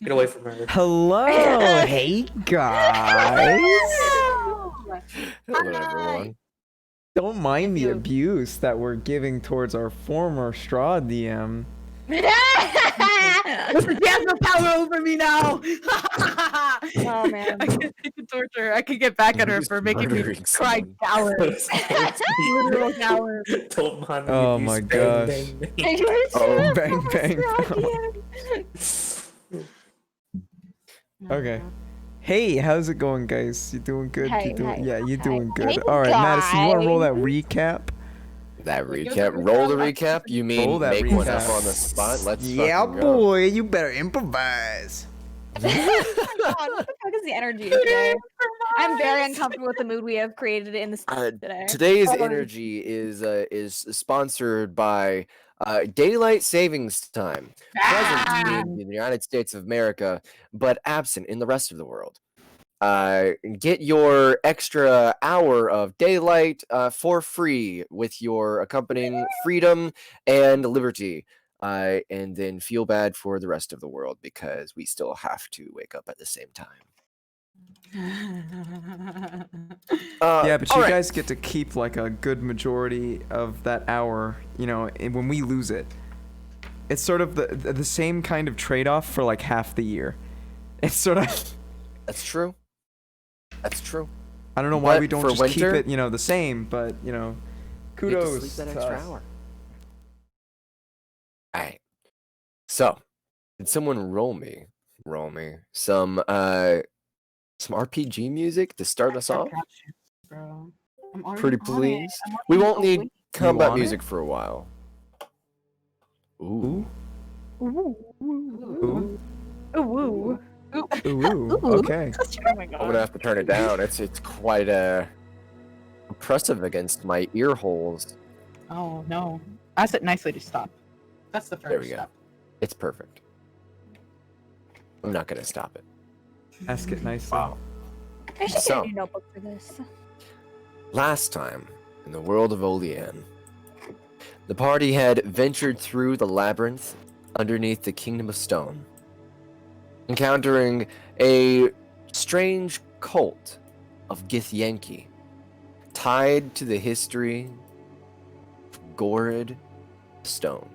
Get away from her. Hello, hey guys. Hello, everyone. Don't mind the You- abuse that we're giving towards our former straw DM. Listen, He has no power over me now. Oh man. I can take the torture. I can get back at her Who's for making me murdering cry someone? cowards. Literal cowards. Don't mind me. Oh abuse. my Bang, gosh. bang, bang. Oh, bang, bang. Okay. Hey, how's it going, guys? You doing good? Hey, you doing? hey, Yeah, you hey. doing good. Hey, All right, Madison, you want to roll that guys. recap? that recap. Roll the recap. You mean Roll that make one up recap. on the spot? Let's Yeah, fucking go. boy, you better improvise. God, what the fuck is the energy today? I'm very uncomfortable with the mood we have created in this today. Today's energy is sponsored by daylight savings time, present in the United States of America, but absent in the rest of the world. Get your extra hour of daylight for free with your accompanying freedom and liberty. And then feel bad for the rest of the world because we still have to wake up at the same time. Yeah, but you alright. guys get to keep like a good majority of that hour, you know, and when we lose it. It's sort of the same kind of trade-off for like half the year. It's sort of That's true. That's true. I don't know why But we don't for just keep winter- it, you know, the same, but you know, You get to kudos sleep that to extra us. hour. Alright. So, did someone roll me some RPG music to start us off? Bro. I'm already Pretty on it. please. I'm We already won't need awake. combat want it? music for a while. Ooh. Ooh. Ooh. Ooh. Ooh. Ooh. Okay. Oh my I'm god. gonna have to turn it down. It's quite oppressive against my ear holes. Oh no. Ask it nicely to stop. That's the first There we go. step. It's perfect. I'm not gonna stop it. Ask it nicely. Wow. I should So- get a new notebook for this. Last time, in the world of Olean, the party had ventured through the labyrinth underneath the Kingdom of Stone, encountering a strange cult of Githyanki, tied to the history of Gorid Stone.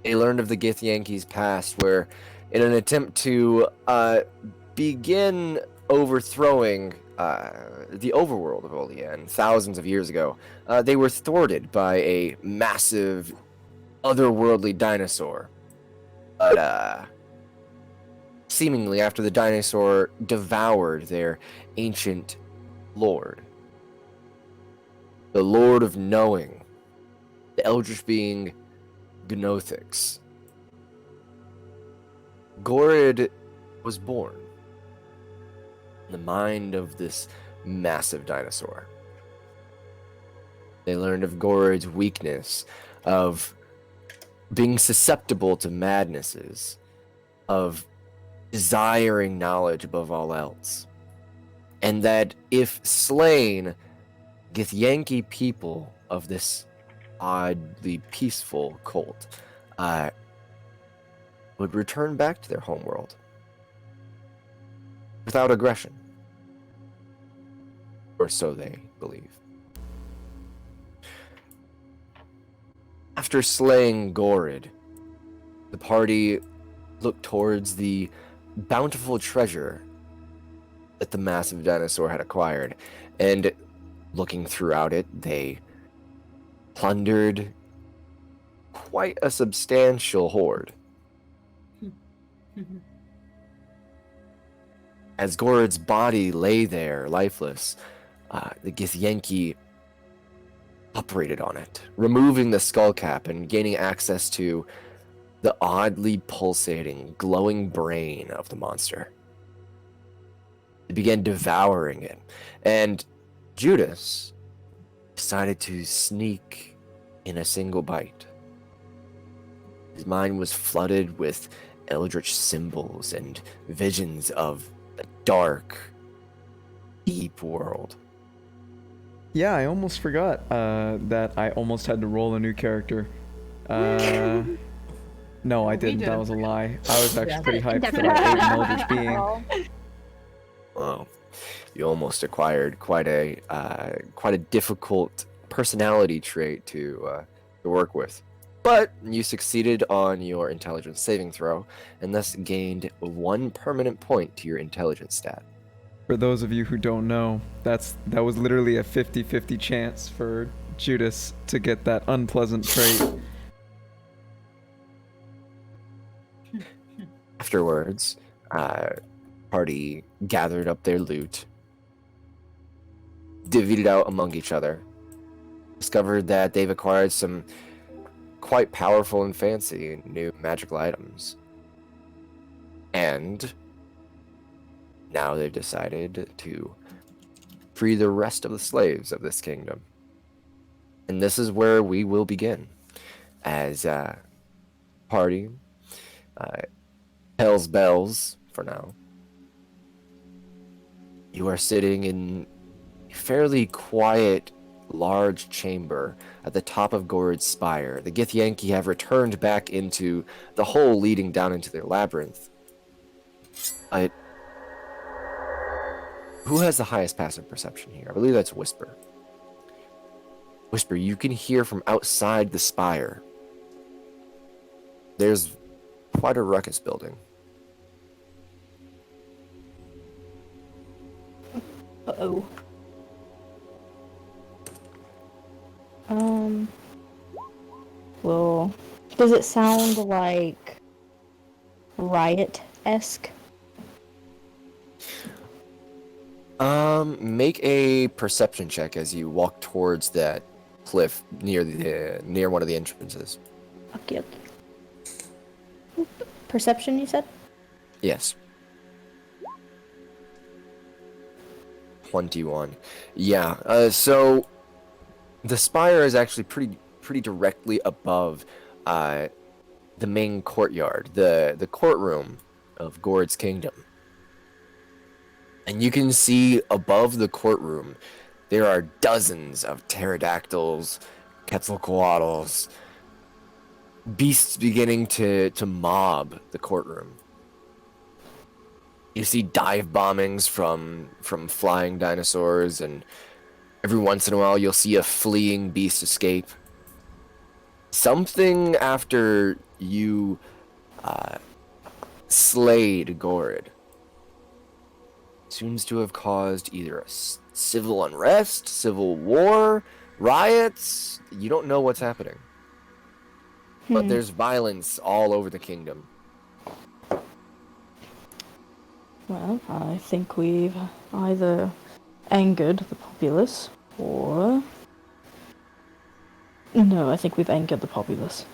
They learned of the Githyanki's past, where, in an attempt to begin overthrowing the overworld of Olean thousands of years ago, they were thwarted by a massive otherworldly dinosaur. But seemingly after the dinosaur devoured their ancient lord, the Lord of Knowing, the eldritch being Gnothix, Gorid was born in the mind of this massive dinosaur. They learned of Gorid's weakness, of being susceptible to madnesses, of desiring knowledge above all else, and that if slain, Githyanki people of this oddly peaceful cult would return back to their homeworld without aggression. Or so they believe. After slaying Gorid, the party looked towards the bountiful treasure that the massive dinosaur had acquired, and looking throughout it, they plundered quite a substantial hoard. As Gorid's body lay there, lifeless, the Githyanki operated on it, removing the skull cap and gaining access to the oddly pulsating, glowing brain of the monster. They began devouring it, and Judas decided to sneak in a single bite. His mind was flooded with eldritch symbols and visions of a dark, deep world. Yeah, I almost forgot that I almost had to roll a new character. No, I We didn't. That didn't. was a lie. I was actually Yeah. pretty hyped that Definitely. I ate an eldritch being. Well, you almost acquired quite a difficult personality trait to work with. But you succeeded on your intelligence saving throw, and thus gained 1 permanent point to your intelligence stat. For those of you who don't know, that was literally a 50-50 chance for Judas to get that unpleasant trait. Afterwards, party gathered up their loot, divvied it out among each other, discovered that they've acquired some quite powerful and fancy new magical items. And now they've decided to free the rest of the slaves of this kingdom. And this is where we will begin. As party, Hell's Bells for now. You are sitting in a fairly quiet, large chamber at the top of Gourd's spire. The Githyanki have returned back into the hole leading down into their labyrinth. Who has the highest passive perception here? I believe that's Whisper. Whisper, you can hear from outside the spire. There's quite a ruckus building. Uh-oh. Well, does it sound like riot-esque? Make a perception check as you walk towards that cliff near one of the entrances. Okay. Perception, you said? Yes. 21. Yeah. So the spire is actually pretty directly above the main courtyard, the courtroom of Gourd's kingdom. And you can see above the courtroom there are dozens of pterodactyls, quetzalcoatls, beasts beginning to mob the courtroom. You see dive bombings from flying dinosaurs, and every once in a while you'll see a fleeing beast escape. Something after you slayed Gourd seems to have caused either a civil unrest, civil war, riots. You don't know what's happening. But there's violence all over the kingdom. Well, I think we've either angered the populace, or... No, I think we've angered the populace.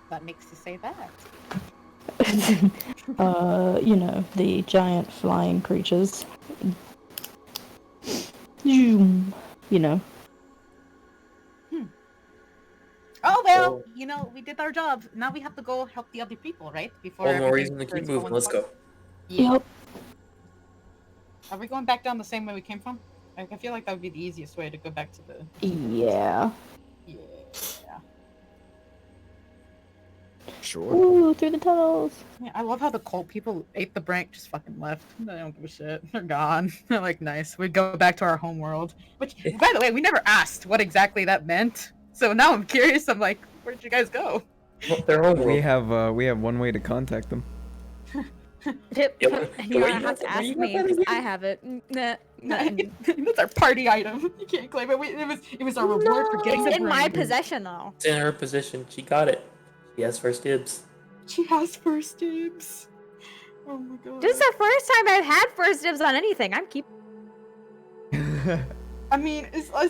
That makes you say that. You know, the giant flying creatures. You know. Oh well, you know, we did our job. Now we have to go help the other people, right? Before One more everything reason to keep starts moving. going Let's south. go. Yeah. Yep. Are we going back down the same way we came from? I feel like that would be the easiest way to go back to the. Yeah. Yeah. Sure. Ooh, through the tunnels. Yeah, I love how the cult people ate the branch, just fucking left. They don't give a shit. They're gone. They're like, nice. We go back to our home world. Which, by the way, we never asked what exactly that meant. So now I'm curious. I'm like, where'd you guys go? Well, they're home We world. have one way to contact them. Tip. Yeah, what- You don't what you have got- to what ask you got me. that 'Cause again? I have it. Nothing. That's our party item. You can't claim it. It was our reward for getting It's the in my brain. possession though. It's in her position. She got it. She has first dibs. She has first dibs. Oh my god. This is the first time I've had first dibs on anything. I'm keep. I mean,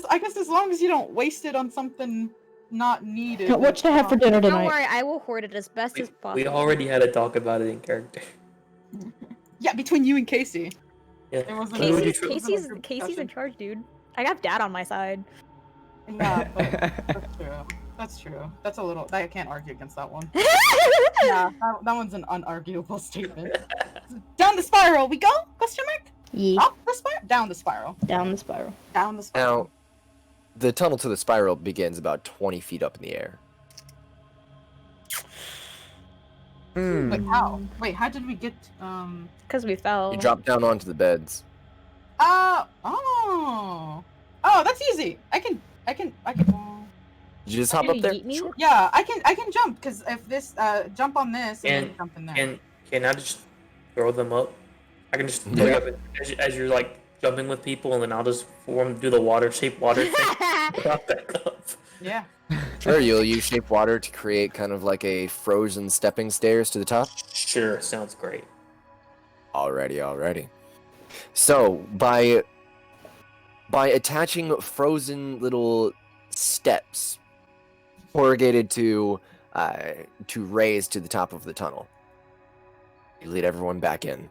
I guess as long as you don't waste it on something not needed. What should I have for dinner Don't tonight? worry, I will hoard it as best as possible. We already had a talk about it in character. Yeah, between you and Casey. Yeah. It wasn't. Who would you Casey's, tr- it wasn't a Casey's, group Casey's in discussion. charge, dude. I got dad on my side. Yeah, but that's true. That's true. That's a little. I can't argue against that one. Yeah, that one's an unarguable statement. Down the spiral we go? Question mark? Yeah. Up the spiral? Down the spiral. Down the spiral. Down the spiral. Now, the tunnel to the spiral begins about 20 feet up in the air. Wait, how? Wait, how did we get Because we fell. You drop down onto the beds. oh, that's easy. I can. Did you just You hop up gonna there? yeet me? Yeah, I can jump because if this jump on this and And then jump in there. can I just throw them up? I can just throw you up as you're like jumping with people, and then I'll just do the water thing. Drop back up. Yeah. Sure, you'll use shape water to create kind of like a frozen stepping stairs to the top. Sure, sounds great. Alrighty. So by attaching frozen little steps corrugated to raise to the top of the tunnel, you lead everyone back in.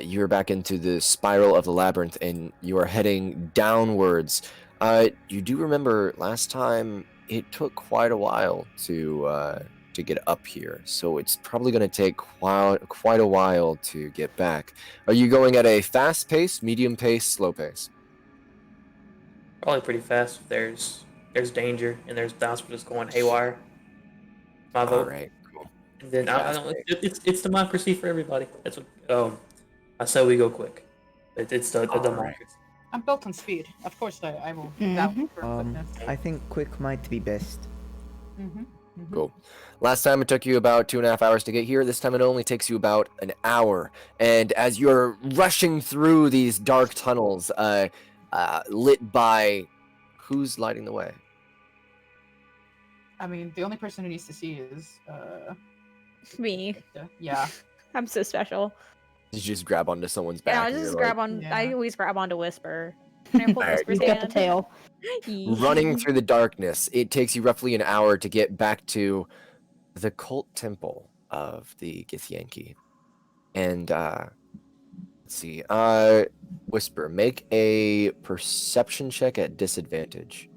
You're back into the spiral of the labyrinth, and you are heading downwards. You do remember last time it took quite a while to get up here, so it's probably going to take quite a while to get back. Are you going at a fast pace, medium pace, slow pace? Probably pretty fast. There's danger, and there's the hospital's going haywire. My All vote. right, cool. And then I Fast don't. It's democracy for everybody. That's what. I say we go quick. It's the All democracy. I'm built on speed. Of course, I will. That for quickness. I think quick might be best. Cool. Last time it took you about 2.5 hours to get here. This time it only takes you about an hour. And as you're rushing through these dark tunnels, lit by, who's lighting the way? I mean, the only person who needs to see is Me. yeah. I'm so special. You just grab onto someone's back. Yeah, I and just you're grab like, on. Yeah. I always grab onto Whisper. Can I pull Alright. Whisper's You've got the hand? tail. running through the darkness. It takes you roughly an hour to get back to the cult temple of the Githyanki. And let's see. Whisper, make a perception check at disadvantage.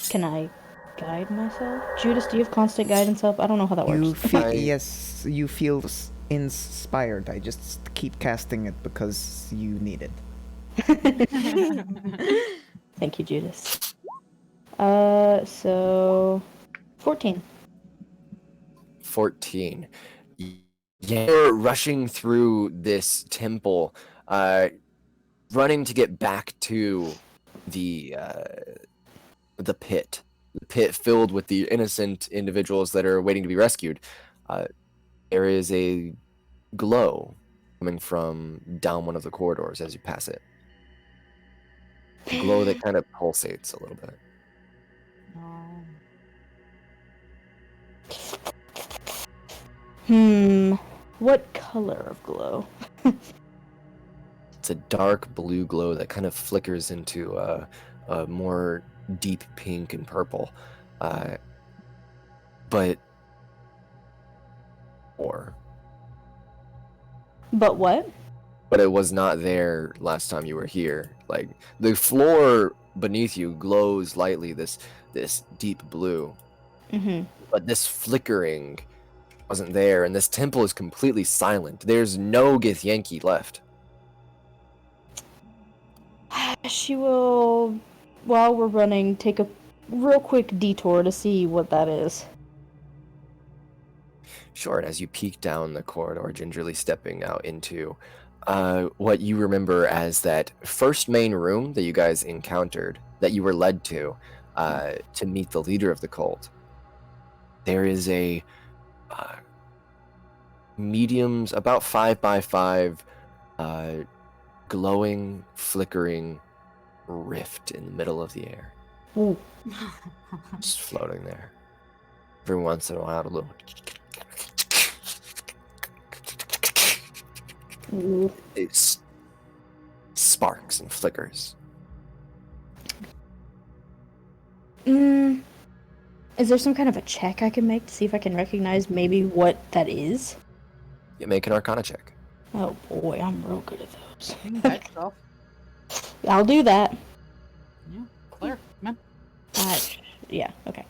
Can I guide myself? Judas, do you have constant guidance up? I don't know how that You works. feel yes, you feel inspired. I just keep casting it because you need it. Thank you, Judas. So 14. 14. You're rushing through this temple, running to get back to the pit. The pit filled with the innocent individuals that are waiting to be rescued. There is a glow coming from down one of the corridors as you pass it. A glow that kind of pulsates a little bit. What color of glow? It's a dark blue glow that kind of flickers into a more deep pink and purple. But it was not there last time you were here. Like, the floor beneath you glows lightly this deep blue. Mm-hmm. But this flickering wasn't there, and this temple is completely silent. There's no Githyanki left. She will, while we're running, take a real quick detour to see what that is. Sure, and as you peek down the corridor, gingerly stepping out into what you remember as that first main room that you guys encountered, that you were led to meet the leader of the cult. There is a mediums, about 5x5, glowing, flickering rift in the middle of the air. Ooh. Just floating there. Every once in a while, a little... Ooh. It sparks and flickers. Is there some kind of a check I can make to see if I can recognize maybe what that is? You make an Arcana check. Oh boy, I'm real good at those. You can guide yourself. I'll do that. Yeah, clear, man. Yeah, okay.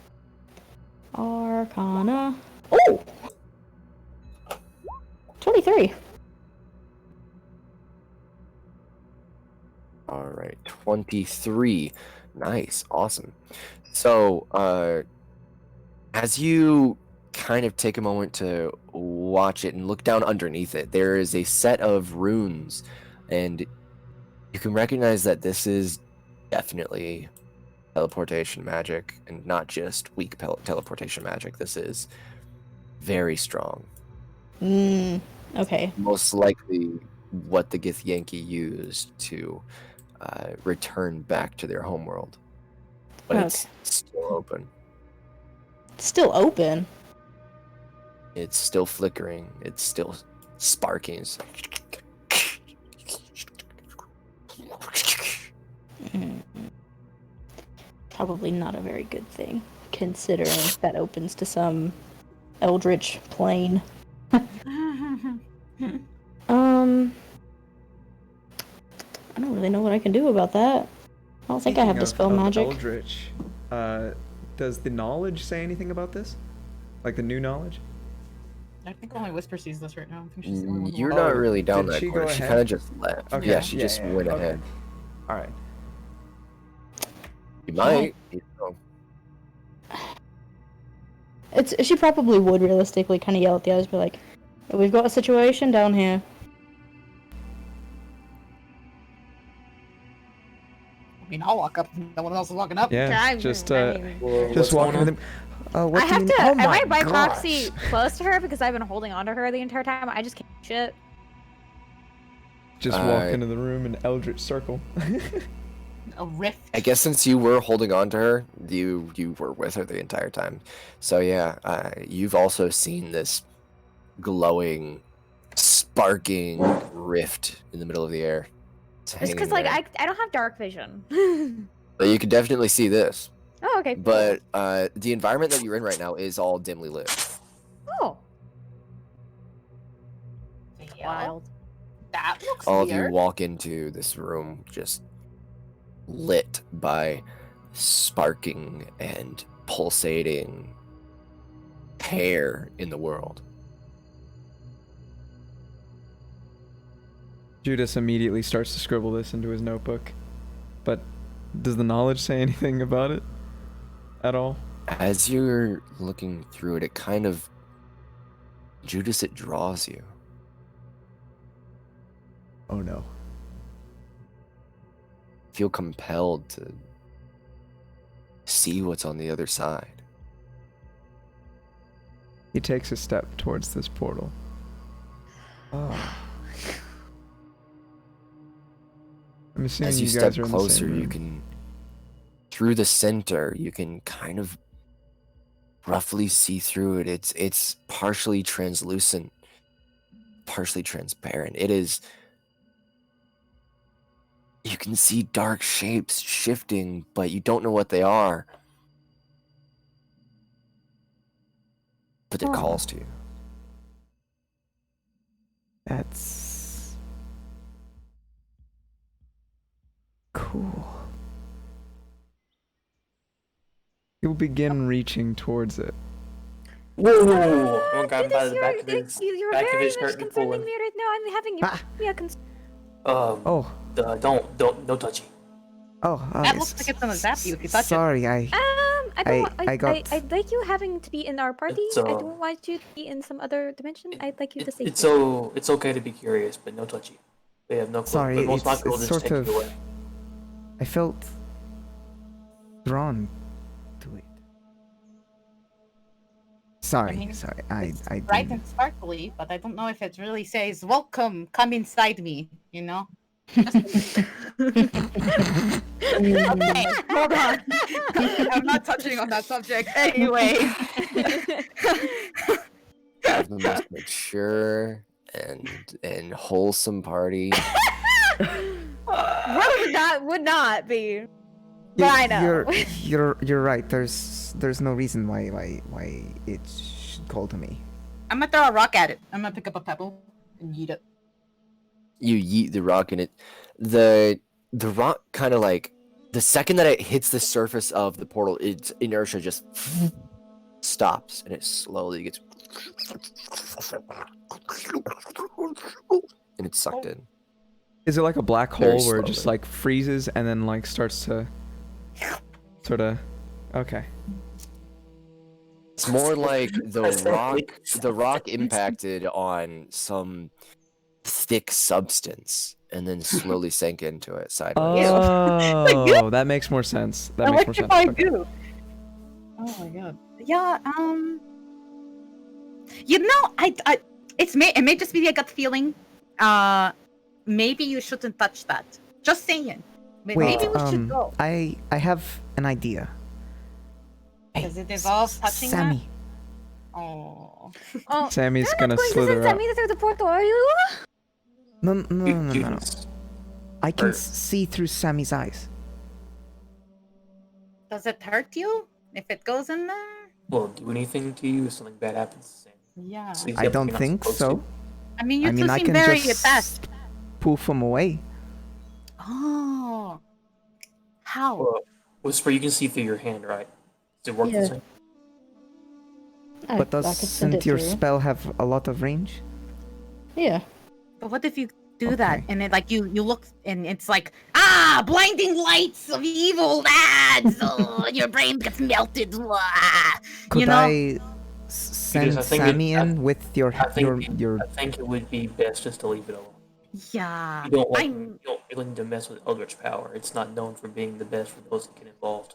Arcana. Oh! 23. All right, 23. Nice, awesome. So, as you kind of take a moment to watch it and look down underneath it. There is a set of runes, and you can recognize that this is definitely teleportation magic, and not just weak teleportation magic. This is very strong. Okay. Most likely what the Githyanki used to return back to their homeworld. But it's still open. Still open. It's still flickering. It's still sparking. It's Probably not a very good thing, considering that opens to some eldritch plane. I don't really know what I can do about that. I don't think I have dispel magic. Eldritch, does the knowledge say anything about this? Like the new knowledge? I think only Whisper sees this right now. I think she's the only one. You're not really down did that she go corner. She ahead? kind of just left. Okay. Yeah, she just went okay. ahead. All right. You might. You know. She probably would realistically kind of yell at the others, be like, "We've got a situation down here." I mean, I'll walk up. No one else is walking up. Yeah, just What's walking going with him. What I do have you to. Oh Am I my by gosh. proxy close to her because I've been holding on to her the entire time? I just can't shit. Just walk into the room in eldritch circle. A rift. I guess since you were holding on to her, you were with her the entire time. So yeah, you've also seen this glowing, sparking rift in the middle of the air. It's Just hanging because, like, there. I don't have dark vision. But you can definitely see this. Oh, okay. But the environment that you're in right now is all dimly lit. Oh, Wild. That looks All of you weird. walk into this room just lit by sparking and pulsating hair in the world. Judas immediately starts to scribble this into his notebook. But does the knowledge say anything about it at all? As you're looking through it, it kind of, Judas, it draws you. Oh no. Feel compelled to see what's on the other side. He takes a step towards this portal. Oh. I'm assuming As you you step guys are in the closer, same you room. can, through the center, you can kind of roughly see through it. It's partially translucent, partially transparent. It is. You can see dark shapes shifting, but you don't know what they are. But it calls to you. That's cool. You'll begin reaching towards it. Whoa! One guy by the you're, back of his you're back of very his much shirt and concerning pulling. me right now. I'm having yeah, Oh, Don't touch me. That looks like it's gonna zap you if you touch sorry, I don't. I got- I like you having to be in our party. It's, I don't want you to be in some other dimension. I'd like you to stay. It's okay to be curious, but no touchy. They have no clue. Sorry, but most it's likely will just sort take of- you away. I felt drawn to it. Sorry, I mean, sorry. it's I bright didn't. and sparkly, but I don't know if it really says "Welcome, come inside me." You know. Okay, hold on. I'm not touching on that subject anyway. Have the most mature and wholesome party. Brother would not be. But I know. You're right. There's no reason why it should call to me. I'm gonna throw a rock at it. I'm gonna pick up a pebble and eat it. You yeet the rock and the rock kind of like, the second that it hits the surface of the portal, its inertia just stops and it slowly gets and it's sucked in. Is it like a black Very hole where it just slowly. like freezes and then like starts to sort of? Okay. It's more like That's the rock impacted on some thick substance and then slowly sank into it sideways. Oh, that makes more sense. That makes more sense. Electrified Okay. goo. Oh my god. Yeah. You know, it may just be a gut feeling. Maybe you shouldn't touch that. Just saying. Wait, Maybe we should go. I have an idea. Does it involve touching Sammy. that? Oh. Oh, Sammy's you're gonna not going slither to up. send me through the portal, are you? No. I can Or- see through Sammy's eyes. Does it hurt you if it goes in there? Will it do anything to you if something bad happens? Yeah. So you I have- don't you're not think supposed so. to? I mean, you I mean, two I seem can very just attached. poof him away. Oh. How? Well, Whisper, you can see through your hand, right? Does it work Yeah. the same? But I could send doesn't it your through. spell have a lot of range? Yeah. But what if you do Okay. that and it like you look and it's like blinding lights of evil your brain gets melted. Could You know? I send I think Sammy it- in with your I think your? I think it would be best just to leave it alone. Yeah. You don't like I'm you don't really need to mess with Eldritch power. It's not known for being the best for those that get involved.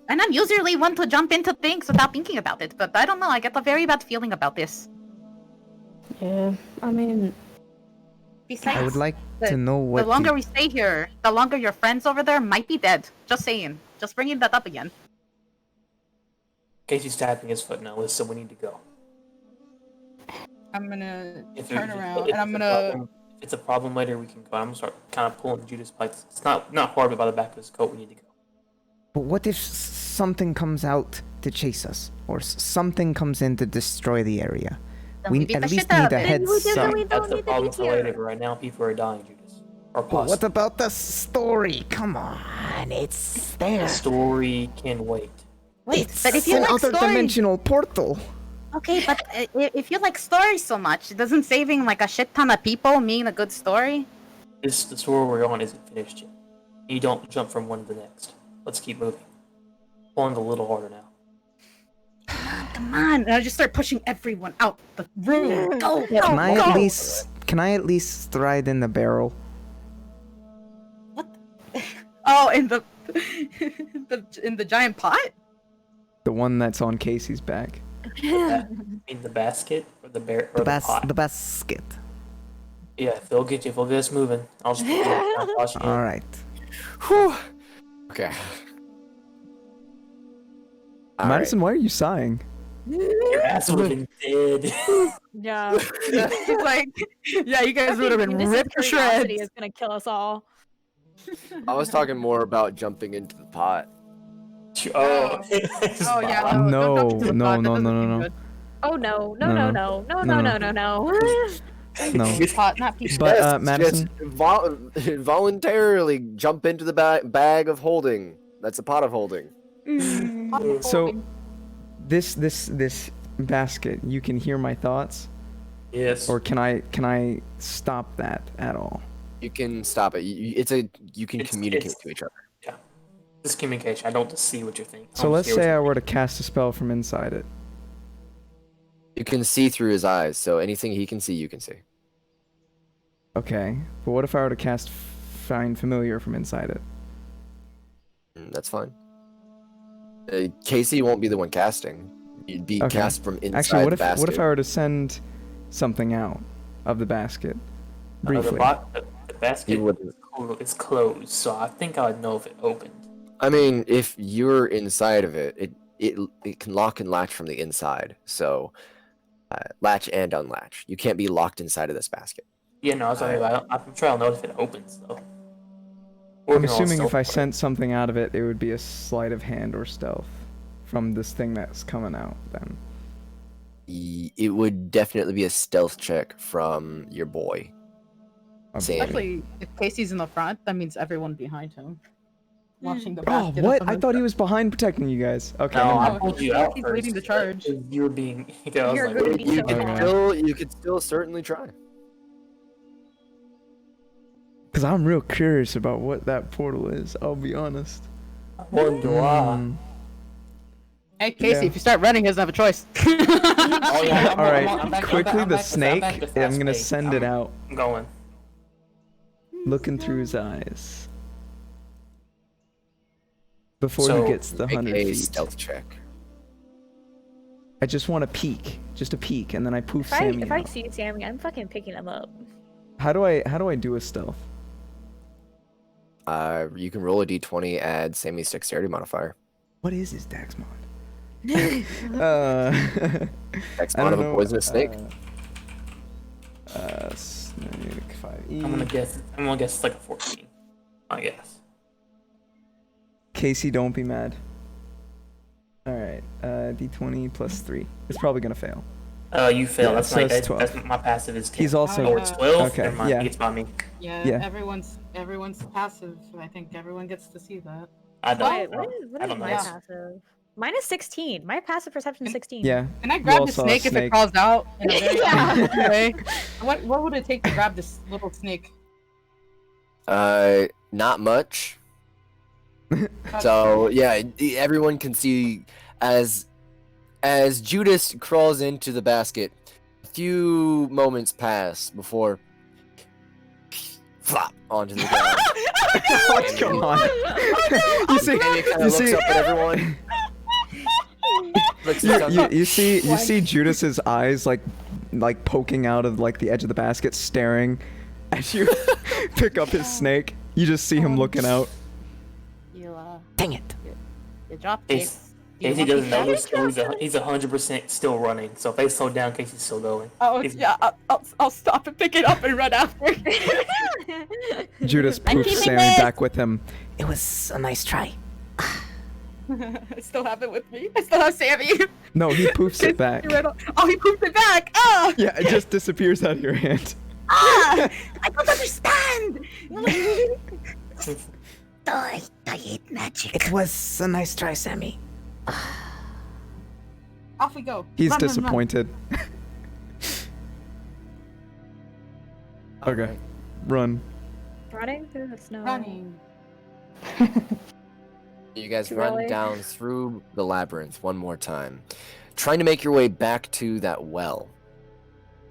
and I'm usually one to jump into things without thinking about it, but I don't know, I get a very bad feeling about this. Yeah. I mean, Besides, I would like the- to know what. the longer we stay here, the longer your friends over there might be dead. Just saying. Just bringing that up again. Casey's tapping his foot now. Listen, we need to go. I'm gonna If turn it- around if and I'm it's a gonna. problem- If it's a problem later, we can go. I'm gonna start kind of pulling Judas Pikes. It's not hard, but by the back of his coat, we need to go. But what if something comes out to chase us, or something comes in to destroy the area? Then We we beat at the least shit out need of a it. heads We do up. we That's don't the need to problem be for later, here. but right now people are dying, Judas. Or But what possibly. about the story? Come on, it's there. The story can wait. Wait, It's but if you an like other stories, dimensional portal. okay, but if you like stories so much, doesn't saving like a shit ton of people mean a good story? The story we're on isn't finished yet. You don't jump from one to the next. Let's keep moving. Pulling a little harder now. Come on, and I just start pushing everyone out the room. Go, go, Can I go. at least ride in the barrel? What? Oh, in the, in the giant pot? The one that's on Casey's back. In the basket or the bear or the pot. The basket. Yeah, if they'll get us moving. I'll just toss you in. All right. Whew. Okay. All Madison, why are you sighing? Your ass would have been dead. Yeah. He's like, yeah, you guys would have been This ripped to curiosity shreds. is gonna kill us all. I was talking more about jumping into the pot. Oh. Oh yeah, No, don't jump into the no, pot. That no, doesn't no, seem no. good. Oh no, no, No, no, no, no, no, no, no. no, no, no. No. Pot, not people. But Yes, Madison, just voluntarily jump into the bag of holding. That's a pot of holding. so this basket, you can hear my thoughts, Yes. or can I stop that at all? You can stop it. You can communicate to each other. This communication. I don't just see what you're thinking. So let's say I were to cast a spell from inside it. You can see through his eyes, so anything he can see, you can see. Okay, but what if I were to cast Find Familiar from inside it? That's fine. Casey won't be the one casting. You'd be Okay. cast from inside Actually, the basket. what if I were to send something out of the basket briefly? The basket You wouldn't. is closed, so I think I would know if it opened. I mean, if you're inside of it, it can lock and latch from the inside. So, latch and unlatch. You can't be locked inside of this basket. Yeah, no, I was talking about. I'm sure I'll know if it opens though. I'm Working on assuming if I stealth. sent something out of it, it would be a sleight of hand or stealth from this thing that's coming out then. It would definitely be a stealth check from your boy. Okay. Sammy. Actually, if Casey's in the front, that means everyone behind him. Watching the Oh, basket. what? I thought he was behind protecting you guys. Okay. No, never I mind. pulled you out He's first. leading the charge. because You were being. I was You're like, gonna wait, be You so could bad. still certainly try. Because I'm real curious about what that portal is, I'll be honest. I wonder why. Hmm. Hey, Casey, Yeah. if you start running, he doesn't have a choice. Oh yeah. All right, I'm back, quickly I'm the back to- snake. I'm back to I'm fast gonna pace. send it out, I'm going. looking through his eyes. Before So, he gets the Make 100 a feet. stealth check. I just want to peek, just a peek, and then I poof Sammy If I out. see Sammy, I'm fucking picking him up. How do I do a stealth? You can roll a d20, add Sammy's dexterity modifier. What is his dex mod? Dex I mod don't of a know. poisonous snake. Snake 5e. I'm gonna guess it's like a 14. I guess. Casey, don't be mad. All right, d20 plus 3. It's probably gonna fail. You fail. Yeah, that's so my it's 12. that's my passive is 10. He's also Oh, Or it's 12. Okay, Never mind. yeah. It's by me. Yeah. Everyone's passive. I think everyone gets to see that. I don't. Wait, know. what I is don't my know. passive? Mine is 16. My passive perception is 16. Yeah. Can I You grab all the saw a snake if it snake. crawls out in a very Yeah. obvious way? What would it take to grab this little snake? Not much. So yeah, everyone can see as Judas crawls into the basket. A few moments pass before flop onto the ground. Oh, come on. You see, And he kind you of looks see, up at everyone. Looks at you see Judas's eyes like poking out of like the edge of the basket, staring as you pick up his snake. You just see him looking out. You Dang it! you dropped Casey- it. Casey doesn't know this. He's 100% still running. So if they slow down, Casey's still going. Oh He's- yeah, I'll stop and pick it up and run after. Judas I'm poofs keeping Sammy this. back with him. It was a nice try. I still have it with me. I still have Sammy. No, he poofs it back. Oh, he pooped it back. Ah! Yeah, it just disappears out of your hand. Ah! I don't understand. I hate magic. It was a nice try, Sammy. Off we go. He's Run, run, run. disappointed. Okay, Alright. run. Running through the snow. Running. You guys Too run early. down through the labyrinth one more time, trying to make your way back to that well.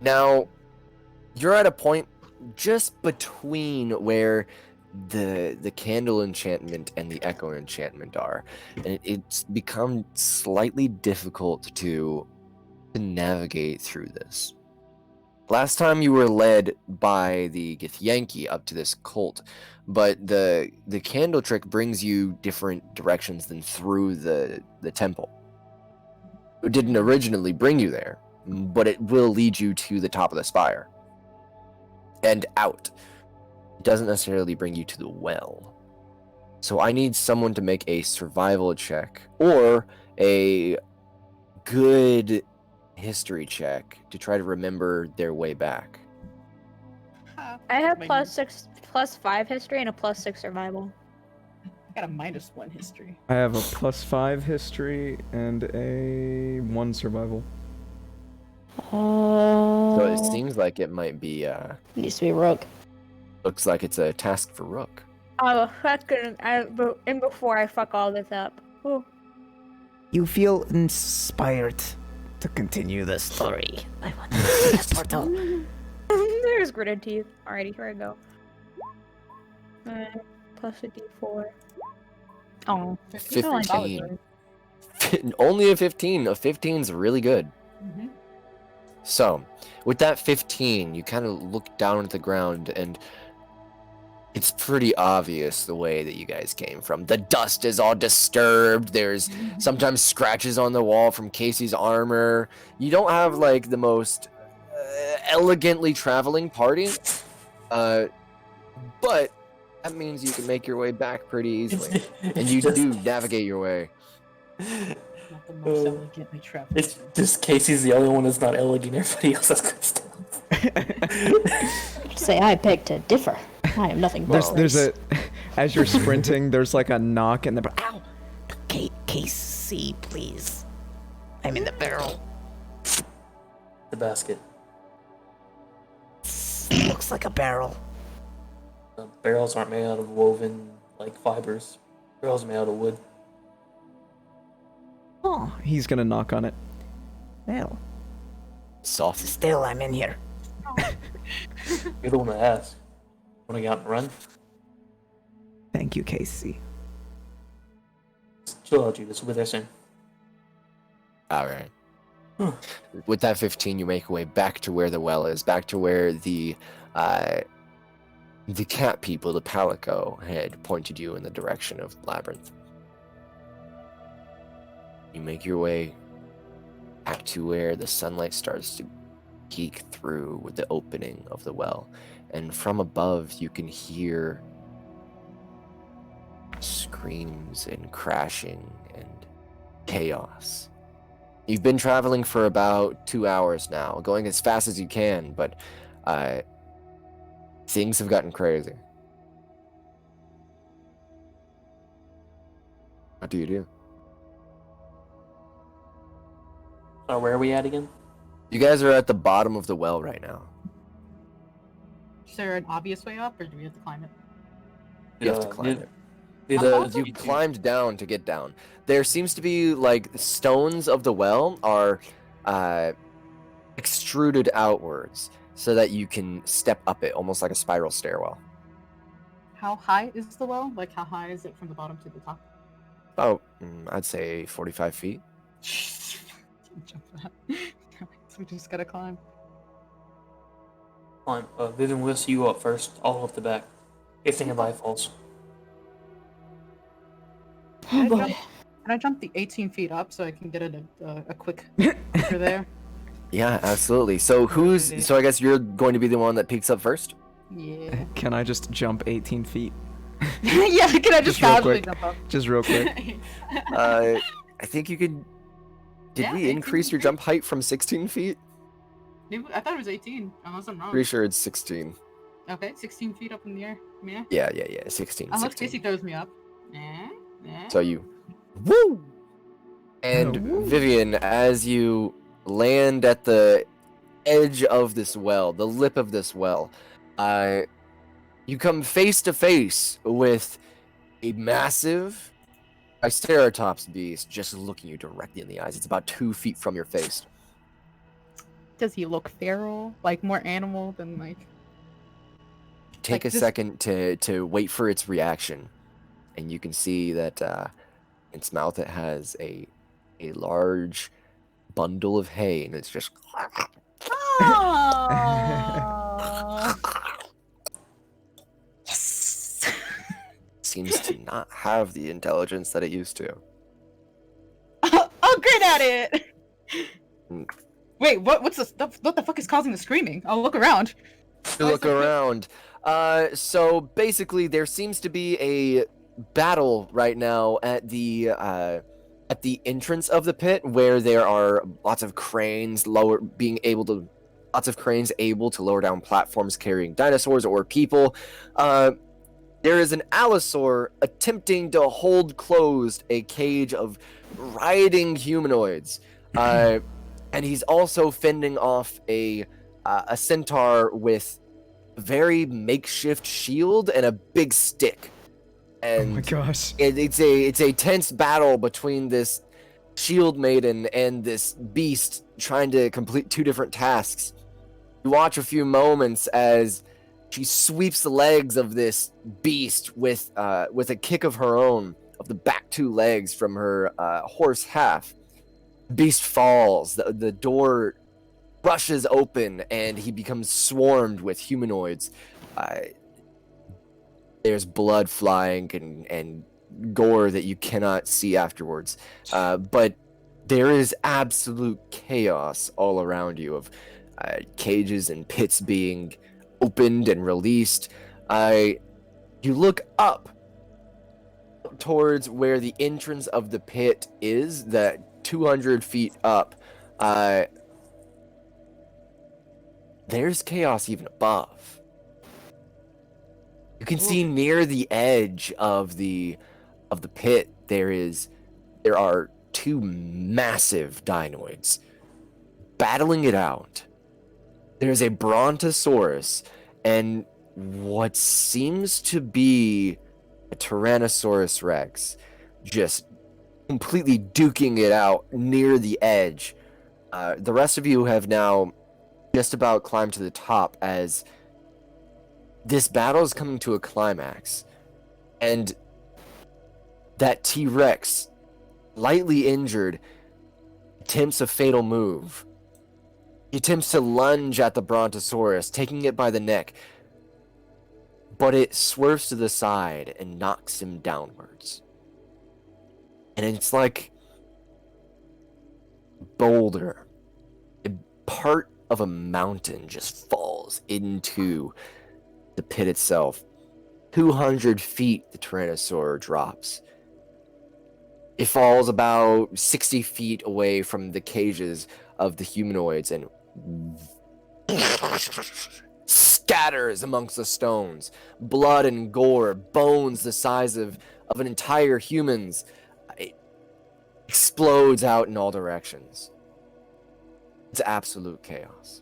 Now, you're at a point just between where the candle enchantment and the echo enchantment are, and it's become slightly difficult to navigate through this. Last time you were led by the Githyanki up to this cult, but the candle trick brings you different directions than through the temple. It didn't originally bring you there, but it will lead you to the top of the spire and out. It doesn't necessarily bring you to the well. So I need someone to make a survival check or a good history check to try to remember their way back. Ah, I have my- +5 history and a +6 survival. I got a -1 history. I have a +5 history and a 1 survival. So it seems like it might be Needs to be Rook. looks like it's a task for Rook. Oh, fucking! And before I fuck all this up. Ooh. You feel inspired to continue the story. I want to see that portal. There's gritted teeth. Alrighty, here I go. Plus a d4. Oh, 15. Only a 15. A 15's really good. Mm-hmm. So, with that 15, you kind of look down at the ground and it's pretty obvious the way that you guys came from. The dust is all disturbed. There's sometimes scratches on the wall from Casey's armor. You don't have like the most elegantly traveling party, but that means you can make your way back pretty easily, and you do navigate your way. Not the most elegantly traveled. It's just Casey's the only one that's not elegant. Everybody else has good stuff. Say I beg to differ. I am nothing but There's grace. as you're sprinting, there's like a knock in the. Ow! Casey, please. I'm in the barrel. The basket. Looks like a barrel. Barrels aren't made out of woven like fibers. Barrels are made out of wood. Oh, Oh, He's gonna knock on it. well, Soft. still I'm in here. You're the one that asked. Want to get out and run? Thank you, Casey. Chill out, Judas. We'll be there soon. All right. With that 15, you make your way back to where the well is, back to where the cat people, the Palico, had pointed you in the direction of the labyrinth. You make your way back to where the sunlight starts to peek through with the opening of the well, and from above you can hear screams and crashing and chaos. You've been traveling for about 2 hours now, going as fast as you can, but things have gotten crazy. What do you do? Where are we at again? You guys are at the bottom of the well right now. Is there an obvious way up, or do we have to climb it? You have to climb it. The, You climbed down to get down. There seems to be, like, stones of the well are extruded outwards so that you can step up it, almost like a spiral stairwell. How high is the well? Like, how high is it from the bottom to the top? About, I'd say 45 feet. Jump that. So we just gotta climb. climb. Vivian, we'll see you up first. I'll up the back. If anybody falls. Oh boy. Can I jump the 18 feet up so I can get a quick picture there? Yeah, absolutely. So so I guess you're going to be the one that peeks up first? Yeah. Can I just jump 18 feet? Yeah, can I just Just real casually quick. jump up? Just real quick. I think you could... Did Yeah, we 18 increase your feet. jump height from 16 feet? I thought it was 18, unless I'm wrong. Pretty sure it's 16. Okay, 16 feet up in the air. Yeah. Yeah, 16. Unless 16. Casey throws me up. Yeah. So you... Woo! And Woo. Vivian, as you land at the edge of this well, the lip of this well, you come face to face with a massive Triceratops beast just looking you directly in the eyes. It's about 2 feet from your face. Does he look feral? Like more animal than like... Take Like a this- second to wait for its reaction, and you can see that its mouth, it has a large bundle of hay, and it's just Yes! seems to not have the intelligence that it used to. Oh, great at it! Mm. Wait, what the fuck is causing the screaming? I'll look around. To look around. So basically, there seems to be a battle right now at the entrance of the pit, where there are lots of cranes lots of cranes able to lower down platforms carrying dinosaurs or people. There is an allosaur attempting to hold closed a cage of rioting humanoids, and he's also fending off a centaur with a very makeshift shield and a big stick. Oh And my gosh. it's a tense battle between this shield maiden and this beast trying to complete two different tasks. You watch a few moments as she sweeps the legs of this beast with a kick of her own of the back two legs from her horse half. Beast falls. The door rushes open and he becomes swarmed with humanoids. There's blood flying and gore that you cannot see afterwards. But there is absolute chaos all around you of cages and pits being opened and released. You look up towards where the entrance of the pit is, that 200 feet up. There's chaos even above. You can see near the edge of the pit there are two massive dinoids battling it out. There's a brontosaurus and what seems to be a Tyrannosaurus Rex just completely duking it out near the edge. The rest of you have now just about climbed to the top as this battle is coming to a climax. And that T-Rex, lightly injured, attempts a fatal move. He attempts to lunge at the Brontosaurus, taking it by the neck, but it swerves to the side and knocks him downwards. And it's like a boulder, a part of a mountain just falls into the pit itself. 200 feet the Tyrannosaur drops. It falls about 60 feet away from the cages of the humanoids and scatters amongst the stones. Blood and gore, bones the size of an entire human's. It explodes out in all directions. It's absolute chaos.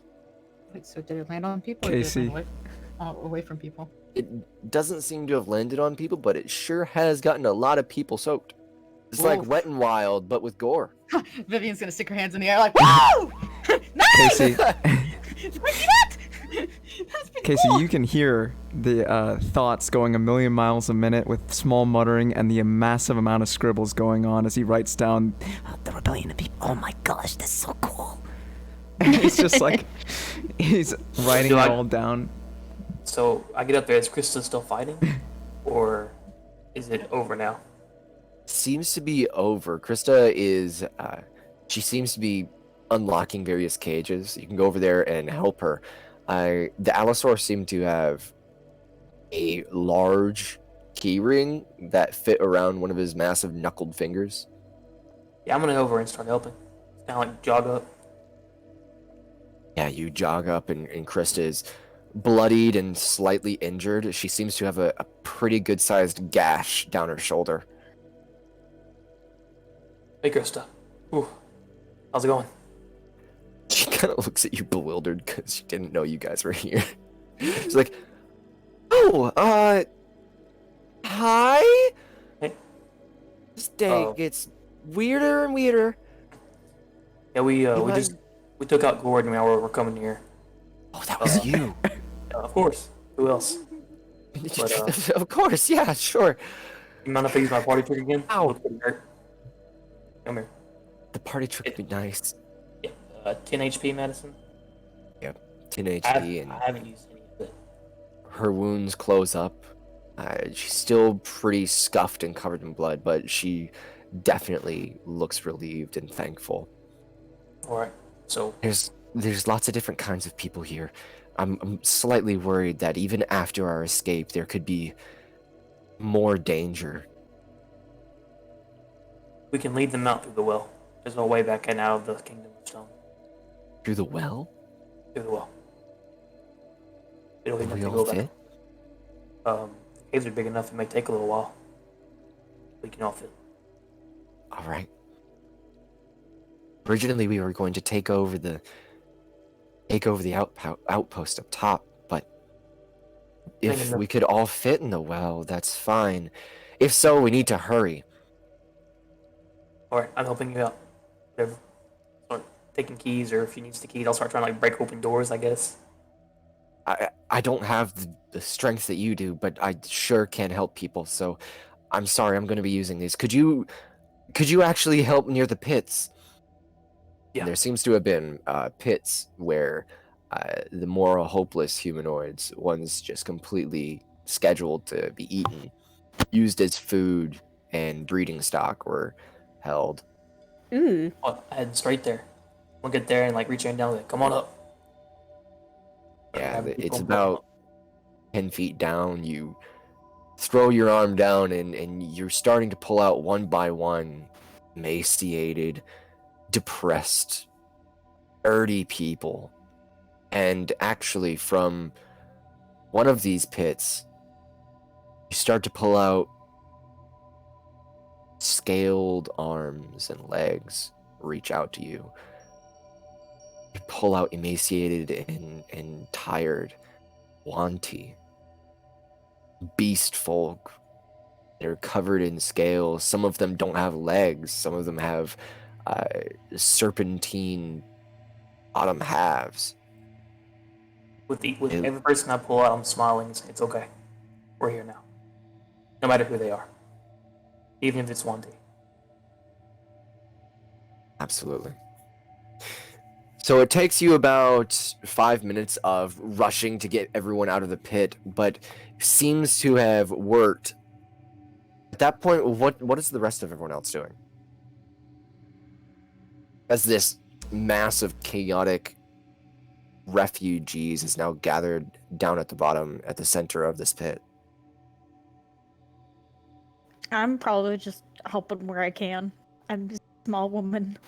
Wait, so did it land on people? Or did it Casey. land away from people? It doesn't seem to have landed on people, but it sure has gotten a lot of people soaked. It's like Oof. Wet and Wild, but with gore. Vivian's gonna stick her hands in the air like, woo! Nice! Casey, Where'd you get? That's pretty Casey, cool. you can hear the thoughts going a million miles a minute with small muttering and the massive amount of scribbles going on as he writes down. The rebellion of people. Oh my gosh, that's so cool. He's just like, he's writing Do it I- all down. So I get up there. Is Krista still fighting, or is it over now? Seems to be over. Krista is, she seems to be unlocking various cages. You can go over there and help her. The Allosaur seemed to have a large key ring that fit around one of his massive knuckled fingers. Yeah, I'm gonna go over and start helping. Kind of like jog up. Yeah, you jog up and Krista is bloodied and slightly injured. She seems to have a pretty good-sized gash down her shoulder. Hey, Krista. Ooh, how's it going? She kind of looks at you bewildered because she didn't know you guys were here. She's like, "Oh, hi." Hey. This day gets weirder and weirder. Yeah, we mind- just we took out Gordon. Now we're coming here. Oh, that was you. Of course. Who else? But, Of course, yeah, sure. You mind if I use my party trick again? Ow. Looks pretty hurt. Come here. The party trick would be nice. Yeah, 10 HP medicine. 10 I HP and haven't used any of it. her wounds close up. She's still pretty scuffed and covered in blood, but she definitely looks relieved and thankful. All right. So There's lots of different kinds of people here. I'm slightly worried that even after our escape, there could be more danger. we can lead them out through the well. There's no way back in out of the Kingdom of Stone. Through the well? Through the well. It'll Will lead we them to all go fit? back. Caves are big enough. It may take a little while. We can all fit. All right. Originally, we were going to take over the outpost up top, but if Thinking we could all fit in the well, that's fine. If so, we need to hurry. All right, I'm helping you out. Whatever. Start taking keys, or if you need the keys, I'll start trying to like break open doors. I guess. I don't have the strength that you do, but I sure can help people. So, I'm sorry. I'm going to be using these. Could you actually help near the pits? Yeah. There seems to have been pits where the more hopeless humanoids, ones just completely scheduled to be eaten, used as food and breeding stock, were held. Ooh. Oh, I had straight there. We'll get there and like reach in down. Like, come on up. Yeah, Have it's people about 10 feet down. You throw your arm down and you're starting to pull out one by one emaciated, depressed, dirty people. And actually, from one of these pits, you start to pull out scaled arms and legs reach out to you. You pull out emaciated and tired, wanty beast folk They're covered in scales. Some of them don't have legs. Some of them have serpentine bottom halves. With It- every person I pull out, I'm smiling and saying, "It's okay. We're here now. No matter who they are, even if it's Wanty." Absolutely. So it takes you about 5 minutes of rushing to get everyone out of the pit, but seems to have worked. At that point, what is the rest of everyone else doing? As this mass of chaotic refugees is now gathered down at the bottom, at the center of this pit. I'm probably just helping where I can. I'm just a small woman.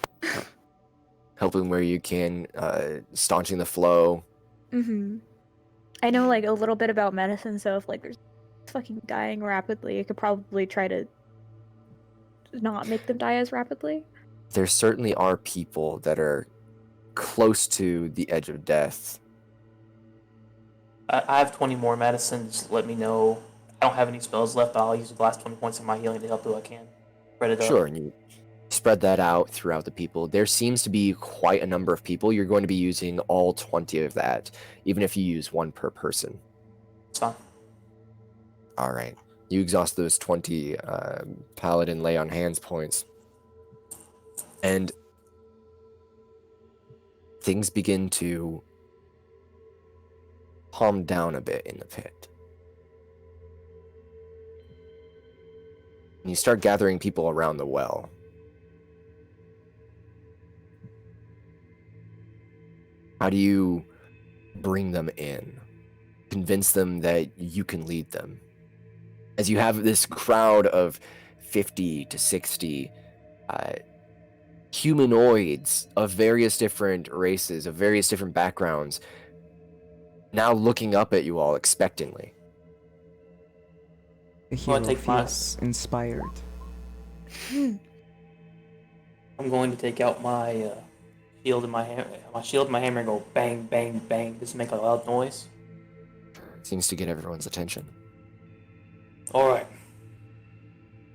Helping where you can, staunching the flow. Mm-hmm. I know like a little bit about medicine, so if like there's fucking dying rapidly, I could probably try to not make them die as rapidly. There certainly are people that are close to the edge of death. I have 20 more medicines. Let me know. I don't have any spells left, but I'll use the last 20 points of my healing to help who I can. Spread it up. Sure, and you spread that out throughout the people. There seems to be quite a number of people. You're going to be using all 20 of that, even if you use one per person. It's fine. All right. You exhaust those 20 paladin lay on hands points. And things begin to calm down a bit in the pit. And you start gathering people around the well. How do you bring them in? Convince them that you can lead them? As you have this crowd of 50 to 60 humanoids of various different races, of various different backgrounds, now looking up at you all expectantly. The Well, I hero take my- feels inspired. I'm going to take out my shield and my hammer and go bang, bang, bang. Just make a loud noise. Seems to get everyone's attention. All right.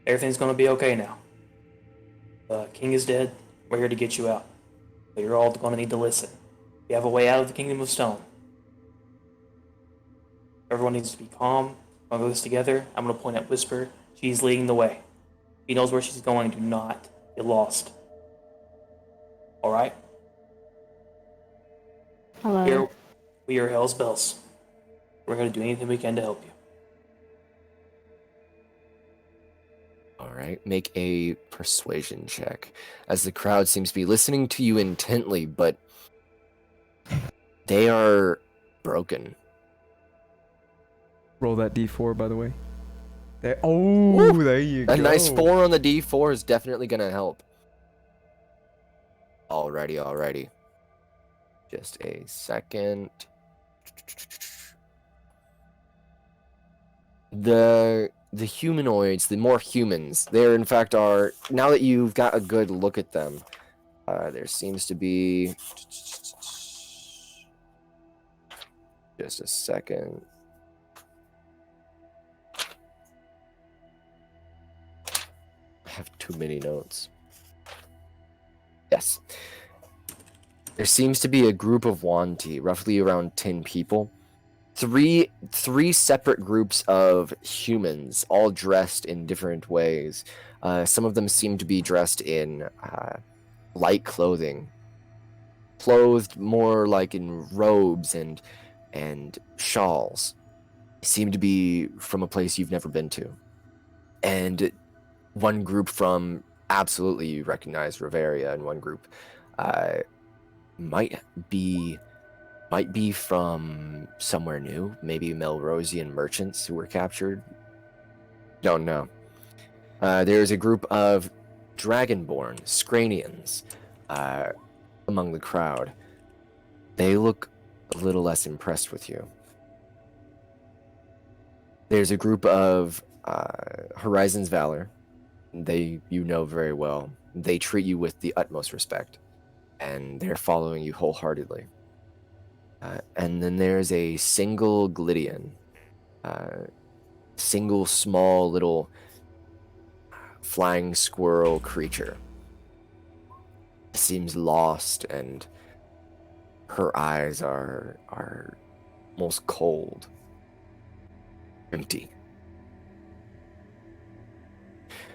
Everything's gonna be okay now. The king is dead. We're here to get you out. But you're all gonna need to listen. You have a way out of the kingdom of stone. Everyone needs to be calm. We're gonna go this together. I'm gonna point at Whisper. She's leading the way. She knows where she's going. Do not get lost. All right. Hello. Here, we are Hell's Bells. We're gonna do anything we can to help you. All right, make a persuasion check. As the crowd seems to be listening to you intently, but they are broken. Roll that d4, by the way. There. Oh, there you go. A nice 4 on the D4 is definitely going to help. Alrighty. Just a second. The humanoids, the more humans, there in fact are, now that you've got a good look at them, there seems to be, just a second. I have too many notes. Yes. There seems to be a group of Wanti, roughly around 10 people. Three separate groups of humans, all dressed in different ways. Some of them seem to be dressed in light clothing, clothed more like in robes and shawls. Seem to be from a place you've never been to. And one group from, absolutely you recognize Riveria, and one group might be from somewhere new, maybe Melrosian merchants who were captured. Don't know. There's a group of Dragonborn, Scranians, among the crowd. They look a little less impressed with you. There's a group of Horizon's Valor. You know very well. They treat you with the utmost respect, and they're following you wholeheartedly. And then there's a single Glydian, single small little flying squirrel creature. Seems lost, and her eyes are almost cold, empty.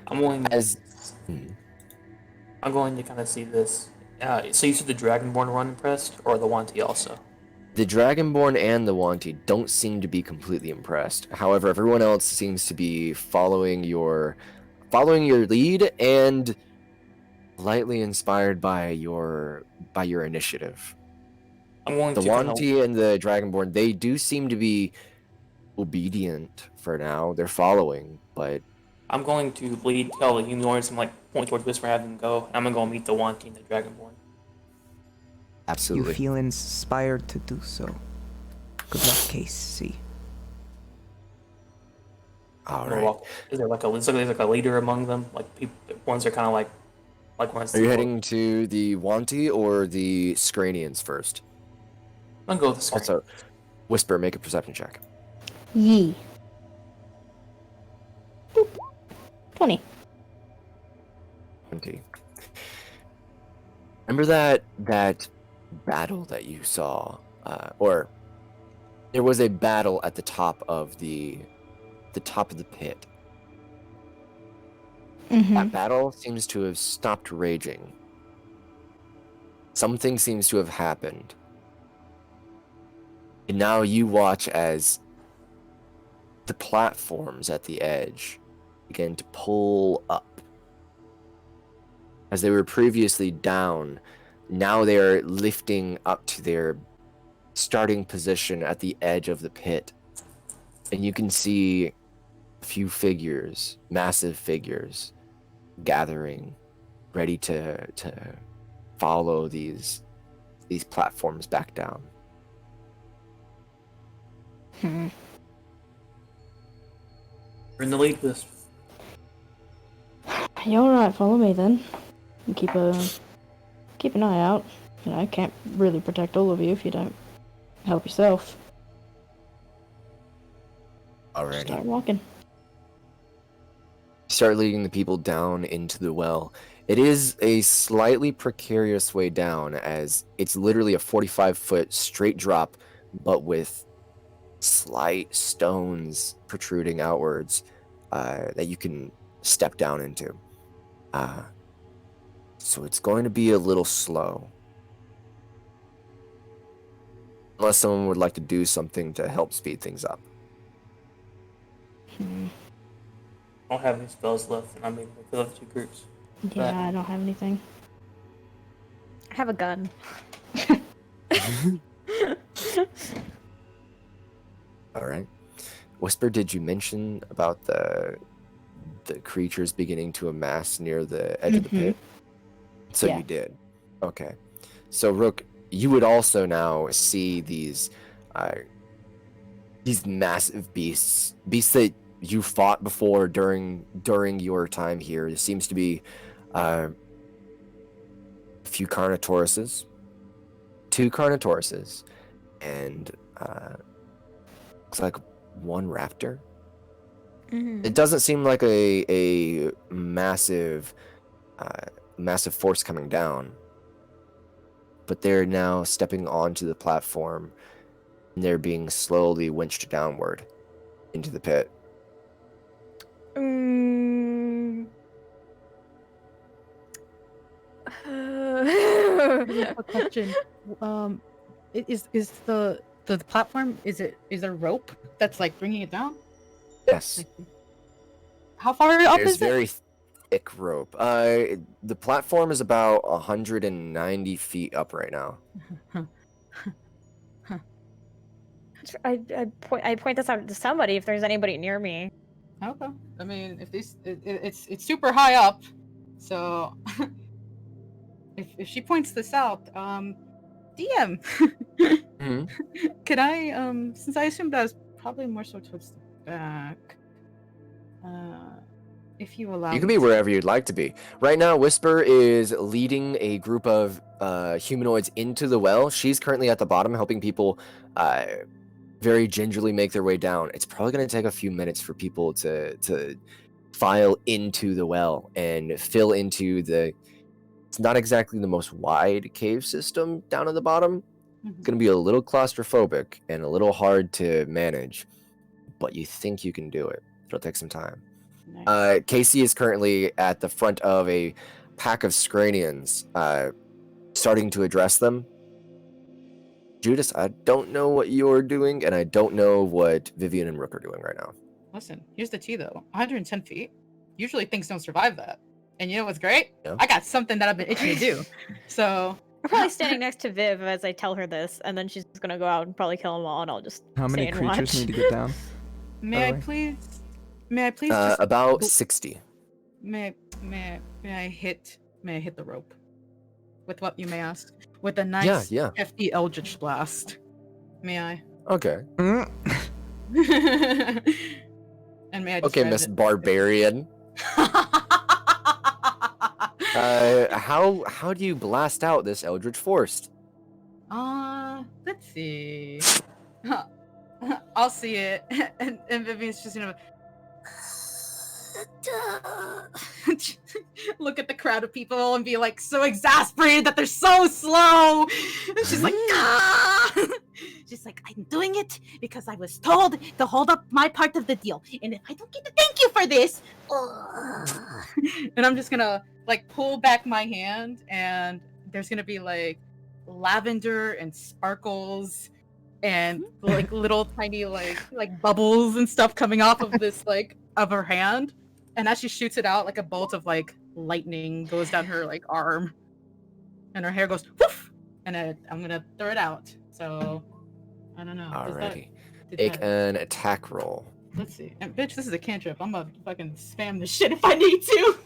I'm going. As I'm going to kind of see this. So you said the Dragonborn were unimpressed, or the Wanti also? the Dragonborn and the Wanti don't seem to be completely impressed. However, everyone else seems to be following your lead and lightly inspired by your initiative. I'm going The to kind of. Wanti and the Dragonborn, they do seem to be obedient for now. They're following, but I'm going to bleed, tell the humanoids, and like point towards Whisper, have them go. I'm gonna go meet the Wanti and the Dragonborn. absolutely. You feel inspired to do so. Good luck, Casey. All I'm gonna right. walk. Is there like a leader among them? Like people, ones are kind of like ones. Are you heading to the Wanti or the Scranians first? I'm gonna go with the screen. Also, Whisper, make a perception check. Yee. Boop. 20. Wanti. Remember that battle that you saw, or there was a battle at the top of the pit. Mm-hmm. That battle seems to have stopped raging. Something seems to have happened. And now you watch as the platforms at the edge begin to pull up. As they were previously down, now they are lifting up to their starting position at the edge of the pit. And you can see a few figures, massive figures, gathering, ready to follow these platforms back down. Hmm. We're in the lead list. You alright, follow me then. And keep an eye out. You know, I can't really protect all of you if you don't help yourself. Alrighty. Start walking. Start leading the people down into the well. It is a slightly precarious way down, as it's literally a 45-foot straight drop, but with slight stones protruding outwards that you can step down into. So it's going to be a little slow. Unless someone would like to do something to help speed things up. Hmm. I don't have any spells left, and I'm able to fill up two groups. Yeah, I don't have anything. I have a gun. Alright. Whisper, did you mention about the creatures beginning to amass near the edge of the pit? So Yeah. you did. Okay. So Rook, you would also now see these massive beasts that you fought before during your time here. There seems to be a few Carnotauruses, 2 Carnotauruses, and looks like 1 raptor. It doesn't seem like a massive force coming down, but they're now stepping onto the platform, and they're being slowly winched downward into the pit. A question. Is the platform, is there rope that's like bringing it down? Yes, How far up there's is it? very thick rope. The platform is about 190 feet up right now. I point this out to somebody if there's anybody near me. Okay. I mean, if it's super high up, so if she points this out, DM, Mhm. could I since I assumed that was probably more so towards the back, if you allow You can me be to- wherever you'd like to be. Right now, Whisper is leading a group of humanoids into the well. She's currently at the bottom, helping people very gingerly make their way down. It's probably going to take a few minutes for people to file into the well and fill into the. It's not exactly the most wide cave system down at the bottom. It's going to be a little claustrophobic and a little hard to manage, but you think you can do it. It'll take some time. Nice. Casey is currently at the front of a pack of Scranians, starting to address them. Judas, I don't know what you're doing, and I don't know what Vivian and Rook are doing right now. Listen, here's the tea though. 110 feet. Usually things don't survive that. And you know what's great? Yeah. I got something that I've been itching to do. So We're probably standing next to Viv as I tell her this, and then she's just gonna go out and probably kill them all, and I'll just How many stay and creatures watch. need to get down? may I way. please just About 60. may I hit the rope? With what you may ask? With a nice Yeah. hefty eldritch blast. May I? Okay. Mm. And may I Okay, describe Miss it? Barbarian. How do you blast out this Eldritch Force? Let's see. I'll see it, and Vivian's just look at the crowd of people and be like so exasperated that they're so slow. And she's like, ah! She's like, I'm doing it because I was told to hold up my part of the deal, and if I don't get to thank you for this, and I'm just gonna like pull back my hand, and there's gonna be like lavender and sparkles and like little tiny like bubbles and stuff coming off of this like of her hand, and as she shoots it out, like a bolt of like lightning goes down her like arm, and her hair goes poof, and I'm gonna throw it out. So I don't know. Alrighty. Did Make that- an attack roll. Let's see. And bitch, this is a cantrip. I'm gonna fucking spam this shit if I need to.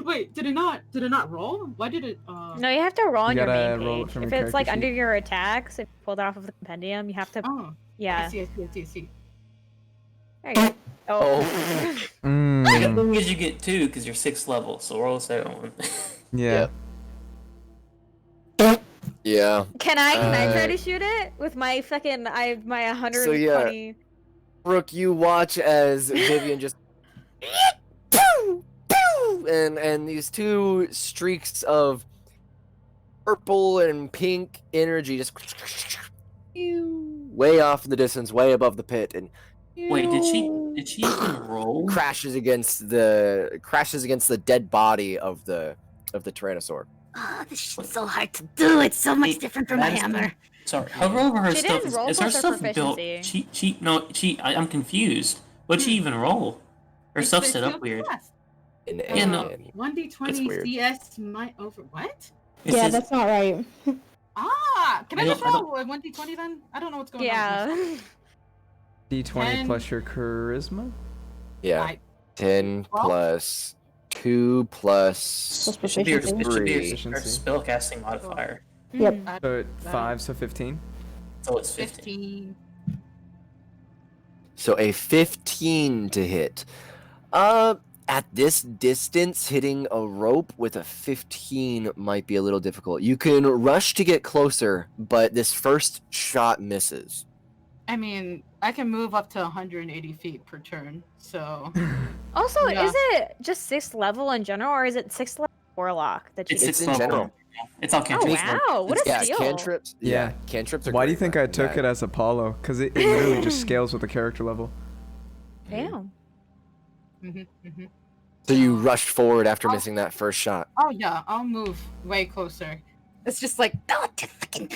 Wait, did it not roll? Why did it No, you have to roll on You your gotta main roll it page. from If your it's like character under sheet. your attacks, if you pulled it off of the compendium, you have to. Oh, I Yeah. see. There you go. Oh. The Mm. good thing is you get 2 because you're 6th level, so roll a second one. Yeah. Yeah. Can I try Uh, to shoot it with my fucking my 120? Brooke, you watch as Vivian just pew, pew, and these two streaks of purple and pink energy just way off in the distance, way above the pit, and Wait, did she even roll? crashes against the dead body of the Tyrannosaur. Oh, this shit's so hard to do. It's so much Hey, different from a that's- hammer. Sorry, hover over her She stuff. didn't roll Is her plus her stuff built? proficiency. I'm confused. What'd she even roll? Her stuff's set up weird. And, Yeah, no. and 1d20 It's weird. CS my over what? It Yeah, says- that's not right. Can I I just don't- I roll a 1d20 then? I don't know what's going on. Yeah. D20 10. plus your charisma. yeah, I- 10 Well- plus 2 plus Plus It should be her, proficiency. it should be her Proficiency. spellcasting modifier. Yep. So 5, so 15. So it's 15. 15. So a 15 to hit. At this distance, hitting a rope with a 15 might be a little difficult. You can rush to get closer, but this first shot misses. I mean, I can move up to 180 feet per turn, so Also, Yeah. is it just 6th level in general, or is it 6th level warlock that you? It's It's 6th in level. general. It's all Oh cantrips. wow! What a Yeah, steal! cantrips. Yeah. Cantrips are Why do you great think I at took that. it as Apollo? Because it literally just scales with the character level. Damn. So you rushed forward after missing that first shot. Oh yeah, I'll move way closer. It's just like Oh, just fucking.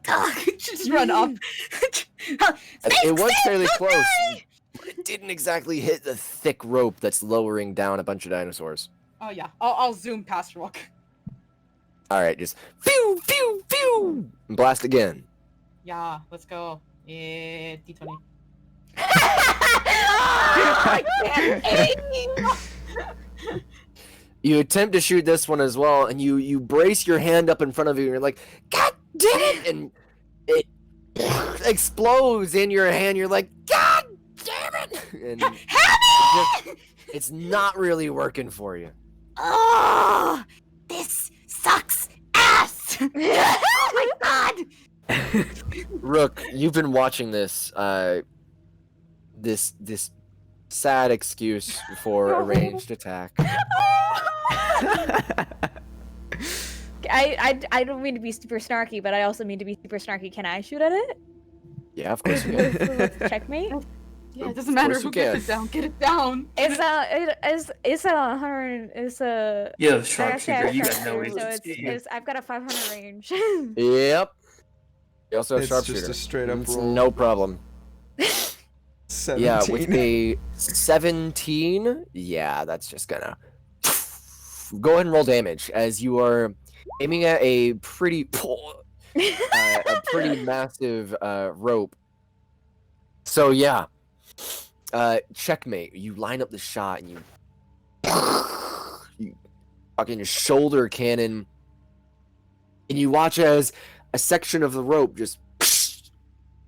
God, just run up. It was fairly close, but it didn't exactly hit the thick rope that's lowering down a bunch of dinosaurs. Oh yeah, I'll zoom past Rook. All right, just phew, phew, phew, and blast again. Yeah, let's go. Yeah, D20. You attempt to shoot this one as well, and you brace your hand up in front of you, and you're like, God damn it! And it explodes in your hand. You're like, God damn it! And it's not really working for you. Oh, this sucks ass. Oh my god. Rook, you've been watching this sad excuse for a ranged attack. I don't mean to be super snarky, but I also mean to be super snarky. Can I shoot at it? Yeah, of course you can. Let's checkmate. Yeah, it doesn't matter course who you gets can. it down. Get it down. It's a 100. It's a. Yeah, I sharpshooter. actually You have got no sharpshooter, reason so to it's, escape. it's I've got a 500 range. Yep. You also have It's sharpshooter. just a straight up It's roll. no problem. 17. Yeah, with a 17, yeah, that's just gonna go ahead and roll damage as you are aiming at a pretty massive rope. So yeah, checkmate. You line up the shot and you fucking shoulder cannon, and you watch as a section of the rope just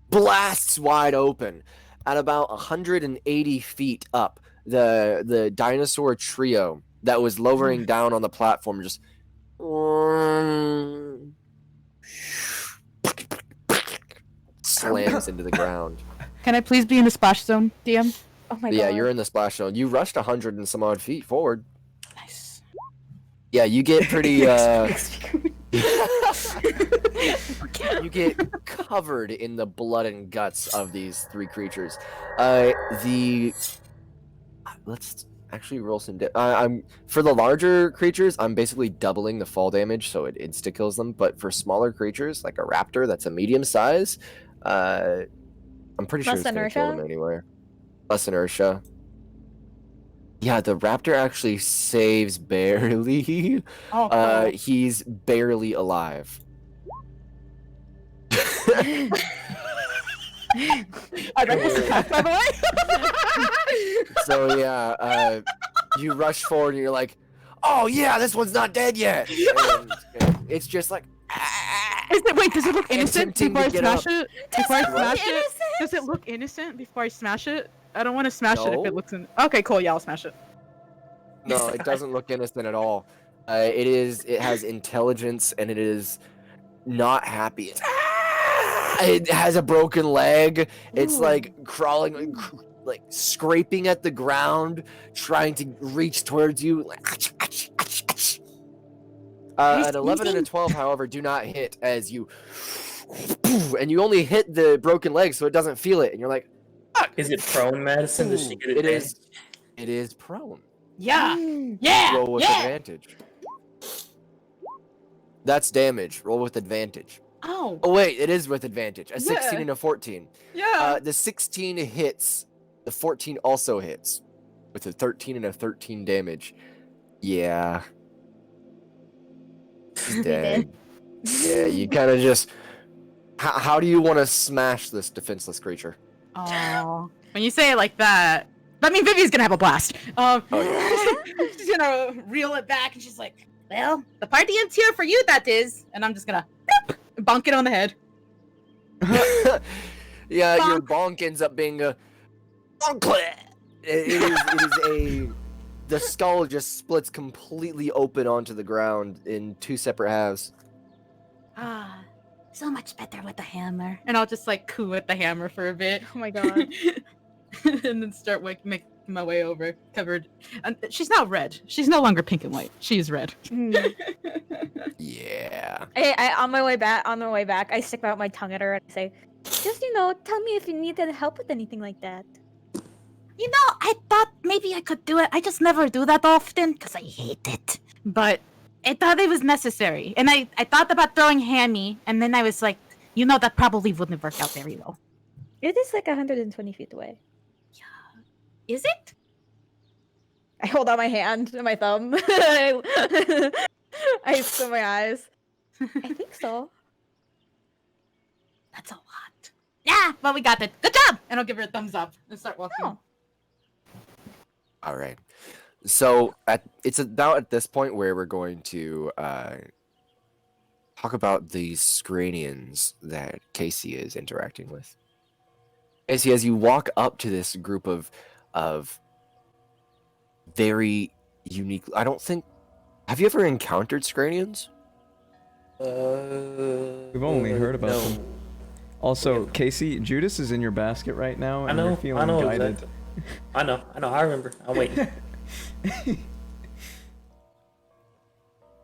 blasts wide open. At about 180 feet up, the dinosaur trio that was lowering down on the platform just slams into the ground. Can I please be in the splash zone, DM? Oh my god. Yeah, you're in the splash zone. You rushed 100 and some odd feet forward. Nice. Yeah, you get pretty you get covered in the blood and guts of these three creatures. Let's actually roll some. I'm for the larger creatures. I'm basically doubling the fall damage, so it insta kills them. But for smaller creatures like a raptor, that's a medium size. I'm pretty sure Less it's gonna kill them inertia? anywhere. Less inertia. Yeah, the raptor actually saves barely. Oh, cool. He's barely alive. I'd like this attack, by the way. So yeah, you rush forward and you're like, "Oh yeah, this one's not dead yet." And it's just like, Wait, does it look innocent Attempting before I to get smash up. it? Before I it look smash it? innocent? Does it look innocent before I smash it? I don't want to smash it if No. it looks in. Okay, cool. Yeah, I'll smash it. no, it doesn't look innocent at all. It has intelligence and it is not happy. It has a broken leg. It's like crawling, like scraping at the ground, trying to reach towards you. Like, an 11 and a 12, however, do not hit as you, and you only hit the broken leg, so it doesn't feel it, and you're like, Is it prone, Madison? Does she get it advantage? is. It is prone. Yeah. Yeah. Roll with advantage. That's damage. Roll with advantage. Oh. Oh wait, it is with advantage. A 16 Yeah. and a 14. Yeah. The 16 hits. The 14 also hits with a 13 and a 13 damage. Yeah. He's dead. Yeah, you kind of just. How do you want to smash this defenseless creature? Oh. When you say it like that means Vivi's gonna have a blast. She's gonna reel it back, and she's like, "Well, the party ends here for you, that is." And I'm just gonna bonk it on the head. Yeah, your Bonk. bonk ends up being a. It is a. The skull just splits completely open onto the ground in two separate halves. Ah, so much better with a hammer. And I'll just like coo at the hammer for a bit. Oh my god. And then start making my way over, covered. And she's now red. She's no longer pink and white. She is red. Yeah. I on my way back, I stick out my tongue at her and I say, "Just tell me if you needed help with anything like that." You know, I thought maybe I could do it. I just never do that often because I hate it. But I thought it was necessary. And I thought about throwing Hammy, and then I was like, that probably wouldn't work out very well. It is like 120 feet away. Is it? I hold out my hand and my thumb. I squint my eyes. I think so. That's a lot. Yeah, well, we got it. Good job! And I'll give her a thumbs up and start walking. Oh. All right. So it's about at this point where we're going to talk about these Scranians that Casey is interacting with. Casey, as you walk up to this group of very unique. I don't think. Have you ever encountered Scranians? We've only heard about no. them. Also, Casey, Judas is in your basket right now, and I know, you're feeling I know guided. exactly. I know, I remember. I'm waiting.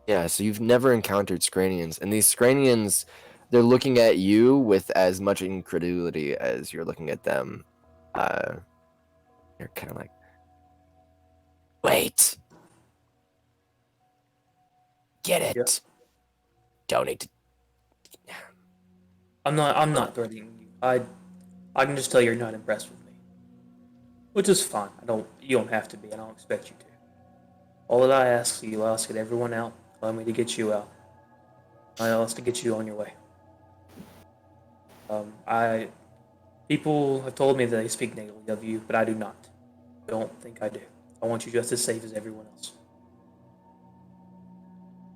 Yeah, so you've never encountered Scranians, and these Scranians, they're looking at you with as much incredulity as you're looking at them. They're kind of like, wait, get it? Yep. Don't need to. I'm not threatening you. I can just tell you're not impressed with me. Which is fine. You don't have to be. I don't expect you to. All that I ask you, I ask it everyone out. Allow me to get you out. I ask to get you on your way. People have told me that they speak negatively of you, but I do not. I don't think I do. I want you just as safe as everyone else.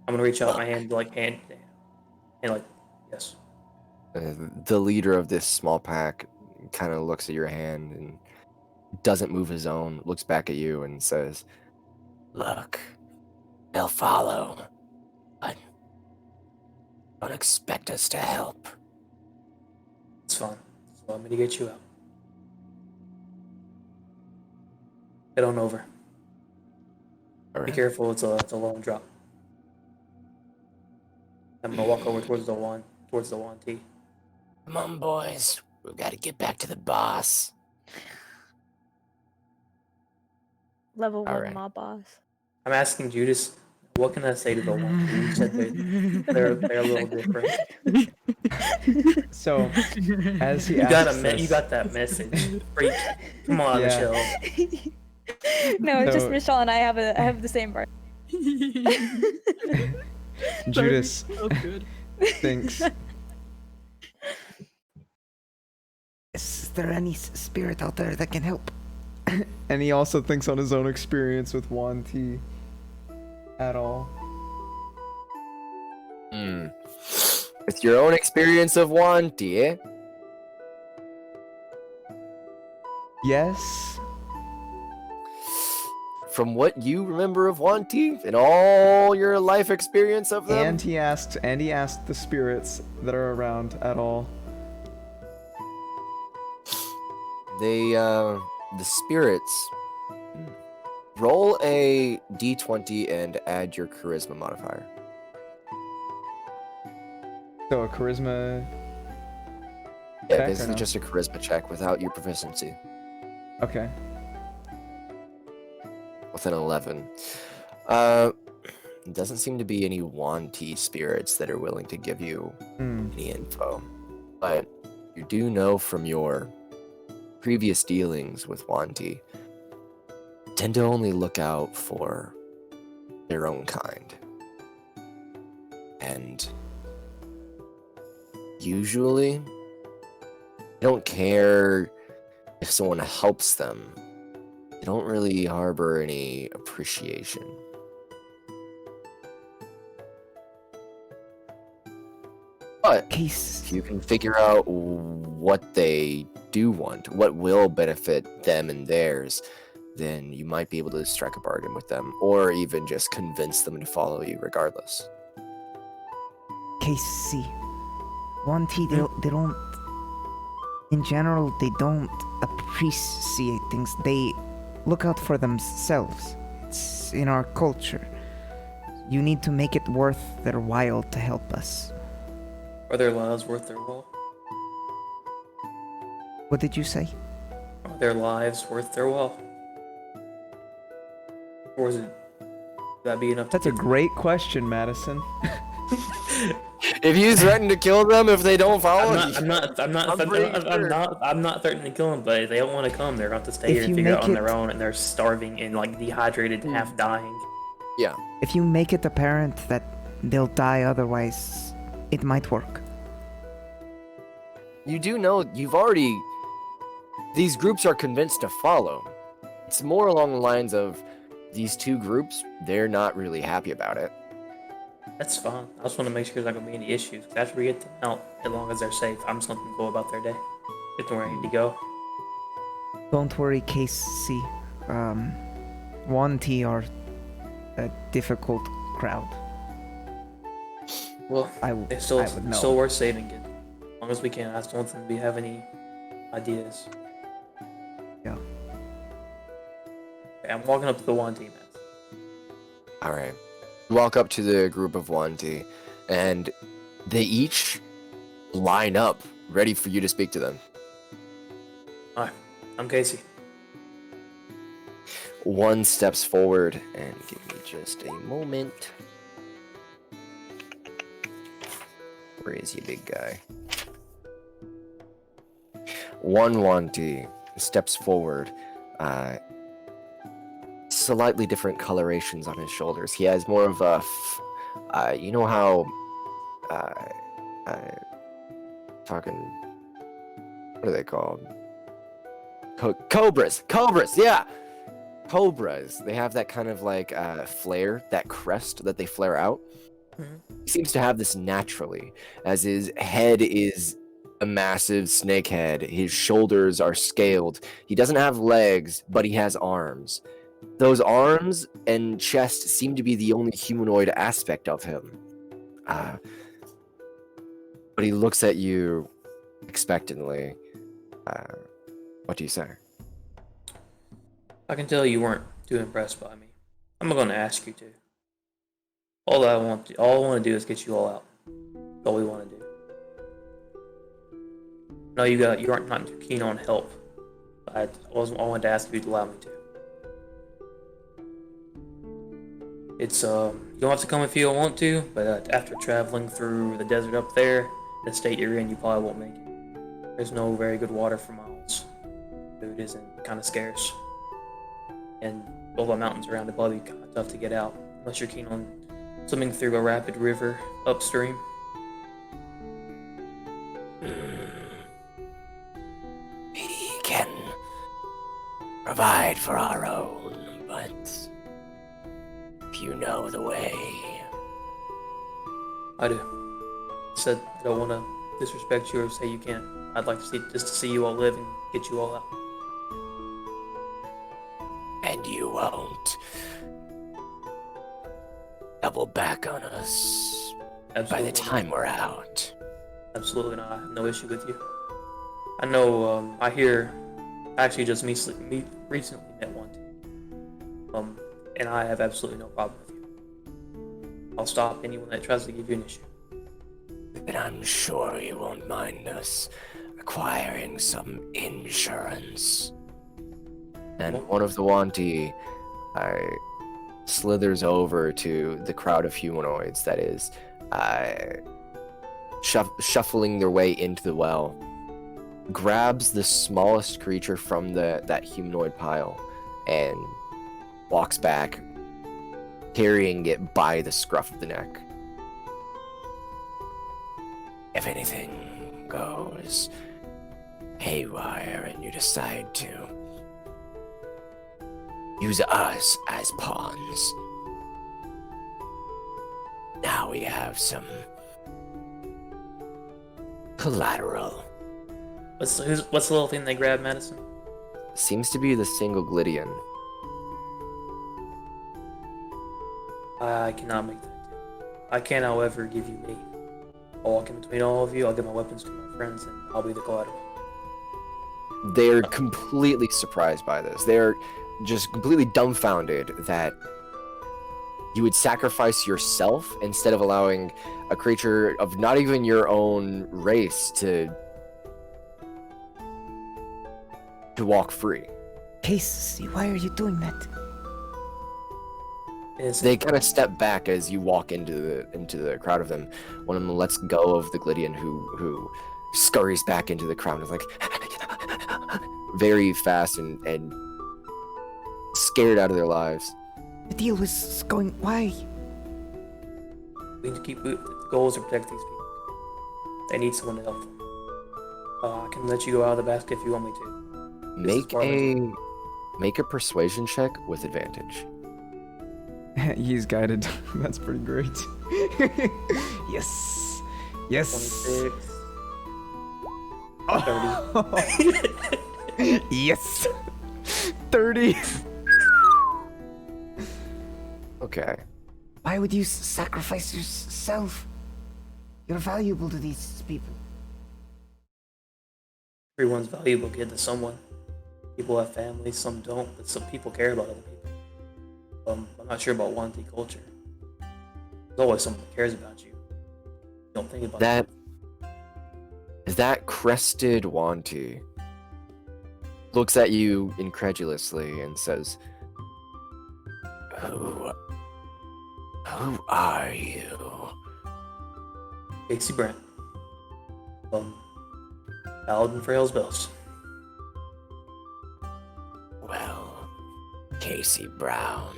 I'm gonna reach out my hand like yes. The leader of this small pack kind of looks at your hand and doesn't move his own, looks back at you and says, look, they'll follow, but don't expect us to help. It's fine. Just allow me to get you out. Head on over. All Be right. careful, it's a long drop. I'm gonna walk over towards the wand T. Come on, boys. We've got to get back to the boss. Level All 1 right. mob boss. I'm asking Judas, what can I say to the wand T? You said they're a little different. So, as he You asks you this, got that message. Freak. Come on, Yeah. Michelle. No, it's just So- Michelle and I have the same part. Judas So good. thinks, Is there any spirit out there that can help? and he also thinks on his own experience with Juan T. At all. With your own experience of Wanty, eh? Yes. From what you remember of Wanty and all your life experience of them, And he asked the spirits that are around at all. the spirits. Roll a d20 and add your charisma modifier. So a charisma. Yeah, check or basically no? just a charisma check without your proficiency. Okay. With an 11. Doesn't seem to be any Wanty spirits that are willing to give you any info. But you do know from your previous dealings with Wanty, tend to only look out for their own kind. And usually, they don't care if someone helps them. They don't really harbor any appreciation. But Case. if you can figure out what they do want, what will benefit them and theirs, then you might be able to strike a bargain with them, or even just convince them to follow you regardless. Case C. One T, they don't. In general, they don't appreciate things. They look out for themselves. It's in our culture. You need to make it worth their while to help us. Are their lives worth their while? What did you say? Are their lives worth their while? Or is it would that be enough to That's a get them? great question, Madison. If you threaten to kill them if they don't follow, I'm not threatening to kill them, but if they don't want to come, they're going to have to stay If here and you figure it out make on it- their own, and they're starving and like dehydrated and half dying. yeah. If you make it apparent that they'll die otherwise, it might work. You do know these groups are convinced to follow. It's more along the lines of these two groups, they're not really happy about it. That's fine. I just want to make sure there's not going to be any issues. 'Cause after we get them out, as long as they're safe, I'm just going to go about their day. Get them where I need to go. Don't worry, Case C. 1T are a difficult crowd. Well, I w- it's still, I would know. still worth saving it. As long as we can. I just don't want them to have any ideas. Okay, I'm walking up to the one team. All right. You walk up to the group of 1D, and they each line up, ready for you to speak to them. Hi, I'm Casey. One steps forward, and give me just a moment. Where is you, big guy? 1D steps forward. Slightly different colorations on his shoulders. He has more of a, you know how, fucking, what are they called? Cobras, yeah. Cobras. They have that kind of like flare, that crest that they flare out. He seems to have this naturally, as his head is a massive snake head. His shoulders are scaled. He doesn't have legs, but he has arms. Those arms and chest seem to be the only humanoid aspect of him. But he looks at you expectantly. What do you say? I can tell you weren't too impressed by me. I'm not going to ask you to. All I want to do is get you all out. That's all we want to do. No, you aren't not too keen on help. I wanted to ask you to allow me to. It's you don't have to come if you don't want to, but after traveling through the desert up there, the state you're in, you probably won't make it. There's no very good water for miles. Food isn't kind of scarce, and all the mountains around it probably kind of tough to get out unless you're keen on swimming through a rapid river upstream. We can provide for our own, but if you know the way. I do. Said I don't want to disrespect you or say you can't. I'd like to see you all live and get you all out. And you won't double back on us Absolutely by the time we're out. Absolutely not. I have no issue with you. I know. I actually just recently met one. And I have absolutely no problem with you. I'll stop anyone that tries to give you an issue. Then I'm sure you won't mind us acquiring some insurance. And one of the Wanti slithers over to the crowd of humanoids that is shuffling their way into the well, grabs the smallest creature from that humanoid pile, and walks back, carrying it by the scruff of the neck. If anything goes haywire and you decide to use us as pawns, now we have some collateral. What's the little thing they grabbed, Madison? Seems to be the single Glydian. I cannot make that deal. I can, however, give you me. I'll walk in between all of you, I'll give my weapons to my friends, and I'll be the collateral. They're completely surprised by this. They're just completely dumbfounded that you would sacrifice yourself instead of allowing a creature of not even your own race to walk free. Casey, why are you doing that? They kind of step back as you walk into the crowd of them. One of them lets go of the Glydian, who scurries back into the crowd and is like very fast and scared out of their lives. The deal was going. Why? We need to the goal is to protect these people. They need someone to help them. I can let you go out of the basket if you want me to. Make a persuasion check with advantage. He's guided. That's pretty great. Yes. Yes. 26. 30. Yes. 30. Okay. Why would you sacrifice yourself? You're valuable to these people. Everyone's valuable, kid, to someone. People have families, some don't, but some people care about other people. I'm not sure about Wanty culture. There's always someone that cares about you. You don't think about That crested Wanty looks at you incredulously and says, Who are you? Casey Brent. Paladin Frail's Bells. Well, Casey Brown.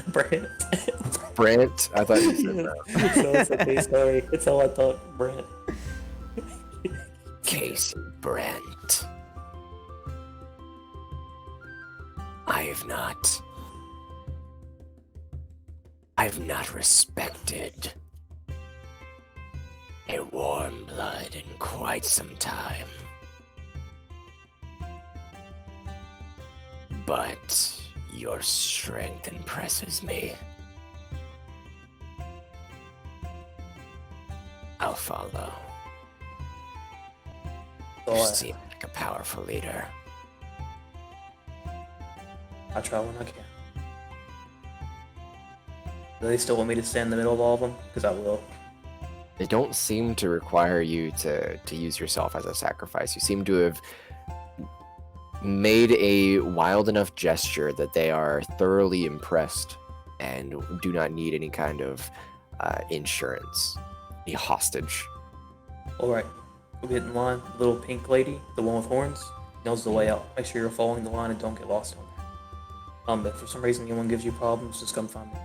Brent. Brent? I thought you said Brown. No, it's okay, sorry. It's how I thought, Brent. Casey Brent. I've not respected a warm blood in quite some time. But your strength impresses me. I'll follow. So You seem like a powerful leader. I try when I can. Do they still want me to stand in the middle of all of them? Because I will. They don't seem to require you to use yourself as a sacrifice. You seem to have made a wild enough gesture that they are thoroughly impressed and do not need any kind of insurance, any hostage. Alright, go get in line. The little pink lady, the one with horns, knows the way out. Make sure you're following the line and don't get lost on there. If for some reason anyone gives you problems, just come find me.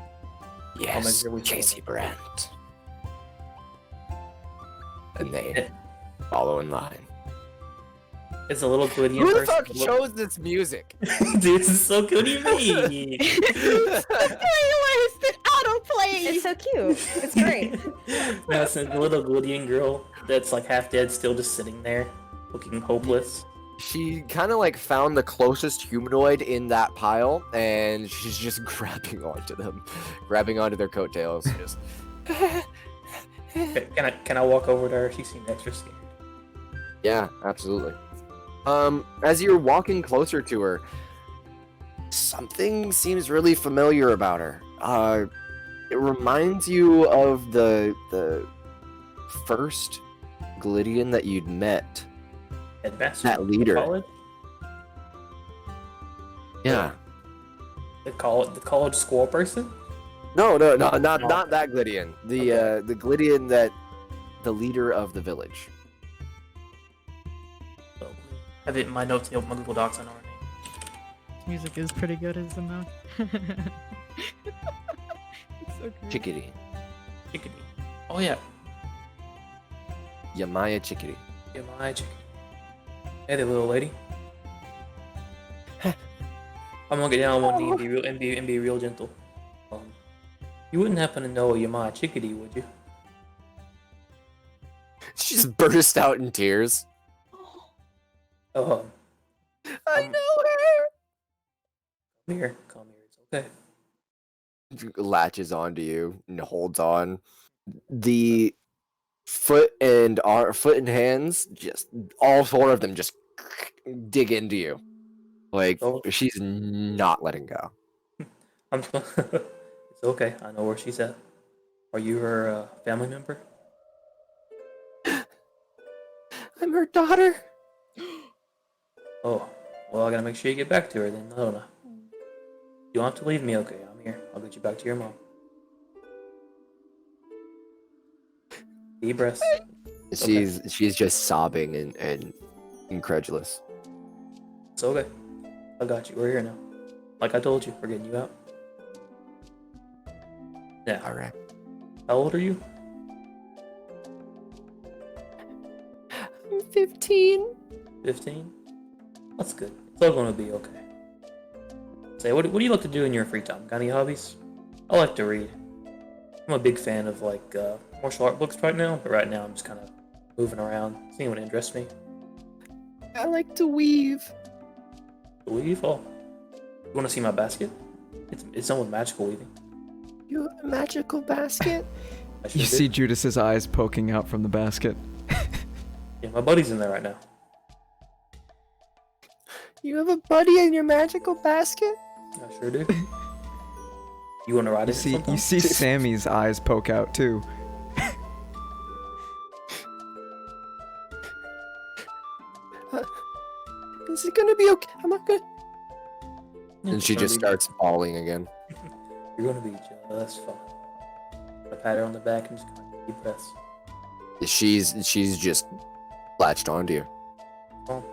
Yes, sure we Casey follow. Brandt. And they follow in line. It's a little Gwydion Who the person. fuck chose this music? Dude, this is so good, you mean? Playlist and autoplay. It's so cute. It's great. No, it's a little Gwydion girl that's like half dead, still just sitting there, looking hopeless. She kind of like found the closest humanoid in that pile, and she's just grabbing onto them, grabbing onto their coattails. Just Can I walk over to her? She seemed extra scared. yeah, absolutely. As you're walking closer to her, something seems really familiar about her. It reminds you of the first Glydian that you'd met. Headmaster. That leader. College? Yeah. The college squall person? No, not that Glydian. The Glydian that the leader of the village. So, I have it in my notes, my Google Docs on our name. Music is pretty good, isn't it? It's so great. Chickadee. Chickadee. Oh yeah. Yamaya Chickadee. Yeah, my chickadee. Hey there, little lady. I'm gonna get down on one knee and be real gentle. You wouldn't happen to know a Yamaya Chickadee, would you? She just burst out in tears. Oh, I know her. come here. It's okay. Latches onto you and holds on. The foot and hands, just all four of them, just dig into you. Like Oh. she's not letting go. It's okay. I know where she's at. Are you her family member? I'm her daughter. Oh, well, I gotta make sure you get back to her then, don't I? You don't have to leave me, okay? I'm here. I'll get you back to your mom. Deep breaths. She's just sobbing and incredulous. It's okay. I got you. We're here now. Like I told you, we're getting you out. Yeah. All right. How old are you? I'm 15. 15? That's good. It's all gonna be okay. Say, what do you like to do in your free time? Got any hobbies? I like to read. I'm a big fan of like martial art books right now, but right now I'm just kind of moving around, seeing what interests me. I like to weave. Weave? Oh, you want to see my basket? It's done with magical weaving. You have a magical basket? I sure You do. see Judas's eyes poking out from the basket. Yeah, my buddy's in there right now. You have a buddy in your magical basket? I sure do. You want to ride You it see, sometime? you see Sammy's eyes poke out too. Is it gonna be okay? I'm not good. And It's she gonna just be- starts bawling again. You're gonna be just fine. I pat her on the back and just kind of deep breaths. She's just latched onto you. Well,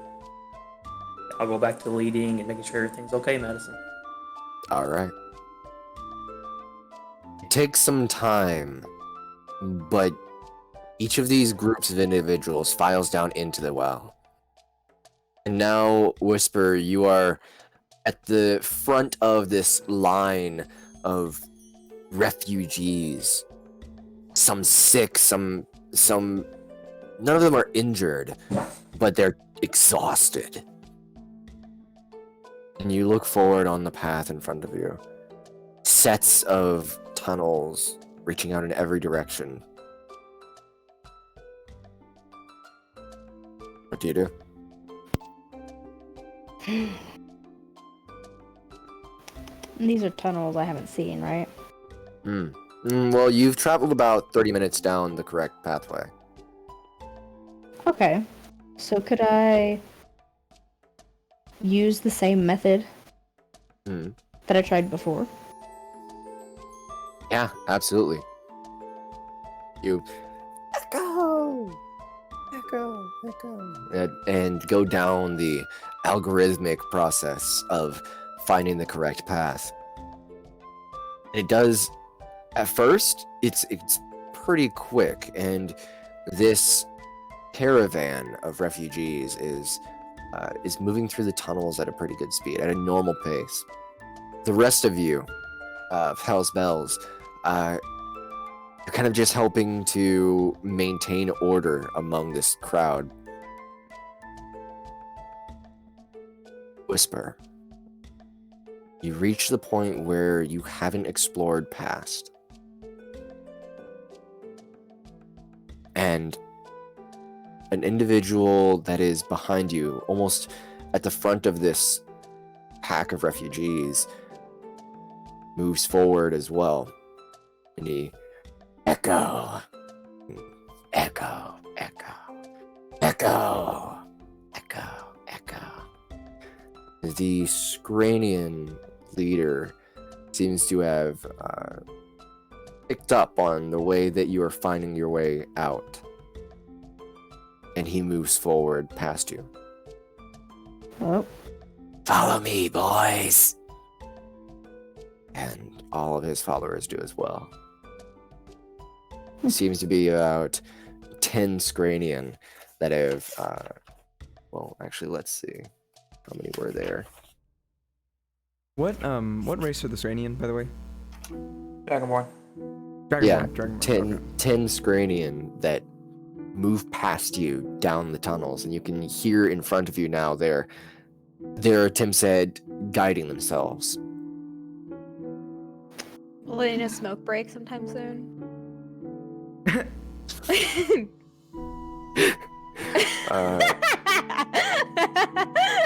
I'll go back to leading and making sure everything's okay, Madison. All right. It takes some time, but each of these groups of individuals files down into the well. And now, Whisper, you are at the front of this line of refugees. Some sick, some none of them are injured, but they're exhausted. And you look forward on the path in front of you. Sets of tunnels reaching out in every direction. What do you do? These are tunnels I haven't seen, right? Well, you've traveled about 30 minutes down the correct pathway. Okay. So could I use the same method Hmm. that I tried before? Yeah, absolutely. You echo, and go down the algorithmic process of finding the correct path. And it does. At first, it's pretty quick, and this caravan of refugees is moving through the tunnels at a pretty good speed, at a normal pace. The rest of you, Hell's Bells, you're kind of just helping to maintain order among this crowd. Whisper. You reach the point where you haven't explored past. And an individual that is behind you, almost at the front of this pack of refugees, moves forward as well. And he echo, echo, echo, echo, echo, echo. The Scranian leader seems to have picked up on the way that you are finding your way out. And he moves forward past you. Oh. Follow me, boys! And all of his followers do as well. Seems to be about 10 Scranian that have, well, actually, let's see. How many were there? What race are the Sranian, by the way? Dragonborn. Yeah, Dragonborn. 10 Scranian that move past you down the tunnels, and you can hear in front of you now they're, Tim said, guiding themselves. Will they need a smoke break sometime soon?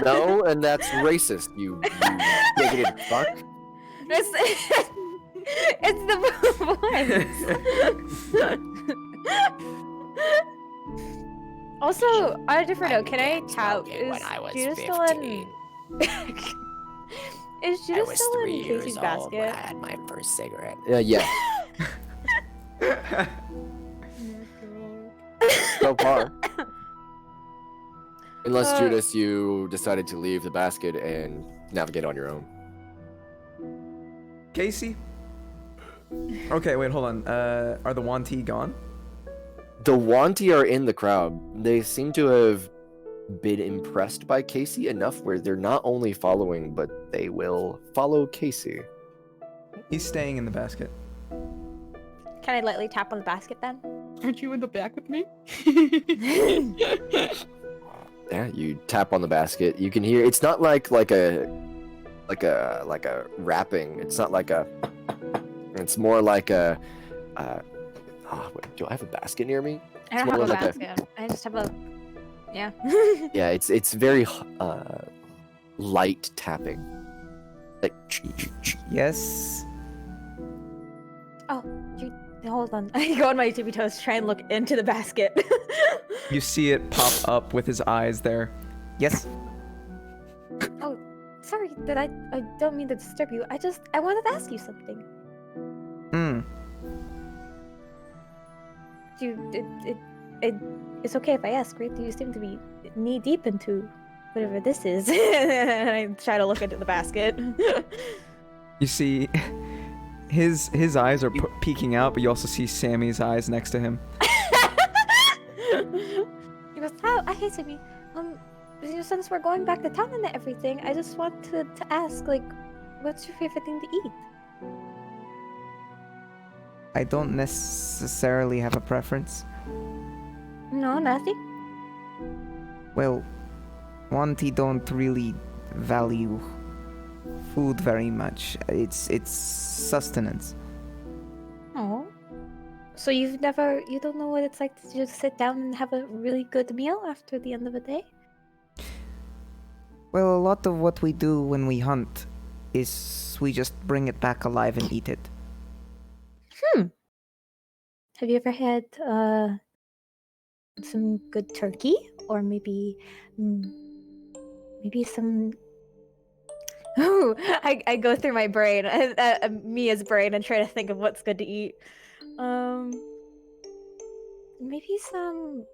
No, and that's racist, you bigoted fuck. It's the voice. Also, on a different note, can I tap? Is Judah still in? Is Judah still in Casey's basket? I had my first cigarette. Yeah. So far. Unless, Judas, you decided to leave the basket and navigate on your own. Casey? Okay, wait, hold on. Are the Wanti gone? The Wanti are in the crowd. They seem to have been impressed by Casey enough where they're not only following, but they will follow Casey. He's staying in the basket. Can I lightly tap on the basket then? Aren't you in the back with me? Yeah, you tap on the basket. You can hear. It's not like a rapping. It's not like a. It's more like a. Wait, do I have a basket near me? I don't It's have more a like basket. I just have a. Yeah. Yeah, it's very light tapping. Like. Yes. Oh, hold on. I go on my tippy toes to try and look into the basket. You see it pop up with his eyes there. Yes. Oh, sorry that I don't mean to disturb you. I wanted to ask you something. Hmm. It's okay if I ask, right? You seem to be knee deep into whatever this is. And I try to look into the basket. You see his eyes are peeking out, but you also see Sammy's eyes next to him. He goes, "Oh, hey, Sammy. Since we're going back to town and everything, I just want to ask, like, what's your favorite thing to eat?" I don't necessarily have a preference. No, nothing. Well, Wanti don't really value food very much. It's sustenance. Oh. So you don't know what it's like to just sit down and have a really good meal after the end of a day? Well, a lot of what we do when we hunt is we just bring it back alive and eat it. Have you ever had some good turkey, or maybe some? Oh, I go through my brain, Mia's brain, and try to think of what's good to eat. Maybe some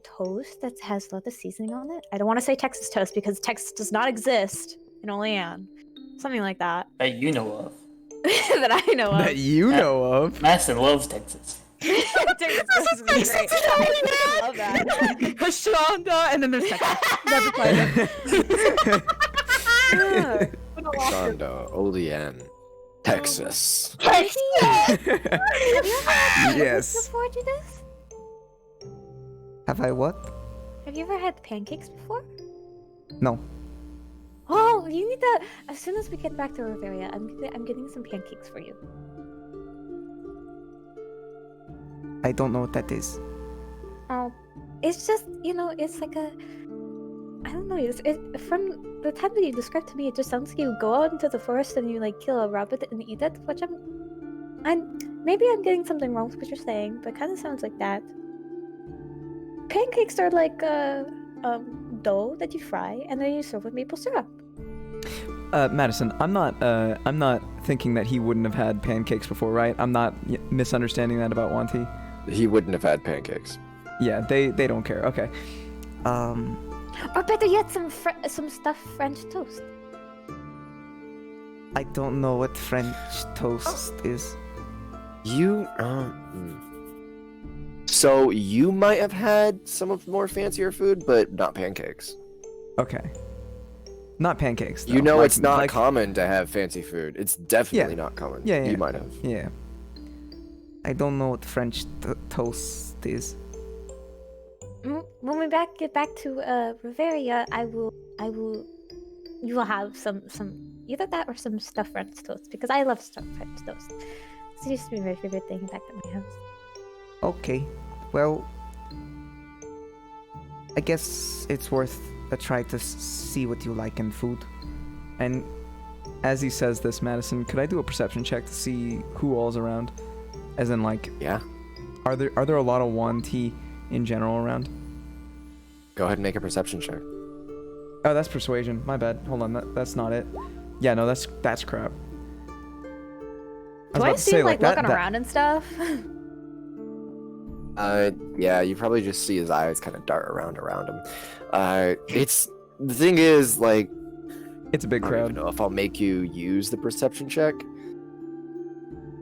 toast that has a lot of seasoning on it. I don't want to say Texas toast because Texas does not exist in Olean. Something like that. That you know of. That I know of. That you know of. Madison loves Texas. Texas toast is great. I love that. Shonda, and then there's Texas. Never played it. Shonda, Olean, Texas. Have you ever had Yes. before, Judas? Have I what? Have you ever had pancakes before? No. Oh, you need to. As soon as we get back to Riveria, I'm getting some pancakes for you. I don't know what that is. Oh, it's just it's like a. I don't know. From the time that you described to me, it just sounds like you go out into the forest and you like kill a rabbit and eat it. Which maybe I'm getting something wrong with what you're saying, but it kind of sounds like that. Pancakes are like dough that you fry and then you serve with maple syrup. Madison, I'm not thinking that he wouldn't have had pancakes before, right? I'm not misunderstanding that about Wanti. He wouldn't have had pancakes. Yeah, they don't care. Okay. Or better yet, some stuffed French toast. I don't know what French toast is. You, So you might have had some of the more fancier food, but not pancakes. Okay. Not pancakes. You though. know, it's not common to have fancy food. It's definitely Yeah. not common. Yeah. You might have. Yeah. I don't know what French toast is. When we get back to Riveria, you will have some either that or some stuffed French toast because I love stuffed French toast. It used to be my favorite thing back at my house. Okay. Well, I guess it's worth a try to see what you like in food. And as he says this, Madison, could I do a perception check to see who all's around? As in, like, Yeah. are there a lot of Wanti in general around? Go ahead and make a perception check. Oh, that's persuasion. My bad. Hold on, that's not it. Yeah, no, that's crap. Do I see like looking around and stuff? Yeah, you probably just see his eyes kind of dart around him. It's the thing is, like, It's a big I don't even crowd. know if I'll make you use the perception check.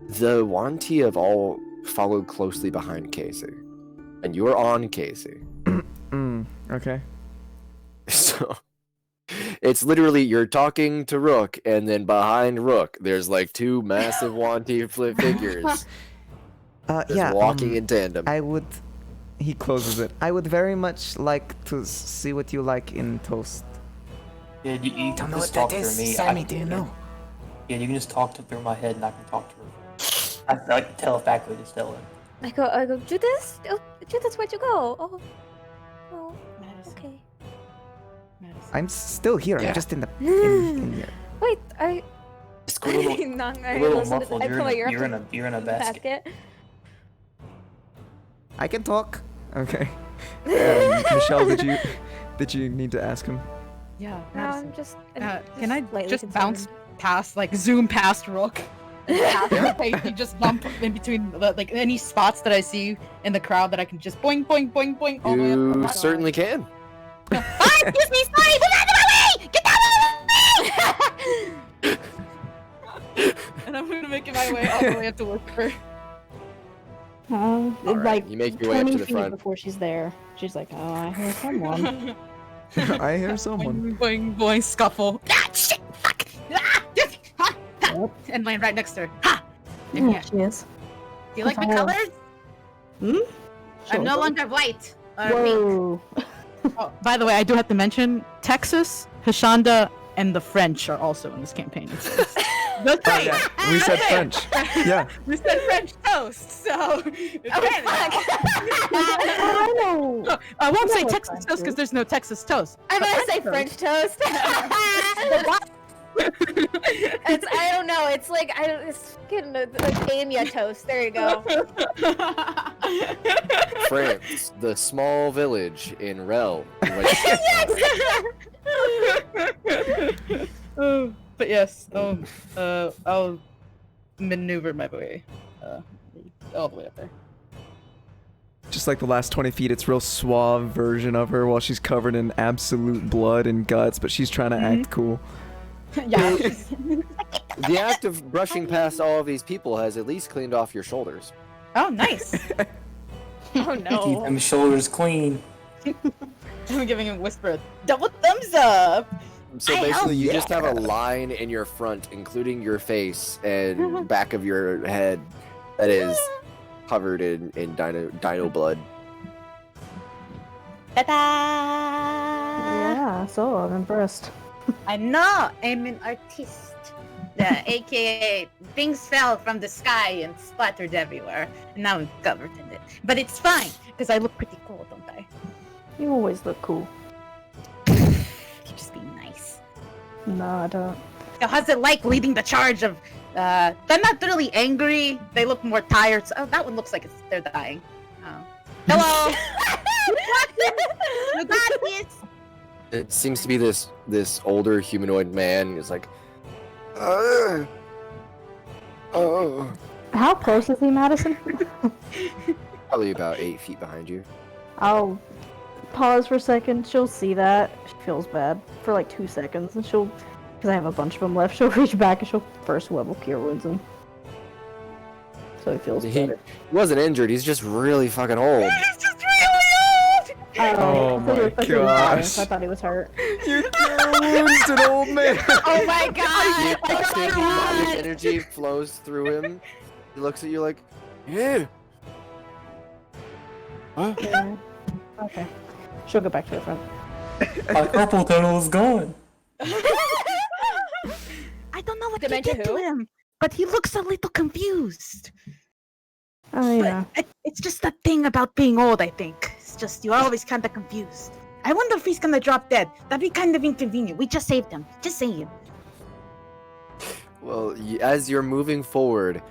The Wanti have all followed closely behind Casey, and you're on Casey. Okay. So it's literally you're talking to Rook, and then behind Rook, there's like two massive Wanti figures just Yeah. walking in tandem. He closes it. I would very much like to see what you like in toast. Yeah, you Don't can know just what talk that is, through me. Sammy. Do you know? Yeah, you can just talk through my head, and I can talk to her. I can telepathically just tell her. I go, Judas? Oh, Judas, where'd you go? Oh, Madison. okay. Madison. I'm still here. Yeah. I'm just in here. Wait, Just go a little, Not a very little listen to muffled. I You're put my in ear you're in a basket. I can talk. Okay. Michelle, did you need to ask him? Yeah. No, Madison. I'm just. Can I slightly just concerned. bounce past, like zoom past Rook? You just bump in between like any spots that I see in the crowd that I can just boing boing boing boing. all the way up. Oh my You God. certainly can. Ah, excuse me, sorry, get out of my way! Get out of my way! And I'm gonna make my way all the way up to Whisper. All right, Like you make your way up 20 to the feet front. before she's there. She's like, oh, I hear someone. I hear someone. Boing boing boing scuffle. Ah, shit, fuck! Ah, ha, ha. Yep. And land right next to her. Ha! Yeah, she is. Do you like the Fire. colors? Hmm? I'm no longer white. Or pink. Whoa. Oh, by the way, I do have to mention Texas, Hashanda, and the French are also in this campaign. That's Oh, right. yeah. We said French. Yeah. We said French toast, so it's I know. I won't I say know Texas French toast because toast. there's no Texas toast. I'm but gonna say French toast. It's I don't know. It's like it's fucking like Amia toast. There you go. France, the small village in Rel. But yes, I'll maneuver my way all the way up there. Just like the last 20 feet, it's real suave version of her while she's covered in absolute blood and guts, but she's trying to act cool. Yeah. The act of brushing past all of these people has at least cleaned off your shoulders. Oh, nice. Oh Keep no. them shoulders clean. I'm giving him a whisper. Double thumbs up. So basically, you just have a line in your front, including your face and back of your head, that is covered in dino blood. Ta-da! Yeah, so I'm impressed. I know, I'm an artist. AKA, things fell from the sky and splattered everywhere. And now I'm covered in it. But it's fine, because I look pretty cool, don't I? You always look cool. You're just being nice. No, I don't. So how's it like leading the charge of, they're not really angry, they look more tired. So, oh, that one looks like they're dying. Oh. Hello! You got this! It seems to be this older humanoid man who's like, oh. How close is he, Madison? Probably about 8 feet behind you. I'll pause for a second. She'll see that. She feels bad for like 2 seconds, and she'll, because I have a bunch of them left, she'll reach back and she'll first level cure wounds him. So he feels He better. wasn't injured, he's just really fucking old. Oh I thought he was my fucking dying, gosh. so I thought he was hurt. You cure wounds an old man. Oh my god! The toxic magic energy flows through him. He looks at you like, yeah. Huh? Yeah. Okay. She'll go back to the front. My purple tunnel is gone. I don't know what Dementia to get to who? him, but he looks a little confused. Oh yeah. But it's just that thing about being old, I think. It's just, you're always kind of confused. I wonder if he's gonna drop dead. That'd be kind of inconvenient. We just saved him. Just saying. Well, as you're moving forward,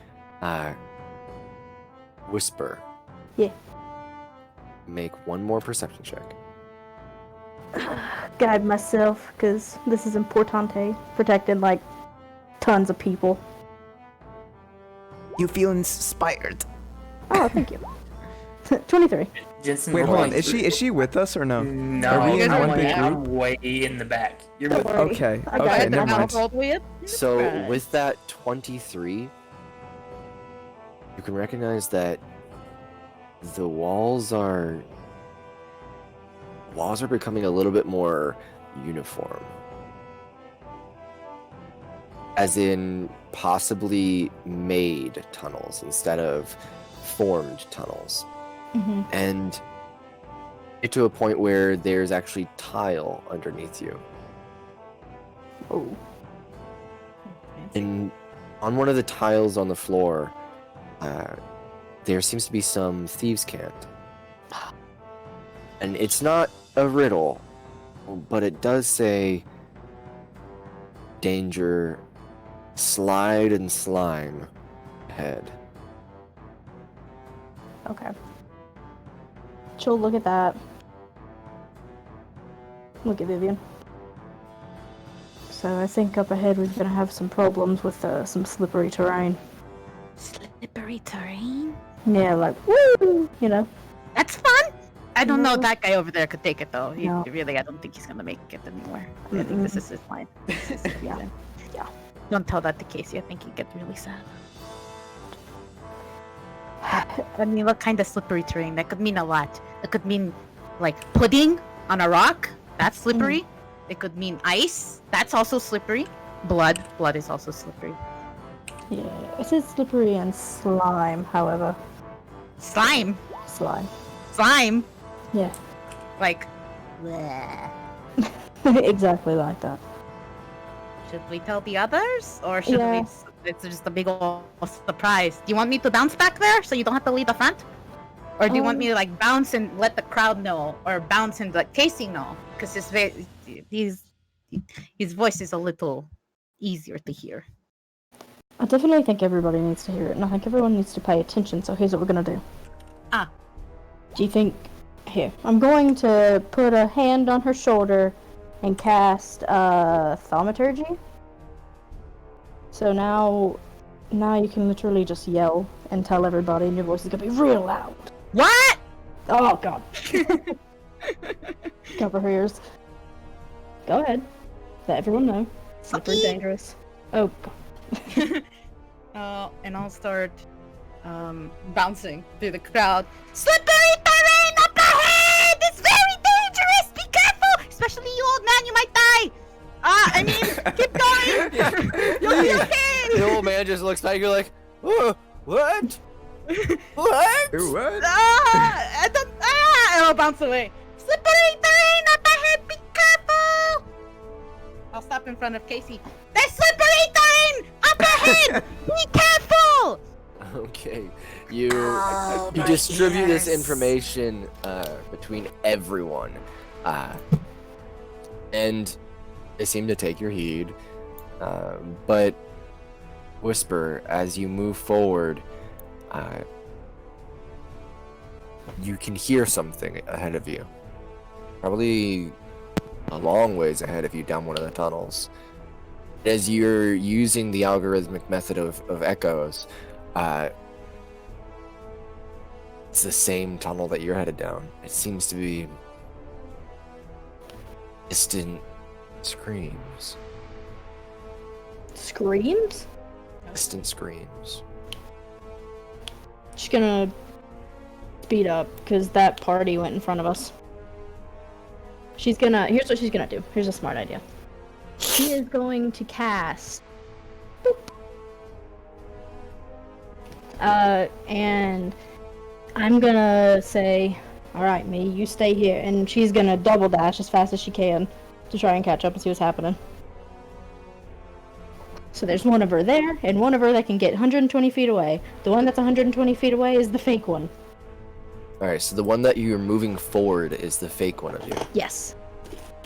whisper. Yeah. Make one more perception check. Guide myself, because this is importante. Protecting like tons of people. You feel inspired. Oh, thank you. 23. Jensen, Wait, hold on. roll. Is she with us or no? No, Are we in I'm, one big I'm way in the back. You're Don't with worry. Okay. I got Okay. it. Never Now mind. All the way up. So Surprise. with that 23, you can recognize that the walls are becoming a little bit more uniform. As in possibly made tunnels instead of formed tunnels. Mm-hmm. And get to a point where there's actually tile underneath you. Oh. And on one of the tiles on the floor, there seems to be some thieves' cant. And it's not a riddle, but it does say danger slide and slime ahead. Okay. She'll look at that. Look at Vivian. So I think up ahead we're gonna have some problems with some slippery terrain. Slippery terrain? Yeah, like, woo! You know? That's fun! I don't know, No. that guy over there could take it though. No. Really, I don't think he's gonna make it anywhere. I think this is his line. Yeah. Yeah. Don't tell that to Casey, I think he'd get really sad. I mean, what kind of slippery terrain? That could mean a lot. It could mean, like, pudding on a rock. That's slippery. It could mean ice. That's also slippery. Blood. Blood is also slippery. Yeah. It says slippery and slime, however. Slime. Slime. Slime. Yeah. Like, bleh. Exactly like that. Should we tell the others? Or should Yeah. we... It's just a big old surprise. Do you want me to bounce back there so you don't have to lead the front? Or do you want me to, like, bounce and let the crowd know? Or bounce and let Casey know? Because his voice is a little easier to hear. I definitely think everybody needs to hear it, and I think everyone needs to pay attention, so here's what we're gonna do. Ah. Do you think... Here. I'm going to put a hand on her shoulder and cast thaumaturgy. So now you can literally just yell and tell everybody, and your voice is gonna be real loud. What? Oh god. Cover her ears. Go ahead. Let everyone know. Slippery Sucky. dangerous. Oh god. And I'll start bouncing through the crowd. Slippery terrain up ahead! It's very dangerous! Be careful! Especially you, old man, you might die! I mean, keep going! You'll be okay! The old man just looks back. You're like, oh, what? What? What? And I'll bounce away. Slippery terrain up ahead! Be careful! I'll stop in front of Casey. There's slippery terrain up ahead! Be careful! Okay, you distribute this information between everyone, and they seem to take your heed. But Whisper, as you move forward, you can hear something ahead of you, probably a long ways ahead of you down one of the tunnels. As you're using the algorithmic method of echoes, it's the same tunnel that you're headed down. It seems to be distant screams. Screams? Distant screams. She's gonna speed up because that party went in front of us. She's gonna. Here's what she's gonna do. Here's a smart idea. She is going to cast. Boop. And I'm gonna say, all right, me, you stay here, and she's gonna double dash as fast as she can to try and catch up and see what's happening. So there's one of her there, and one of her that can get 120 feet away. The one that's 120 feet away is the fake one. Alright, so the one that you're moving forward is the fake one of you. Yes.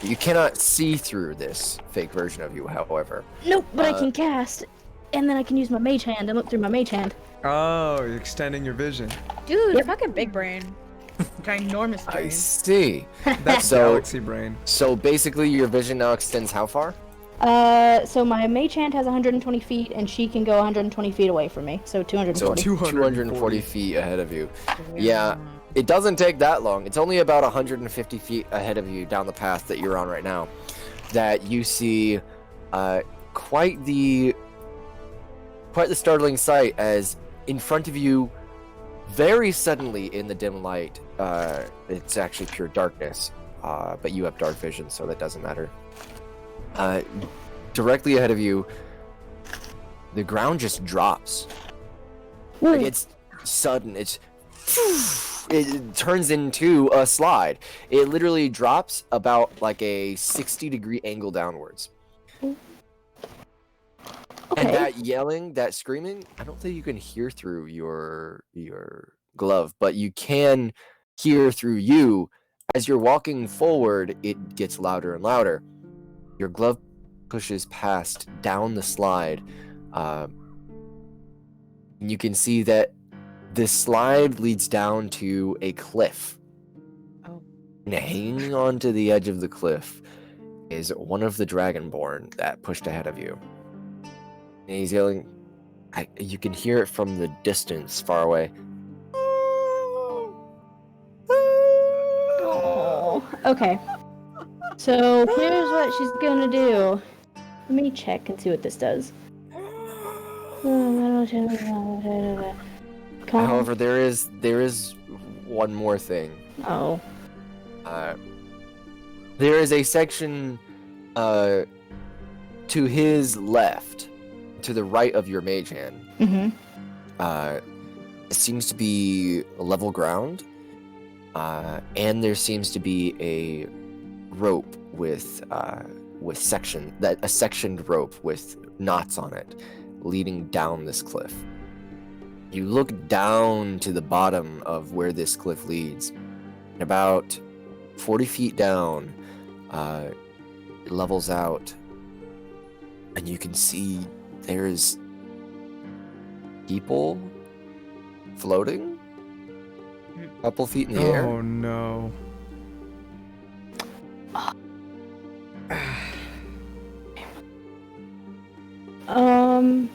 You cannot see through this fake version of you, however. Nope, but I can cast, and then I can use my mage hand and look through my mage hand. Oh, you're extending your vision. Dude, Yep. fucking big brain. Ginormous brain. I see. That's So- galaxy brain. So basically your vision now extends how far? So my mage hand has 120 feet, and she can go 120 feet away from me, so So 240. 240 feet ahead of you. Yeah, it doesn't take that long. It's only about 150 feet ahead of you down the path that you're on right now that you see quite the startling sight as in front of you, very suddenly in the dim light, it's actually pure darkness, but you have dark vision, so that doesn't matter. Directly ahead of you, the ground just drops. Like it's sudden. It turns into a slide. It literally drops about like a 60-degree angle downwards. Okay. And that yelling, that screaming, I don't think you can hear through your glove, but you can hear through you. As you're walking forward, it gets louder and louder. Your glove pushes past down the slide, You can see that this slide leads down to a cliff. Oh. And hanging onto the edge of the cliff is one of the Dragonborn that pushed ahead of you. And he's yelling, you can hear it from the distance far away. Oh, okay. So here's what she's gonna do. Let me check and see what this does. However, there is one more thing. Oh. There is a section to his left, to the right of your mage hand. Mm-hmm. It seems to be level ground, and there seems to be a rope with a sectioned rope with knots on it, leading down this cliff. You look down to the bottom of where this cliff leads, and about 40 feet down, it levels out, and you can see there's people floating a couple feet in the air. Oh no.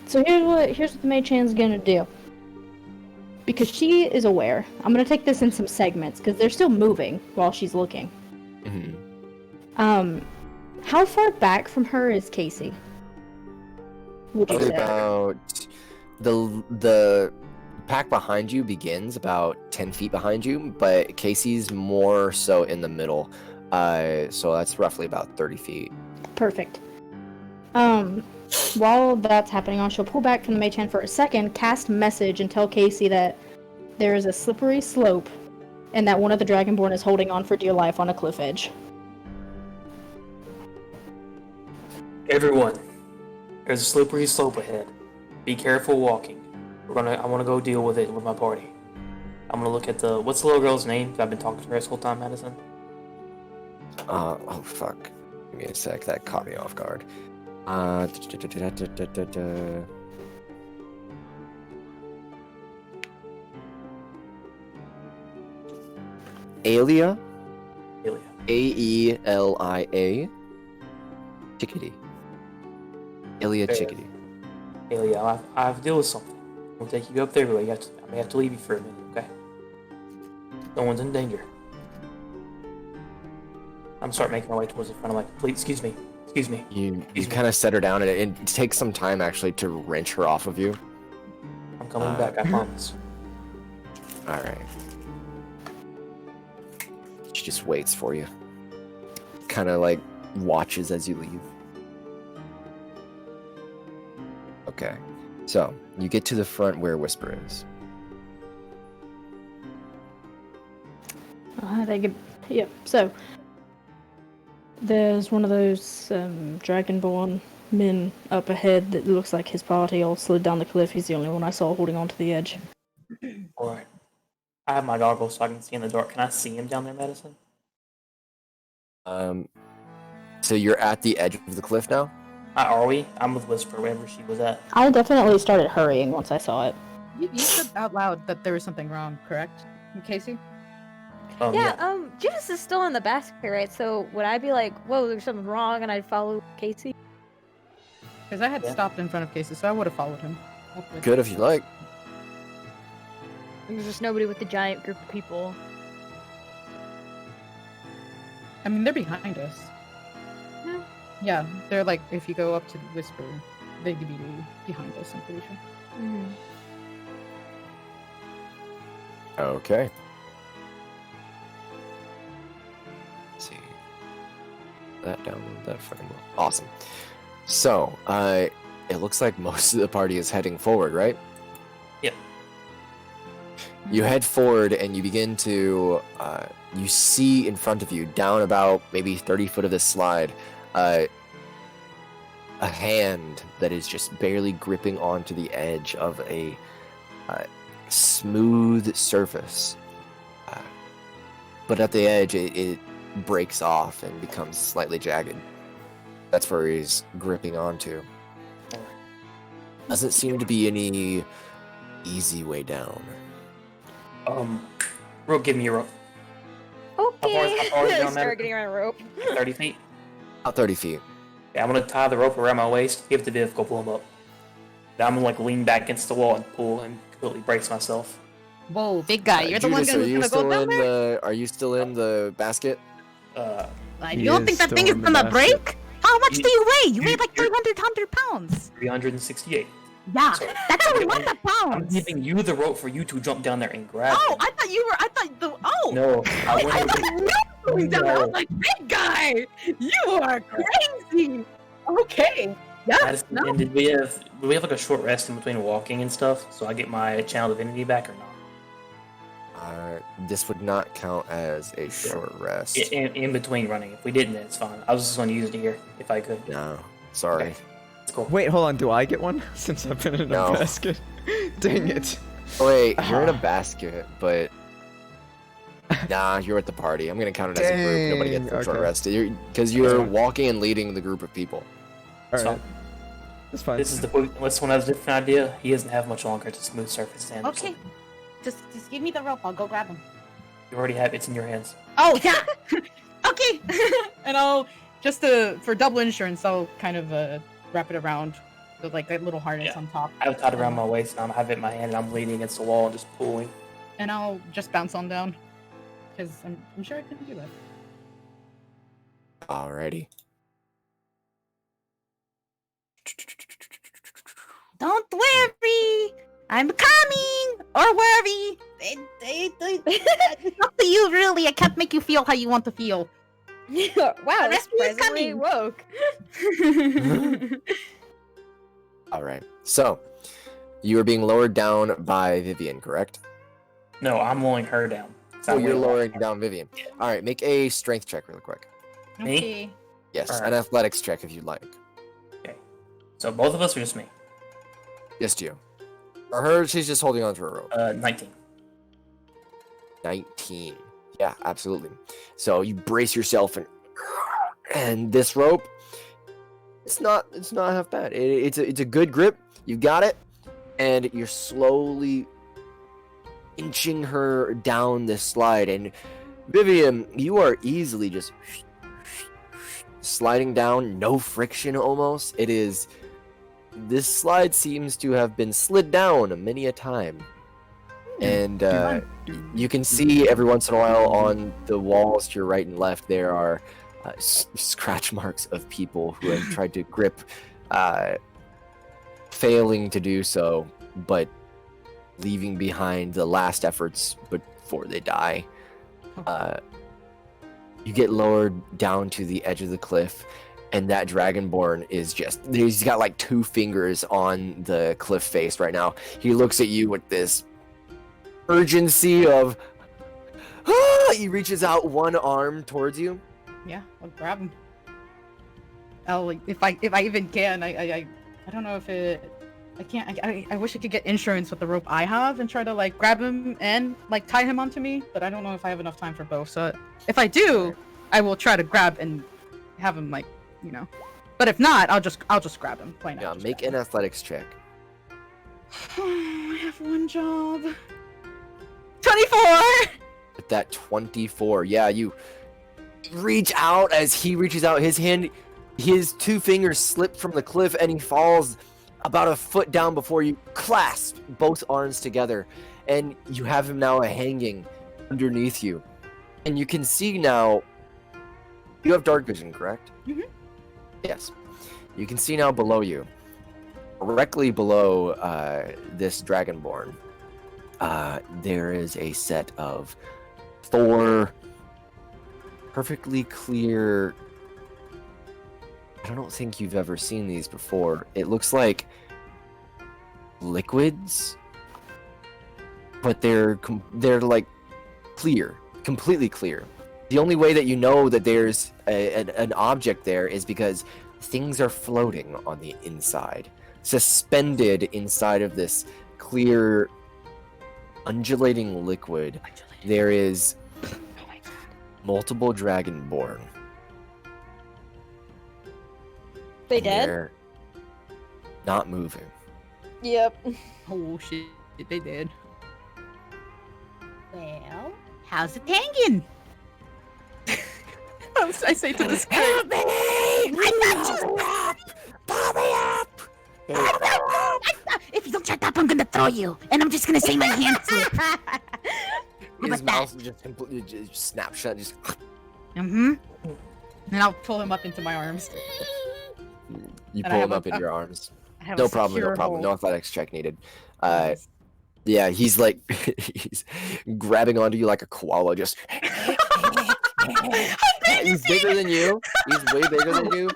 So here's what the Mage Hand's gonna do. Because she is aware, I'm gonna take this in some segments because they're still moving while she's looking. Mm-hmm. How far back from her is Casey? Would you say? About the pack behind you begins about 10 feet behind you, but Casey's more so in the middle. So that's roughly about 30 feet. Perfect. While that's happening on, she'll pull back from the Mage Hand for a second, cast message, and tell Casey that there is a slippery slope, and that one of the Dragonborn is holding on for dear life on a cliff edge. Everyone, there's a slippery slope ahead. Be careful walking. I want to go deal with it with my party. I'm gonna look at what's the little girl's name? I've been talking to her this whole time, Madison. Oh fuck. Give me a sec, that caught me off guard. Aelia? Aelia. A-E-L-I-A. Chickadee. Aelia Fair. Chickadee. Aelia, I have to deal with something. I'll take you up there, but I may have to leave you for a minute, okay? No one's in danger. I'm starting making my way towards the front. I'm like, please, excuse me. You kind of set her down, and it takes some time actually to wrench her off of you. I'm coming back, I promise. Alright. She just waits for you. Kind of like watches as you leave. Okay. So, you get to the front where Whisper is. So there's one of those Dragonborn men up ahead that looks like his party all slid down the cliff. He's the only one I saw holding on to the edge. Alright. I have my goggles so I can see in the dark. Can I see him down there, Madison? So you're at the edge of the cliff now? Are we? I'm with Whisper, wherever she was at. I definitely started hurrying once I saw it. You said out loud that there was something wrong, correct, Casey? Judas is still in the basket, right? So would I be like, whoa, there's something wrong, and I'd follow Casey? Because I had stopped in front of Casey, so I would have followed him. Okay. Good if you like. There's just nobody with the giant group of people. I mean, they're behind us. Yeah. Yeah, they're like, if you go up to the Whisper, they'd be behind us, I'm pretty sure. Mm-hmm. Okay. Let's see. That download that framework. Awesome. So, it looks like most of the party is heading forward, right? Yep. You head forward and you begin to, you see in front of you, down about maybe 30 foot of this slide, a hand that is just barely gripping onto the edge of a smooth surface. But at the edge, it breaks off and becomes slightly jagged. That's where he's gripping onto. Doesn't seem to be any easy way down. Rope, give me your rope. Okay. how far is it down there? Start getting on a rope. Like 30 feet. About 30 feet. Yeah, I'm gonna tie the rope around my waist, give it to Viv, go pull him up. Then I'm gonna like lean back against the wall and pull and completely brace myself. Whoa, big guy, you're the one Judas, are you who's gonna still go down in there? the? Are you still in the basket? You don't think that thing is gonna break? How much do you weigh? You weigh like 300 pounds. 368. Yeah, So- that's a lot of I'm pounds. giving you the rope for you to jump down there and grab. Oh, it. I thought the. Oh. No, I I wanted thought to. you were going down there. I was like, big guy, you are crazy. Okay. Yeah. Madison, No. and did we have like a short rest in between walking and stuff, so I get my channel divinity back or not? This would not count as a short rest. In between running. If we didn't, then it's fine. I was just going to use it here if I could. No, sorry. It's cool. Wait, hold on. Do I get one since I've been in No. a basket? Dang it. Oh, wait, you're in a basket, but nah, you're at the party. I'm gonna count it as a group. Nobody gets Dang, a short okay. rest because you're walking and leading the group of people. All It's right. fine. That's fine. This is the unless one has a different idea. He doesn't have much longer. It's a smooth surface. And Okay. Just give me the rope. I'll go grab him. You already have it's in your hands. Oh yeah. Okay. And I'll for double insurance, I'll kind of wrap it around with like a little harness Yeah. on top, I have it tied around my waist and I have it in my hand and I'm leaning against the wall and just pulling. and I'll just bounce on down because I'm sure I can do that. Alrighty. Don't worry. I'm coming. Or worry. It's up to you, really. I can't make you feel how you want to feel. Wow, that's rescue is surprisingly coming. woke. All right. So, you are being lowered down by Vivian, correct? No, I'm lowering her down. Oh, you're lowering down Vivian. All right, make a strength check really quick. Me? Okay. Yes, All right. an athletics check if you'd like. So both of us or just me? Just you. For her, she's just holding on to her rope. 19. 19. Yeah, absolutely. So you brace yourself and this rope, it's not half bad. It's a good grip. You got it, and you're slowly inching her down this slide. And Vivian, you are easily just sliding down, no friction almost. This slide seems to have been slid down many a time. And you can see every once in a while on the walls to your right and left there are scratch marks of people who have tried to grip, failing to do so, but leaving behind the last efforts before they die. You get lowered down to the edge of the cliff, and that dragonborn is he's got like 2 fingers on the cliff face right now. He looks at you with this urgency of he reaches out one arm towards you. Yeah, I'll grab him. If I even can. I don't know if I can't. I wish I could get insurance with the rope I have and try to like grab him and like tie him onto me, but I don't know if I have enough time for both. So if I do, I will try to grab and have him like, you know. But if not, I'll just grab him. Plain Yeah, out, just make grab an athletics check. him. I have one job. 24. With that 24, yeah, you reach out as he reaches out his hand. His 2 fingers slip from the cliff and he falls about a foot down before you clasp both arms together, and you have him now hanging underneath you. And you can see now, you have dark vision, correct? Mhm. Yes. You can see now below you, directly below this dragonborn, there is a set of 4 perfectly clear. I don't think you've ever seen these before. It looks like liquids, but they're like clear, completely clear. The only way that you know that there's an object there is because things are floating on the inside, suspended inside of this clear, undulating liquid. There is multiple dragonborn. They and dead? They're not moving. Yep. Oh shit, they did. Well, how's it hanging? I say to this crate. Help me! I'm not just up! Pull me up! If you don't shut up, I'm gonna throw you, and I'm just gonna say my hand slip. His about mouth just completely just snap shut. Just Mm-hmm. And I'll pull him up into my arms. you And I pull have him up a- in your arms. I have No a problem. No secure problem. No hold. athletics check needed. Yeah, he's like he's grabbing onto you like a koala. Just he's bigger than you. He's way bigger than you.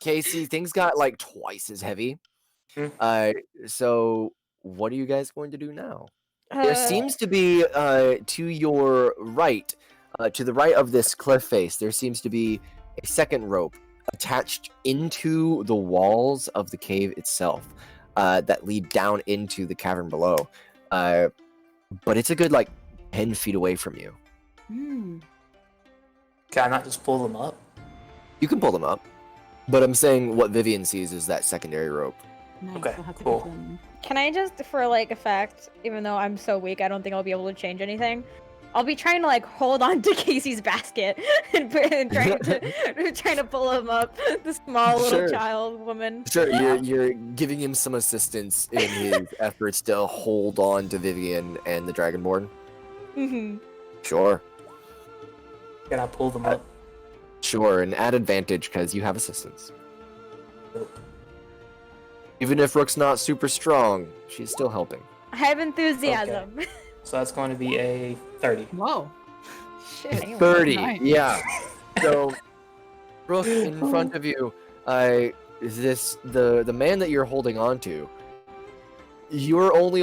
Casey, things got like twice as heavy. So what are you guys going to do now? There seems to be to your right, to the right of this cliff face, there seems to be a second rope attached into the walls of the cave itself that lead down into the cavern below. But it's a good like 10 feet away from you. Hmm. Can I not just pull them up? You can pull them up, but I'm saying what Vivian sees is that secondary rope. Nice. Okay, We'll have to cool. get them. Can I just, for like effect, even though I'm so weak, I don't think I'll be able to change anything. I'll be trying to like hold on to Casey's basket and trying to pull him up. The small little Sure. child woman. Sure, you're giving him some assistance in his efforts to hold on to Vivian and the Dragonborn. Mm-hmm. Sure, Can I pull them up? sure, and add advantage because you have assistance. Even if Rook's not super strong, she's still helping. I have enthusiasm. So that's going to be a 30. Whoa. Shit. Damn. 30, Nice. yeah. So, Rook, in front of you, is the man that you're holding on to. You're only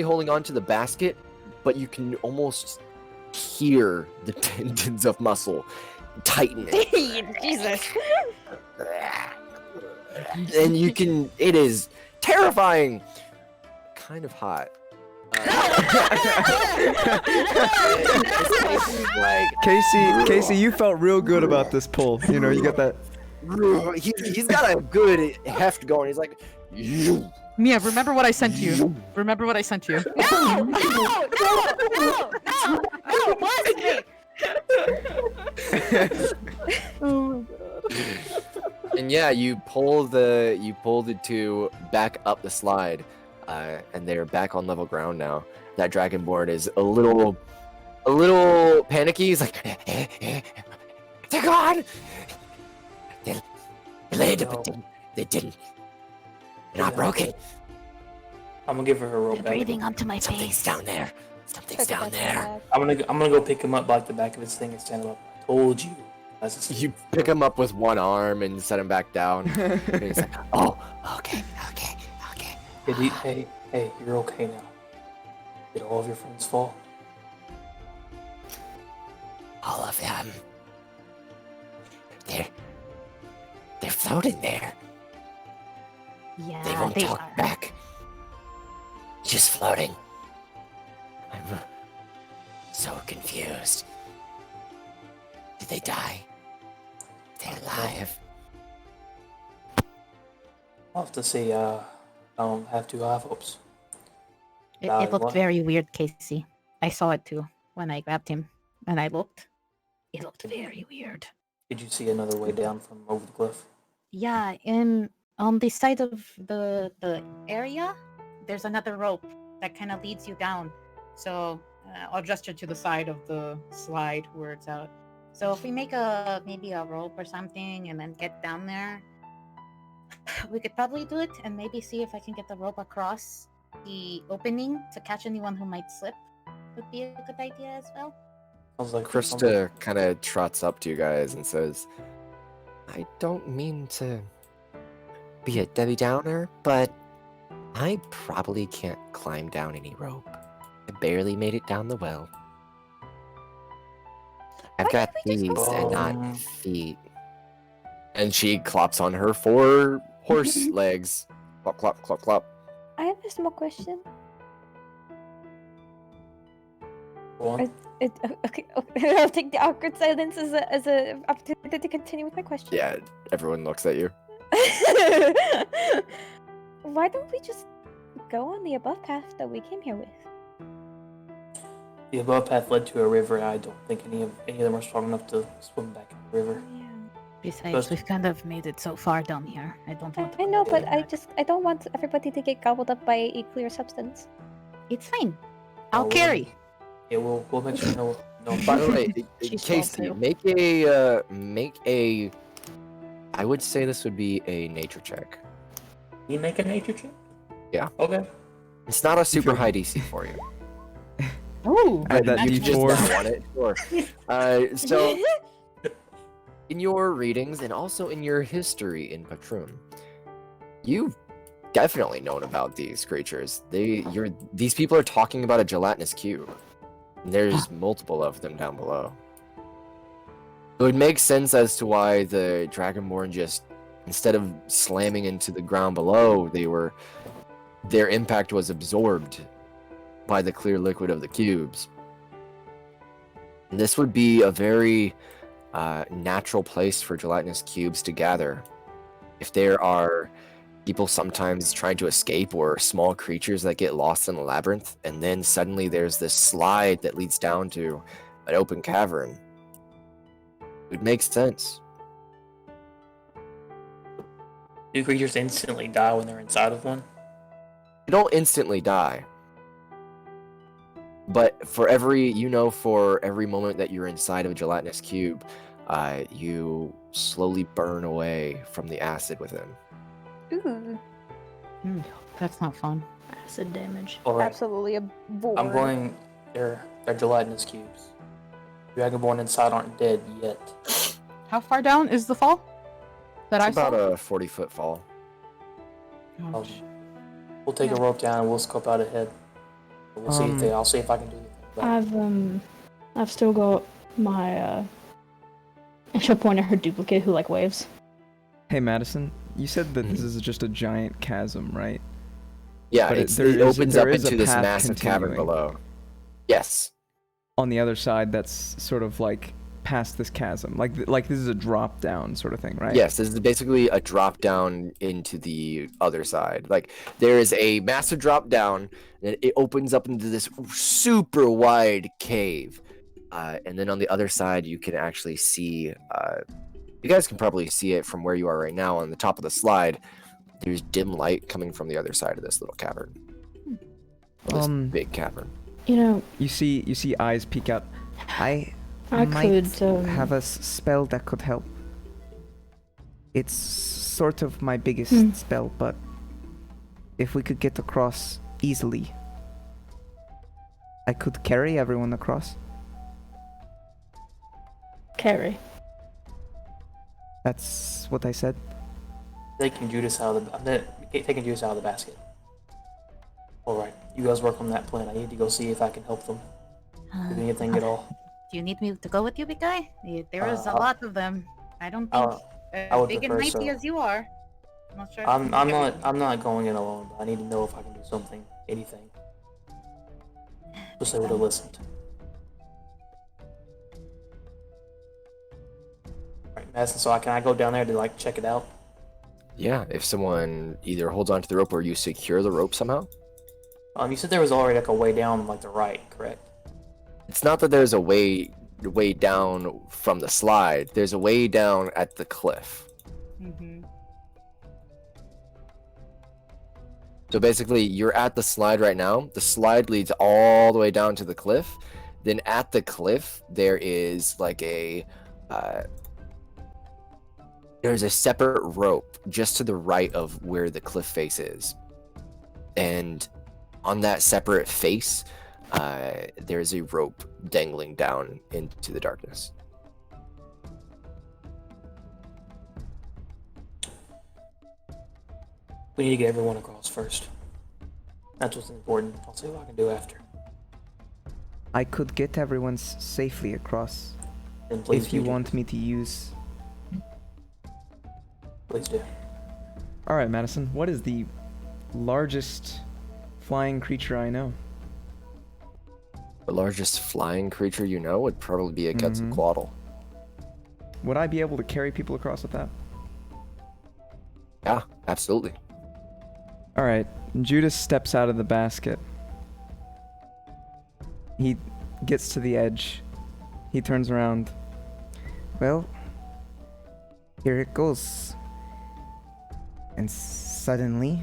holding on to the basket, but you can almost hear the tendons of muscle tightening. Jesus. And you can, it is terrifying, kind of hot. Like, Casey, you felt real good about this pull. You know, you got that. he's got a good heft going. He's like, you. Mia, remember what I sent you. Remember what I sent you. No! Bless me! Oh my god. And yeah, you pull the two back up the slide, and they're back on level ground now. That Dragonborn is a little panicky. He's like, they're gone. They landed, but they didn't. They're not broken. I'm gonna give her her rope They're back. breathing onto my Something's face. down there. Something's down there. I'm gonna go pick him up by like the back of his thing and stand him up. I told you. You pick him up with one arm and set him back down. And he's like, oh, okay. Hey, you're okay now. Did all of your friends fall? All of them. They're floating there. Yeah, They won't talk are. back. Just floating. I'm so confused. Did they die? They're alive. I'll have to see. I don't have too high hopes. It What? looked very weird, Casey. I saw it too when I grabbed him, and I looked. It looked very weird. Did you see another way down from over the cliff? Yeah, on the side of the area, there's another rope that kind of leads you down. So I'll gesture to the side of the slide where it's out. So if we make maybe a rope or something and then get down there, we could probably do it and maybe see if I can get the rope across the opening to catch anyone who might slip. Would be a good idea as well. I was like, Krista kind of trots up to you guys and says, I don't mean to be a Debbie Downer, but I probably can't climb down any rope. I barely made it down the well. I've Why got can't we knees just and go- not feet. And she clops on her 4 horse legs. Clop, clop, clop, clop. I have a small question. Go on. Okay, I'll take the awkward silence as a opportunity to continue with my question. Yeah, everyone looks at you. Why don't we just go on the above path that we came here with? The above path led to a river. I don't think any of them are strong enough to swim back in the river. Yeah. Besides, Just- we've kind of made it so far down here. I don't want to I know, go but back. I don't want everybody to get gobbled up by a clear substance. It's fine. I'll we'll- carry. Yeah, we'll make sure no. By the way, She's small Casey, too. make a. I would say this would be a nature check. You make a nature check. Yeah. Okay. It's not a super high DC for you. Ooh. Add that you just D4. don't want it. Sure. So, in your readings and also in your history in Patron, you've definitely known about these creatures. These people are talking about a gelatinous cube. There's multiple of them down below. It would make sense as to why the Dragonborn just, instead of slamming into the ground below, their impact was absorbed by the clear liquid of the cubes. And this would be a very natural place for gelatinous cubes to gather. If there are people sometimes trying to escape or small creatures that get lost in a labyrinth, and then suddenly there's this slide that leads down to an open cavern, it makes sense. Do creatures instantly die when they're inside of one? You don't instantly die. But for every moment that you're inside of a gelatinous cube, you slowly burn away from the acid within. Ooh, That's not fun. Acid damage. All right. absolutely a bore. I'm going. They're gelatinous cubes. Dragonborn inside aren't dead yet. How far down is the fall? That I It's about saw? a 40-foot fall. Oh, We'll take a rope down and we'll scope out ahead. We'll see if I'll see if I can do anything. about it. I've still got my and she'll point at her duplicate who like waves. Hey Madison, you said that this is just a giant chasm, right? Yeah, But it opens up there is a into this path massive cavern continuing. below. Yes. On the other side, that's sort of like past this chasm. Like this is a drop down sort of thing, right? Yes, this is basically a drop down into the other side. Like there is a massive drop down, and it opens up into this super wide cave. And then on the other side, you can actually see. You guys can probably see it from where you are right now on the top of the slide. There's dim light coming from the other side of this little cavern. This big cavern. You know, You see eyes peek out. I I might could have a spell that could help. It's sort of my biggest spell, but if we could get across easily, I could carry everyone across. carry. That's what I said. Taking Judas out of taking Judas out of the basket. All right, you guys work on that plan. I need to go see if I can help them. Do anything at all. Do you need me to go with you, big guy? There is a I'll- lot of them. I don't think I as would big and prefer mighty so. as you are. I'm not sure. if I'm you can carry not I'm not going in alone. But I need to know if I can do something, anything. Just they would have listened. Alright, Madison, so can I go down there to like check it out? Yeah, if someone either holds onto the rope or you secure the rope somehow. You said there was already like a way down like the right, correct? It's not that there's a way down from the slide. There's a way down at the cliff. Mm-hmm. So basically, you're at the slide right now. The slide leads all the way down to the cliff. Then at the cliff, there is like there's a separate rope just to the right of where the cliff face is. And on that separate face, there's a rope dangling down into the darkness. We need to get everyone across first. That's what's important. I'll see what I can do after. I could get everyone safely across Then please if you do. want me to use. Please do. All right, Madison. What is the largest flying creature I know? The largest flying creature you know would probably be a Quetzalcoatl. Would I be able to carry people across with that? Yeah, absolutely. All right. Judas steps out of the basket. He gets to the edge. He turns around. Well, here it goes. And suddenly,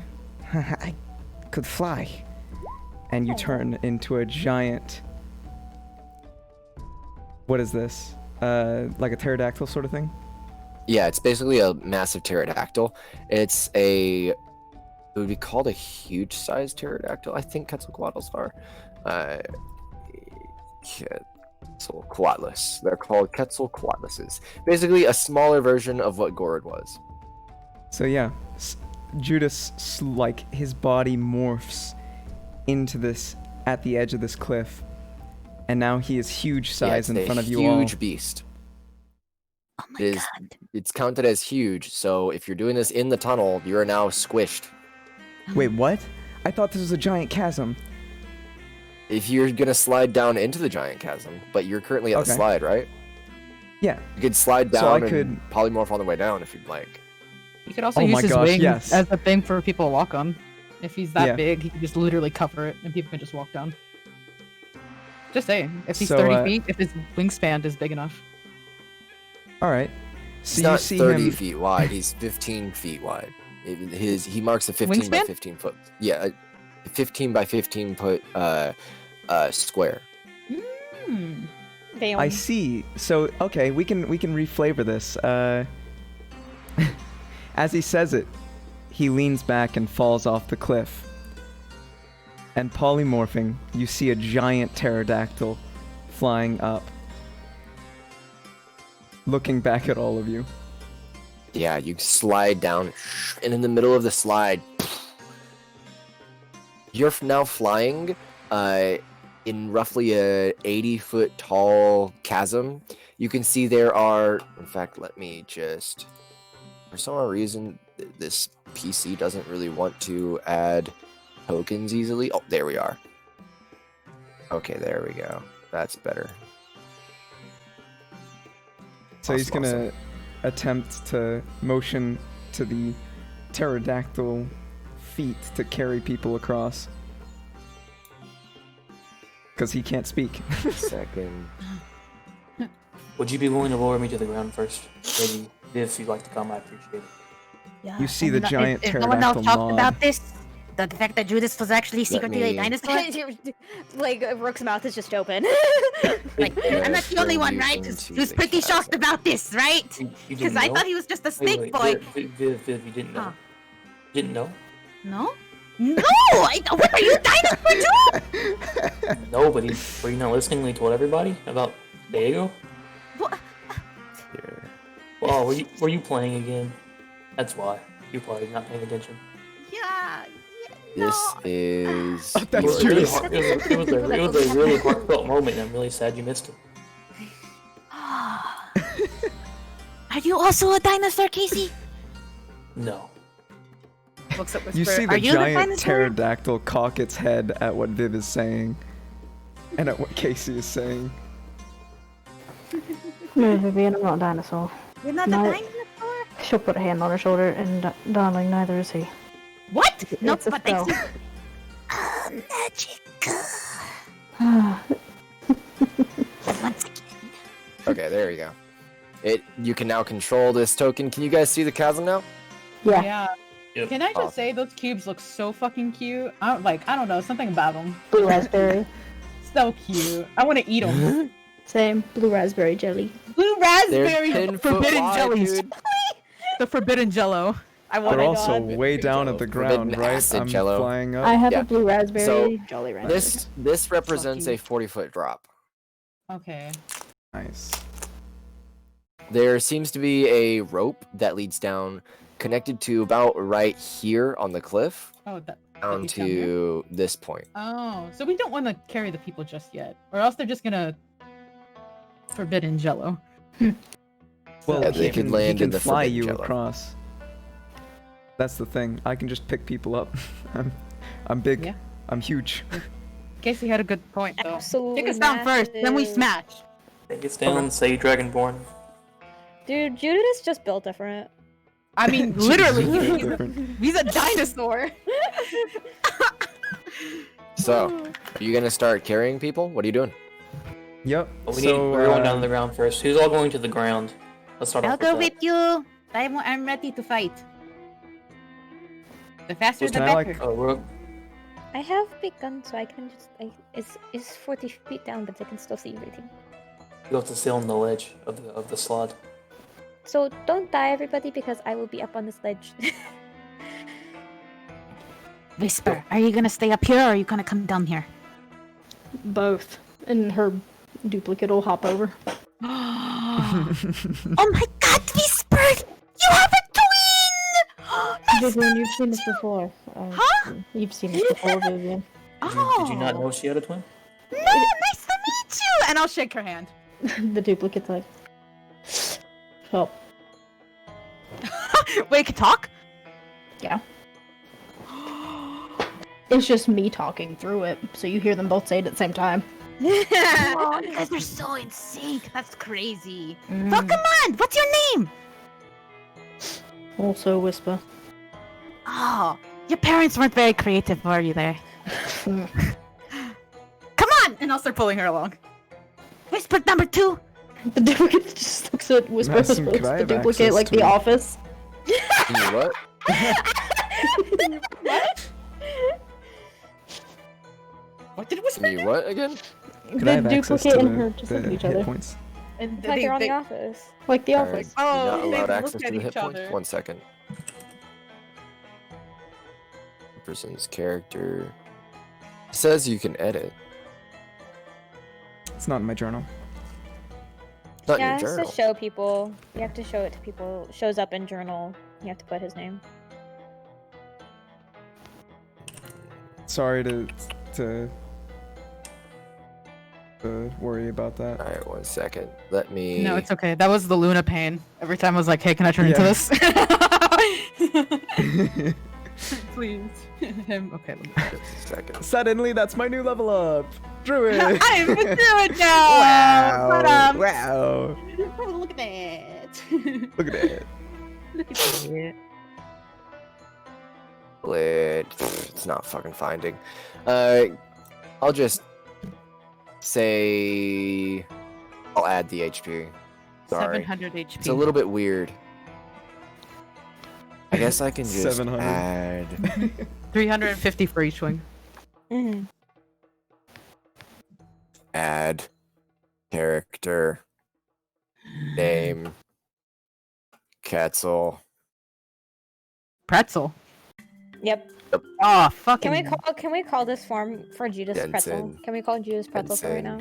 I could fly. And you turn into a giant. What is this? Like a pterodactyl sort of thing? Yeah, it's basically a massive pterodactyl. It's a, it would be called a huge-sized pterodactyl. I think Quetzalcoatlus are. Quetzalcoatlus. They're called Quetzalcoatluses. Basically, a smaller version of what Gorod was. So yeah, Judas, like, his body morphs into this, at the edge of this cliff. And now he is huge size in front of you all. Huge beast. Oh my god. It's counted as huge, so if you're doing this in the tunnel, you are now squished. Wait, what? I thought this was a giant chasm. If you're gonna slide down into the giant chasm, but you're currently at the Okay. slide, right? Yeah. You could slide So I down could- and polymorph on the way down if you'd like. You could also Oh use my his gosh, wings yes. as a thing for people to walk on. If he's that Yeah. big, he can just literally cover it, and people can just walk down. Just saying, if he's So, 30 feet, if his wingspan is big enough. All right. He's So you not see 30 him. feet wide. He's 15 feet wide. He marks a 15 by Wingspan? 15 foot. Yeah, a 15 by 15 foot square. Damn. I see. So okay, we can reflavor this. As he says it, he leans back and falls off the cliff. And polymorphing, you see a giant pterodactyl flying up, looking back at all of you. Yeah, you slide down, and in the middle of the slide, you're now flying in roughly a 80-foot tall chasm. You can see there are, in fact, let me just, for some reason, this PC doesn't really want to add tokens easily. Oh, there we are. Okay, there we go. That's better. So he's Awesome, gonna attempt to motion to the pterodactyl feet to carry people across. Because he can't speak. Second. Would you be willing to lower me to the ground first? Maybe if you'd like to come, I appreciate it. Yeah. You see the And giant if no one else pterodactyl talked nod. about this, the fact that Judas was actually secretly a me- dinosaur. Like Rook's mouth is just open. Like, I'm not the only one, right? Who's pretty shocked about this, right? You Because didn't I know? thought he was just a Wait, snake wait, boy. Viv, you didn't know? Huh. You didn't know? No? No! What are you, dinosaur too? Nobody. Were you not listening when he told everybody about Diego? What? Here. Well, were you playing again? That's why. You're probably not paying attention. Yeah. This No. is. Oh, that's It was, true. really hard, it was a really heartfelt moment, and I'm really sad you missed it. Are you also a dinosaur, Casey? No. Looks at You Whisper. see Are the you the giant dinosaur? pterodactyl cock its head at what Viv is saying. And at what Casey is saying. No, Vivian, I'm not a dinosaur. You're not No. a dinosaur? She'll put a hand on her shoulder, and darling, neither is he. What? No, It's a but thanks. spell. Magic. Once again. Okay, there we go. You can now control this token. Can you guys see the chasm now? Yeah. Yeah. Yep. Can I just Awesome. say those cubes look so fucking cute? I don't know, something about them. Blue raspberry. So cute. I want to eat them. Same. Blue raspberry jelly. Blue raspberry 10 foot forbidden wide, jellies. dude. The forbidden jello. I want They're it. also God. way down at the Forbidden ground, right? acid I'm jello. flying up. I have Yeah. a blue raspberry So, Jolly Rancher. This represents a cute. 40-foot drop. Okay. Nice. There seems to be a rope that leads down, connected to about right here on the cliff, Oh, that. down leads down here? to this point. Oh, so we don't want to carry the people just yet, or else they're just gonna forbidden jello. Well, Yeah, he they could can, land he in can the fly forbidden you jello. across. That's the thing. I can just pick people up. I'm big. Yeah. I'm huge. Casey had a good point, though. Absolutely. Take us down first, then we massive. smash. Take us down, say Dragonborn. Dude, Judas just built different. I mean, literally, Very he's a, different. he's a dinosaur. So, are you gonna start carrying people? What are you doing? Yep. But So we're going down to the ground first. Who's all going to the ground? Let's start I'll off go with with you. I'm ready to fight. The faster Who's the kinda better. like- Oh, Rook. I have big gun, so I can just it's 40 feet down, but I can still see everything. You have to sit on the ledge of the slot. So don't die, everybody, because I will be up on this ledge. Whisper, are you gonna stay up here or are you gonna come down here? Both. And her duplicate will hop over. Oh my god, Whisper! You have a twin! Vivian, you've seen this before. Huh? You've seen this before, Vivian. Did you not know she had a twin? No, nice to meet you! And I'll shake her hand. The duplicate's like, help. Wait, can talk? Yeah. It's just me talking through it, so you hear them both say it at the same time. Oh, you guys are so in sync. That's crazy. Oh, come on! What's your name? Also whisper. Oh, your parents weren't very creative, were you there? Come on! And I'll start pulling her along. Whisper number 2. The duplicate just looks at Whisper Nice, as and opposed could I to the have duplicate access like to The it? Office. You what? What did Whisper Me what again? Could I The have access duplicate to and the, her just look at the each hit other. points? And Like you're on The Office. Like The Alright, Office. Oh, you're not they allowed look access at to the hit each points. other. 1 second. Person's character says you can edit. It's not in my journal. It's not Yeah, in it your has journal. to show people. You have to show it to people. Shows up in journal. You have to put his name. Sorry to worry about that. Alright, 1 second. Let me. No, it's okay. That was the Luna pain. Every time I was like, hey, can I turn into Yeah. this? Please. Him. Okay. Let me... Just a second. Suddenly, that's my new level up. Druid. I'm a druid now! Wow. But, Wow. oh, look at that. Look at that. Look at that. It's not fucking finding. I'll just say I'll add the HP. Sorry. 700 HP. It's a little bit weird. I guess I can just 700. add 350 for each wing. Mm-hmm. add character name Quetzal. Pretzel. Yep. Oh, fucking. Can we call this form for Judas Pretzel? Denson. Can we call Judas Pretzel for right now?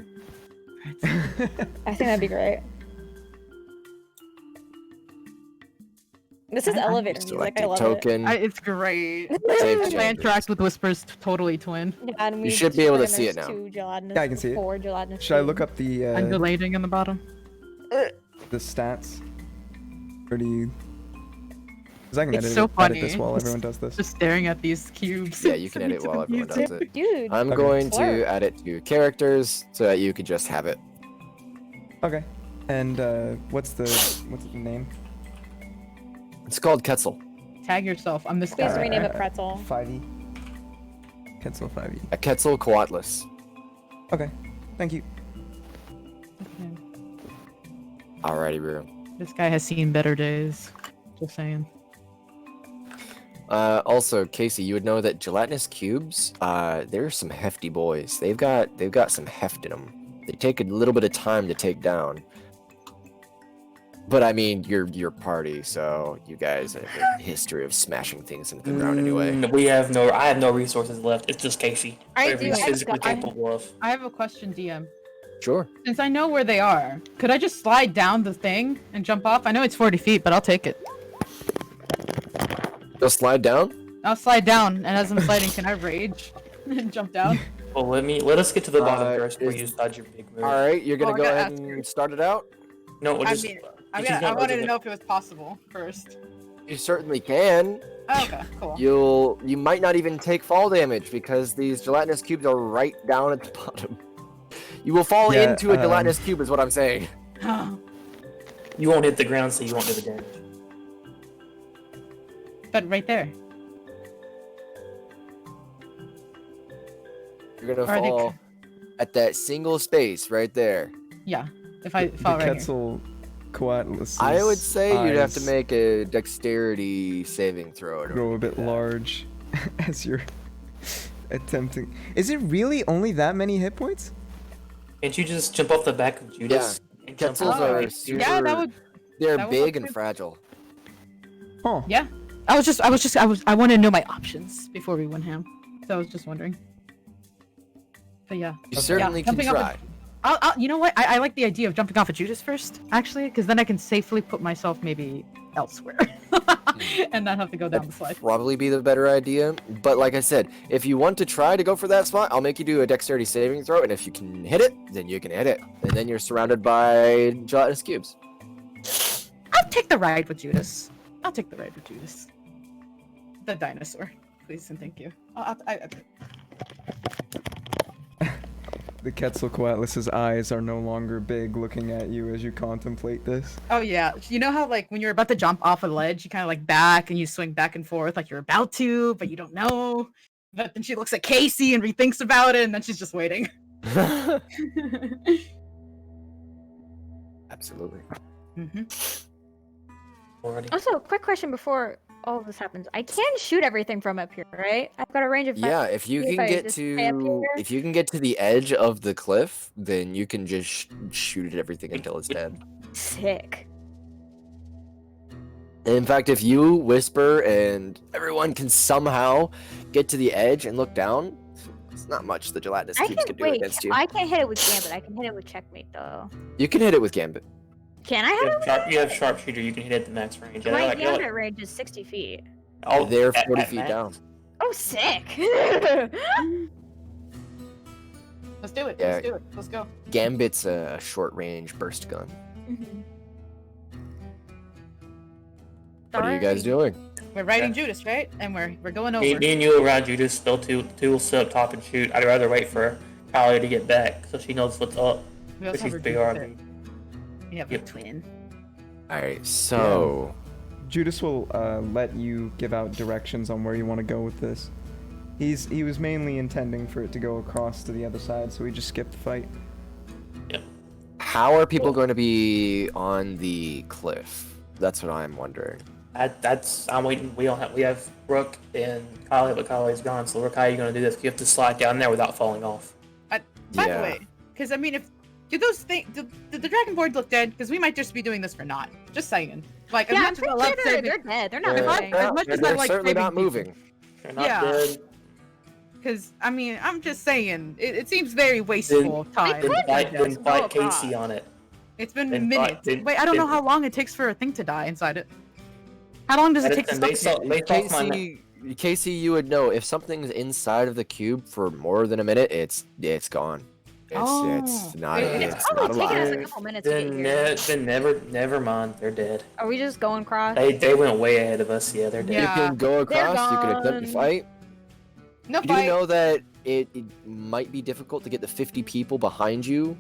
Denson. I think that'd be great. This is elevator music. Select I a love token. It's great. Save I changes. interact with Whispers totally twin. it. Yeah, and You we should be able to and see there's it now. 2 gelatinous, Yeah, I can see it. 4 gelatinous. Should I cubes. look up the Undulating in the bottom. stats? Or do you? Because I can It's edit, so edit this funny. while everyone does this. Just staring at these cubes. Yeah, you can Listening edit to while the everyone does music. it. Dude. I'm Okay. going to Sure. add it to characters so that you could just have it. Okay. And what's the name? It's called Quetzal. Tag yourself. I'm this Please guy. rename it Pretzel. 5e. Quetzal 5e. A Quetzalcoatlus. Okay. Thank you. Alrighty, bro. This guy has seen better days. Just saying. Also, Casey, you would know that gelatinous cubes, they're some hefty boys. They've got some heft in them. They take a little bit of time to take down. But I mean, you're your party, so you guys have a history of smashing things into the ground anyway. I have no resources left. It's just Casey. I Whatever do. he's I've physically got- capable of. I have a question, DM. Sure. Since I know where they are, could I just slide down the thing and jump off? I know it's 40 feet, but I'll take it. Just slide down. I'll slide down, and as I'm sliding, can I rage and jump down? Well, let us get to the bottom Uh, first before is- you dodge your big move. Alright, you're gonna Oh, I go gotta ahead ask her. and start it out? No, we'll I just. mean, if he's I not wanted to ready- know if it was possible first. You certainly can. Oh, okay, cool. You might not even take fall damage because these gelatinous cubes are right down at the bottom. You will fall Yeah, into a gelatinous cube is what I'm saying. You won't hit the ground, so you won't do the damage. But right there. You're gonna Are they fall at that single space right there. Yeah. If I fall the right here. Quetzalcoatlus. I would say you'd have to eyes make a dexterity saving throw. grow a bit large as you're attempting. Is it really only that many hit points? Can't you just jump off the back of Judas? And jump Quetzals off are the- super. Yeah, that would. They're that would big work and too. fragile. Huh. Yeah. I wanted to know my options before we went ham. So I was just wondering. But yeah. You certainly can jumping off try. You know what? I like the idea of jumping off of Judas first, actually, because then I can safely put myself maybe elsewhere and not have to go down the slide. Probably be the better idea. But like I said, if you want to try to go for that spot, I'll make you do a dexterity saving throw, and if you can hit it, then you can hit it. And then you're surrounded by gelatinous cubes. I'll take the ride with Judas. I'll take the ride with Judas. The dinosaur. Please and thank you. The Quetzalcoatlus's eyes are no longer big, looking at you as you contemplate this. Oh yeah. You know how like when you're about to jump off a ledge, you kind of like back and you swing back and forth like you're about to, but you don't know. But then she looks at Casey and rethinks about it, and then she's just waiting. Absolutely. Already. Also, quick question before all of this happens. I can shoot everything from up here, right? I've got a range of. Yeah, if you if can I get just stay up to here? if you can get to the edge of the cliff, then you can just shoot at everything until it's dead. Sick. And in fact, if you whisper and everyone can somehow get to the edge and look down, it's not much the gelatinous I cubes can can do wait. against you. I can't hit it with Gambit. I can hit it with Checkmate though. You can hit it with Gambit. Can I hit it? You have sharpshooter. You can hit at the max range. With... My Like, Gambit range is 60 feet. oh, They're at- 40 at feet max. down. Oh, sick. Let's do it. Yeah. Let's do it. Let's go. Gambit's a short range burst gun. What are you guys doing? We're riding Judas, right? And we're going over. Me and you around Judas. They'll two will sit up top and shoot. I'd rather wait for Kylie to get back so she knows what's up. We also But she's have a big Judas arm. there. We have Yep. a twin. Alright, so Judas will let you give out directions on where you want to go with this. He was mainly intending for it to go across to the other side, so he just skipped the fight. how are people going to be on the cliff? That's what I'm wondering. I'm waiting. We have Brooke and Kylie, but Kylie's gone. So Brooke, how are you gonna do this? You have to slide down there without falling off. By Yeah. the way, because I mean, if do those things, did the dragon board look dead? Because we might just be doing this for naught. Just saying. Like, Yeah, as I'm much as I pretty love sure they're saving, dead. They're not They're- moving. as much as I They're like certainly saving not people. moving. They're not Yeah. dead. Because I mean, I'm just saying, it seems very wasteful of time. could Then just fight go Casey across. on it. It's been then minutes. fight- then- Wait, I don't know then- how long it takes for a thing to die inside it. How long does it take to And based stop? off- based off my- Casey, you would know if something's inside of the cube for more than a minute, it's gone. It's Oh. not It's it's Probably not taking us a alive. couple minutes to get here. Never mind. They're dead. Are we just going cross? They went way ahead of us. Yeah, they're dead. You Yeah. can go across. You can attempt to gone. fight. No You do fight. know that it might be difficult to get the 50 people behind you.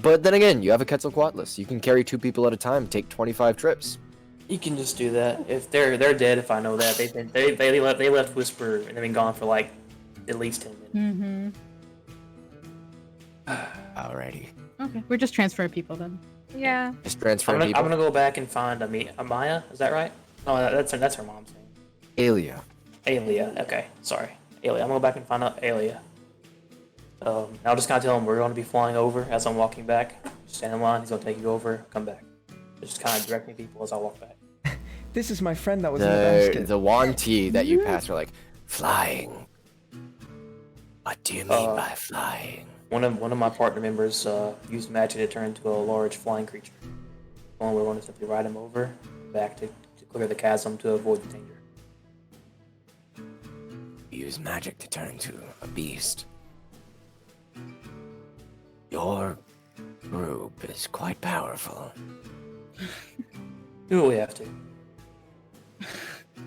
But then again, you have a Quetzalcoatlus. You can carry 2 people at a time. Take 25 trips. You can just do that. If they're dead, if I know that they left Whisper and they've been gone for like at least 10 minutes. Alrighty. Okay, we're just transferring people then. Yeah. Just I'm transferring gonna, people. I'm gonna go back and find Amaya. Is that right? No, that's her mom's name. Alia. Alia. Okay, sorry. Alia. I'm gonna go back and find out Alia. I'll just kind of tell him we're going to be flying over as I'm walking back. Stand in line. He's gonna take you over. Come back. Just kind of directing people as I walk back. This is my friend that was in the basket. The Wanti that you pass are like, flying. What do you mean by flying? One of my partner members used magic to turn into a large flying creature. The only way we want to simply ride him over back to clear the chasm to avoid the danger. Use magic to turn into a beast. Your group is quite powerful. Do what we have to.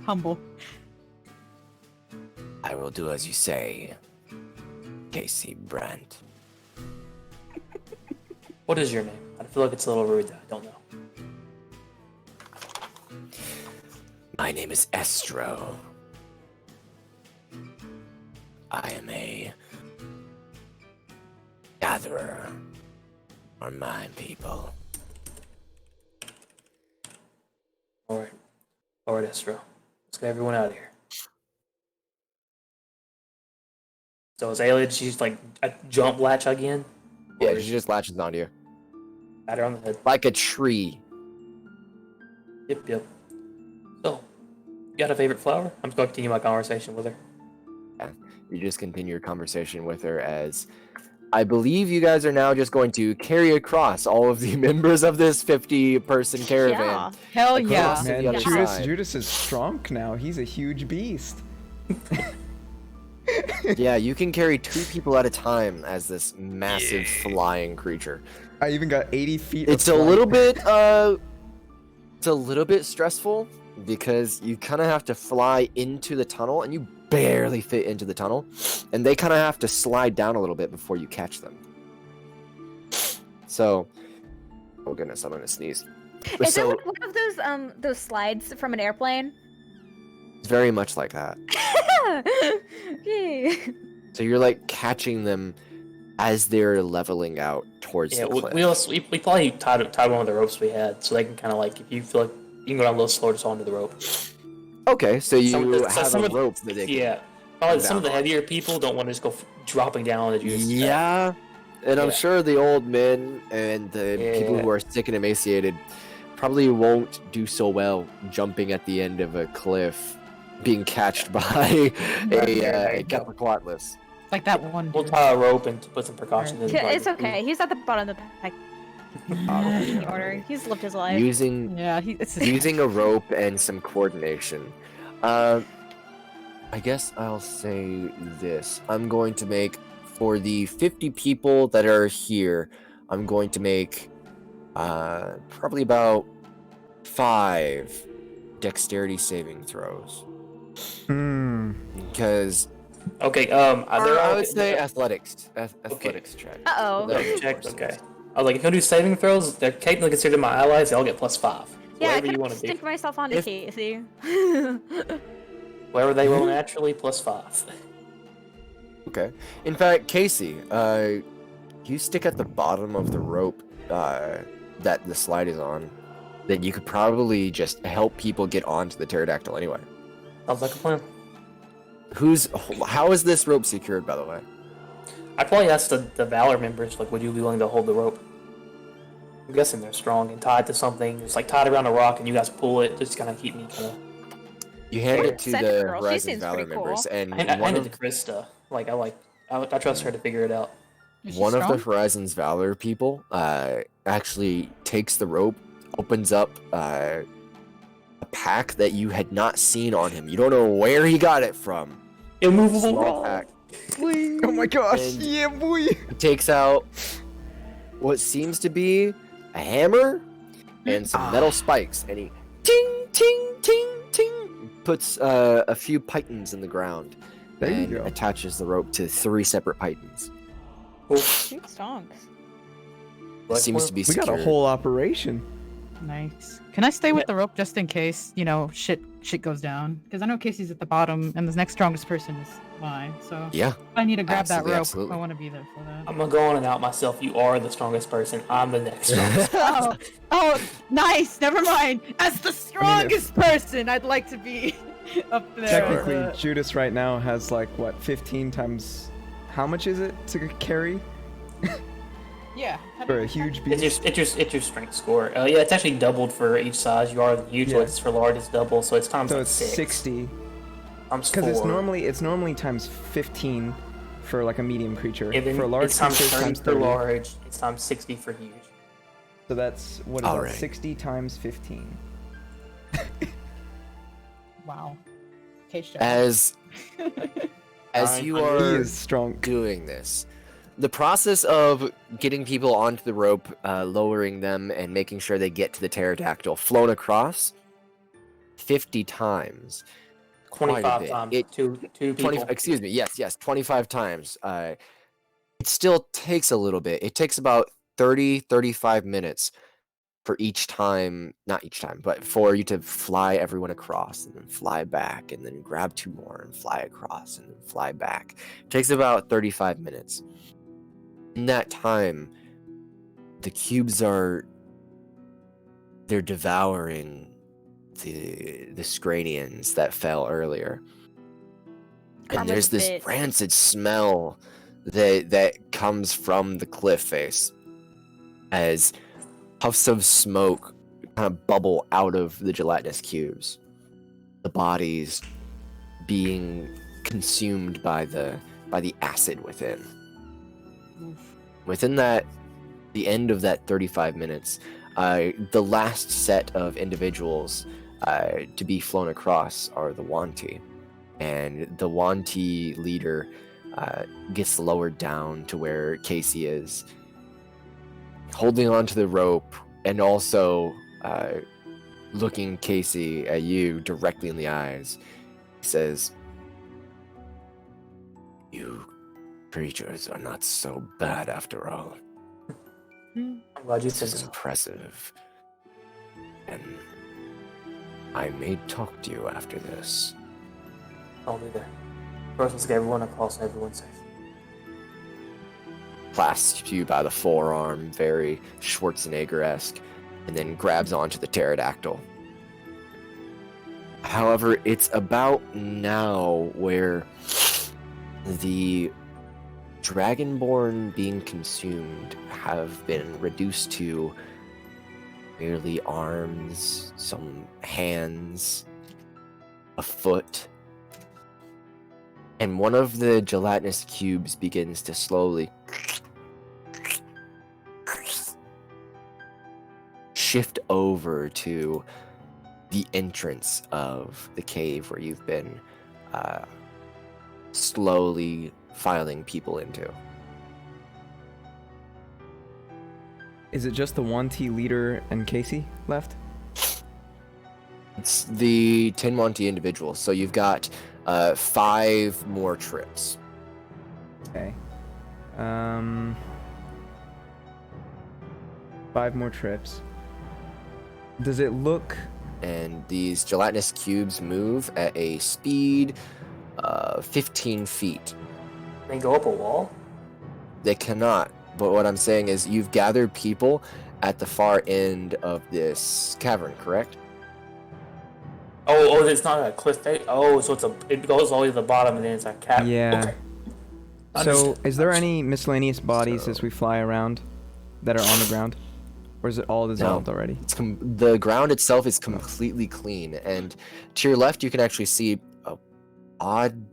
Humble. I will do as you say, Casey Brandt. What is your name? I feel like it's a little rude that I don't know. My name is Estro. I am a gatherer for my people. Alright. Alright, Estro. Let's get everyone out of here. So is Ayla, she's like a jump latch again? Yeah, Or she just latches onto you. pat her on the head. Like a tree. Yep. So, you got a favorite flower? I'm just going to continue my conversation with her. You just continue your conversation with her as I believe you guys are now just going to carry across all of the members of this 50-person caravan. Yeah. Hell Across yeah. to the Man, other Judas, side. Judas is strong now. He's a huge beast. Yeah, you can carry 2 people at a time as this massive flying creature. I even got 80 feet. It's of a flight. little bit stressful because you kind of have to fly into the tunnel and you barely fit into the tunnel, and they kind of have to slide down a little bit before you catch them. So, oh goodness, I'm gonna sneeze. Is So it like one of those slides from an airplane? it's very much like that. Yay. So you're like catching them as they're leveling out towards Yeah, the cliff. we probably tied one of the ropes we had, so they can kind of like, if you feel like you can go down a little slower, just onto the rope. Okay, so you have some a of the- rope that they can Yeah. Probably some of the down on. heavier people don't want to just go dropping down the juice. Yeah, and I'm Yeah. sure the old men and the people Yeah. who are sick and emaciated probably won't do so well jumping at the end of a cliff, being catched by a Capricornless. Like that one. We'll dude. tie a rope and put some precautions in. Yeah, it's okay. He's at the bottom of the pack. In order. He's lived his life. Using Yeah, it's using a rope and some coordination. I guess I'll say this. I'm going to make, for the 50 people that are here, I'm going to make probably about 5 dexterity saving throws. Because Okay, I would say athletics. Athletics check. Uh-oh. That'd be check. more Okay. safe. I was like, if you do saving throws, they're technically considered my allies. They all get +5. So Yeah, I whatever you could want to do, stick myself onto If- Casey. whatever they roll naturally, +5. Okay. In fact, Casey, you stick at the bottom of the rope that the slide is on, then you could probably just help people get onto the pterodactyl anyway. Sounds like a plan. How is this rope secured, by the way? I'd probably ask the Valor members, like, would you be willing to hold the rope? I'm guessing they're strong and tied to something. It's like tied around a rock, and you guys pull it. Just kind of keep me kind of. You hand it to Send the girl, she Horizon seems Valor pretty cool. members, and I one handed of to Krista. I trust her to figure it out. Is she one of the strong? Horizon's Valor people actually takes the rope, opens up a pack that you had not seen on him. You don't know where he got it from. Immovable Small roll. pack. Oh my gosh! And- Yeah, boy. He takes out what seems to be a hammer and some metal spikes, and he ting ting ting ting puts a few pythons in the ground There you and go. attaches the rope to 3 separate pythons. Cool. He's strong. It seems to be We got secure. a whole operation. Nice. Can I stay with the rope just in case, shit goes down? Because I know Casey's at the bottom, and the next strongest person is mine. So Yeah, if I need to grab Absolutely, that rope, absolutely. I want to be there for that. I'm gonna go on and out myself. You are the strongest person. I'm the next strongest. Oh, nice. Never mind. As the strongest person, I'd like to be up there. Technically, with the- Judas right now has like what, 15 times. How much is it to carry yeah. for a huge beast? It's your strength score. Yeah, it's actually doubled for each size. You are usually Yeah. it's for large, it's double, so it's times So like it's 6. 60. Times Because it's 4. normally times 15 for like a medium creature. Yeah, then for a large it's times creature, 30 times for 30. large. It's times 60 for huge. So that's what is All that? right. 60 times 15. Wow. Case job. as you He He are is strong. doing this, the process of getting people onto the rope, lowering them, and making sure they get to the pterodactyl, flown across 50 times. Quite a 25 bit. times. It- Two people. 25 times. It still takes a little bit. It takes about 30, 35 minutes for each time, not each time, but for you to fly everyone across and then fly back and then grab 2 more and fly across and then fly back. It takes about 35 minutes. In that time, the cubes they're devouring the Scranians that fell earlier. And Karma's there's a this bitch. rancid smell that comes from the cliff face as puffs of smoke kind of bubble out of the gelatinous cubes. The bodies being consumed by the acid within. Within the end of that 35 minutes, the last set of individuals to be flown across are the Wanti. And the Wanti leader gets lowered down to where Casey is, holding onto the rope and also looking Casey at you directly in the eyes. He says, "You creatures are not so bad after all. I'm glad you This said is so. impressive. And I may talk to you after this." I'll be there. First, let's get everyone across and everyone's safe. Clasps you by the forearm, very Schwarzenegger-esque, and then grabs onto the pterodactyl. However, it's about now where the Dragonborn being consumed have been reduced to merely arms, some hands, a foot. And one of the gelatinous cubes begins to slowly shift over to the entrance of the cave where you've been slowly filing people into. Is it just the 1T leader and Casey left? It's the 10 Monty individuals, so you've got 5 more trips. Okay. 5 more trips. Does it look... And these gelatinous cubes move at a speed 15 feet. They go up a wall? They cannot, but what I'm saying is you've gathered people at the far end of this cavern, correct? Oh, it's not a cliff face? Oh, so it goes all the way to the bottom and then it's a cap. Yeah. Okay. So, Understood. is there any miscellaneous bodies So- as we fly around that are on the ground? Or is it all dissolved already? It's the ground itself is completely clean, and to your left you can actually see a odd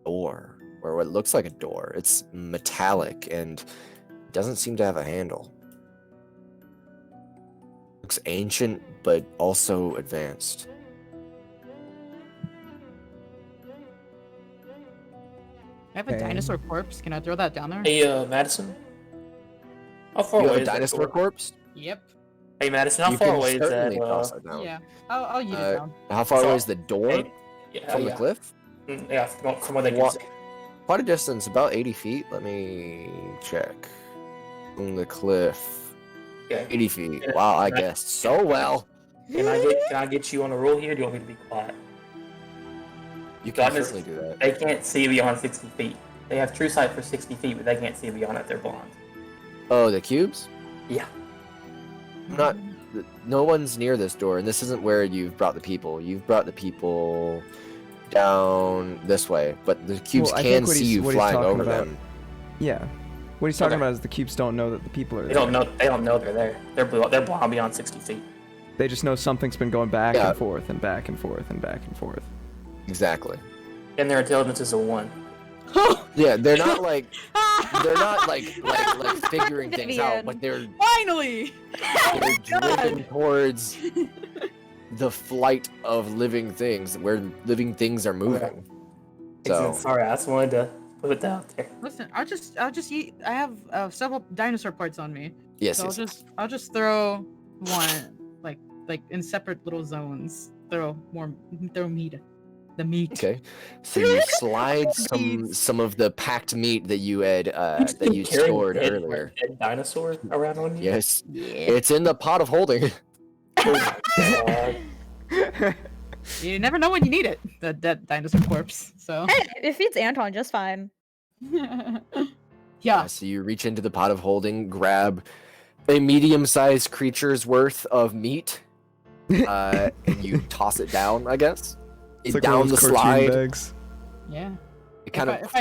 door, or what looks like a door. It's metallic and doesn't seem to have a handle. Looks ancient, but also advanced. I have a Okay. dinosaur corpse. Can I throw that down there? Hey, Madison? How far You away have a is that dinosaur door? corpse? Yep. Hey, Madison, how You far can away is that? certainly toss it down. Yeah. I'll eat it Uh, down. How far So- away is the door Hey, yeah, from yeah. the cliff? Yeah, from where they can Walk- see. Quite a distance, about 80 feet. Let me check. From the cliff. Okay. 80 feet. Yeah, Wow, I right. guessed so well. Can I get you on a roll here? Or do you want me to be quiet? You can Goodness. certainly do that. They can't see beyond 60 feet. They have true sight for 60 feet, but they can't see beyond it. They're blind. Oh, the cubes? Yeah. I'm not. No one's near this door, and this isn't where you've brought the people. You've brought the people down this way, but the cubes Well, I can think what see he's- you what he's flying talking over about- them. Yeah. What he's talking Okay. about is the cubes don't know that the people are They there. don't know. They don't know they're there. They're blind beyond 60 feet. They just know something's been going back Yeah. and forth and back and forth and back and forth. Exactly. And their intelligence is a 1. Yeah, they're not like figuring things out, but they're Finally! driven towards the flight of living things, where living things are moving. So Sorry, I just wanted to put it out there. Listen, I'll just eat. I have several dinosaur parts on me. yes, So yes. I'll just throw one like in separate little zones. Throw meat. The meat. Okay, so you slide some of the packed meat that you had that you stored earlier. Dead dinosaur around on you. Yes, it's in the pot of holding. Oh my God. You never know when you need it. The dead dinosaur corpse. So. Hey, it feeds Anton just fine. Yeah. So you reach into the pot of holding, grab a medium-sized creature's worth of meat, and you toss it down. I guess It's like one down of the those cartoon slide. bags. Yeah. It kind of.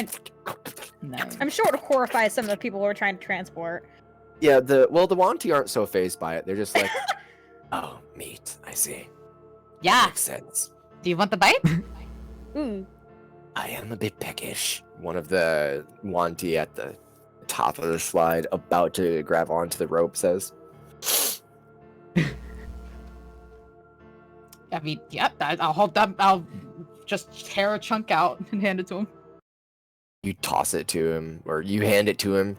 Nice. I'm sure it horrifies some of the people we're trying to transport. Yeah, the Wanti aren't so phased by it. They're just like, oh, meat. I see. Yeah. Makes sense. Do you want the bite? Ooh. I am a bit peckish. One of the Wanti at the top of the slide, about to grab onto the rope, says. I mean, yep. I'll hold them. I'll just tear a chunk out and hand it to him. You toss it to him, or you hand it to him,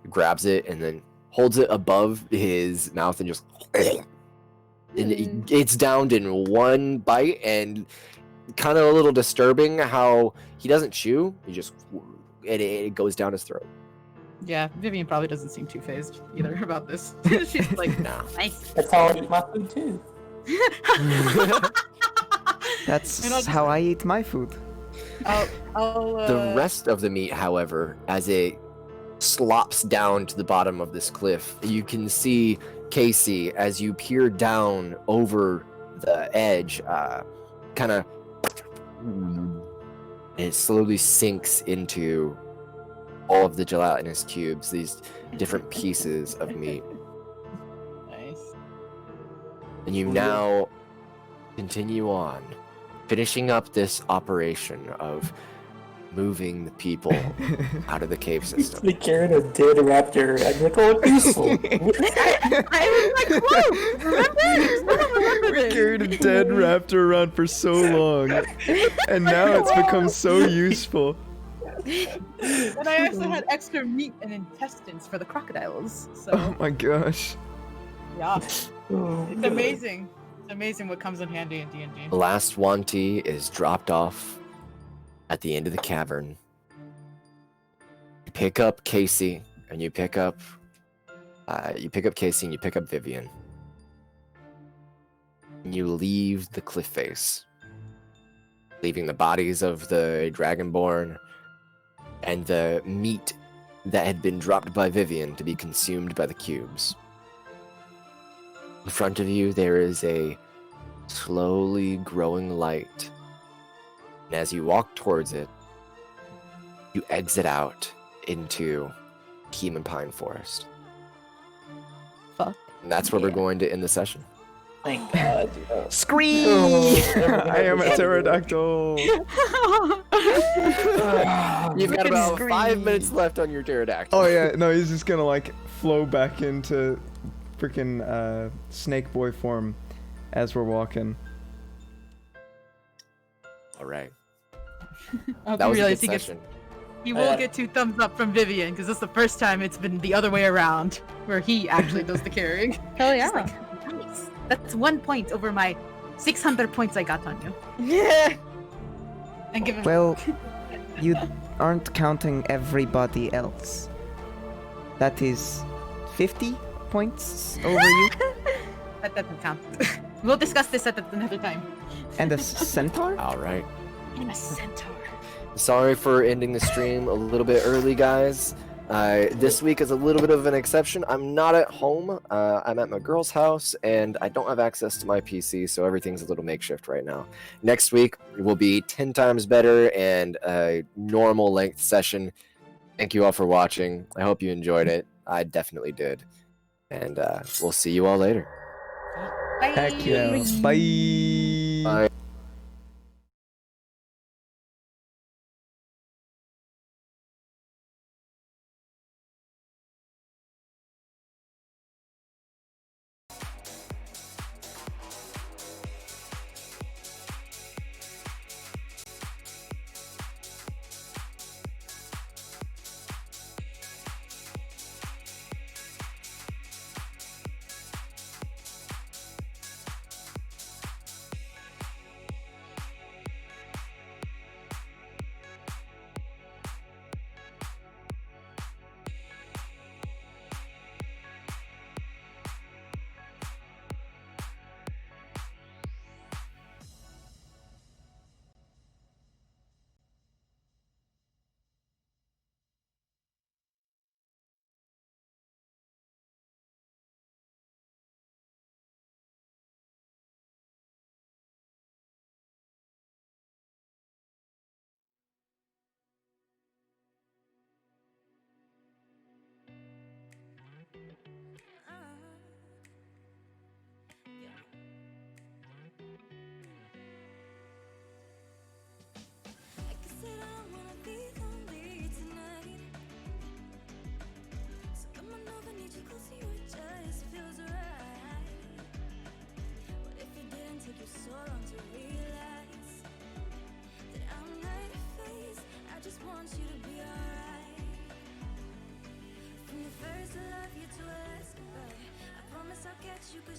he grabs it, and then holds it above his mouth and just. And it's downed in one bite, and kind of a little disturbing how he doesn't chew. He just. And it goes down his throat. Yeah, Vivian probably doesn't seem too phased either about this. She's like, Nah. nice. That's how I eat my food too. That's how I eat my food. The rest of the meat, however, as it slops down to the bottom of this cliff, you can see Casey as you peer down over the edge, kind of. It slowly sinks into all of the gelatinous cubes, these different pieces of meat. Nice. And you now continue on, finishing up this operation of moving the people out of the cave system. They carried a dead raptor. I'm like, oh, useful. I was like, whoa! Remember We this. carried a dead raptor around for so long, and now it's become so useful. And I also had extra meat and intestines for the crocodiles. So Oh my gosh. yeah, Oh, it's amazing. It's amazing what comes in handy in D&D. The last Wanti is dropped off at the end of the cavern. You pick up Casey, and you pick up Casey, and you pick up Vivian. And you leave the cliff face, leaving the bodies of the Dragonborn and the meat that had been dropped by Vivian to be consumed by the cubes. In front of you, there is a slowly growing light. And as you walk towards it, you exit out into Keeman Pine Forest. Fuck. And that's where we're going to end the session. thank God. Scream! I am a pterodactyl. You've got about 5 minutes left on your pterodactyl. Oh yeah, no, he's just gonna like flow back into freaking snake boy form as we're walking. All right. I hope That you was a realize good he session. will get 2 thumbs up from Vivian because this is the first time it's been the other way around, where he actually does the carrying. Hell She's yeah. like, nice. That's 1 point over my 600 points I got on you. Yeah. And give him. Well, you aren't counting everybody else. That is 50 points over you. That doesn't count. We'll discuss this at another time. And a centaur? All right. I'm a centaur. Sorry for ending the stream a little bit early, guys. This week is a little bit of an exception. I'm not at home. I'm at my girl's house, and I don't have access to my PC, so everything's a little makeshift right now. Next week will be 10 times better and a normal length session. Thank you all for watching. I hope you enjoyed it. I definitely did. And we'll see you all later. Bye. Heck yeah. Bye. Bye.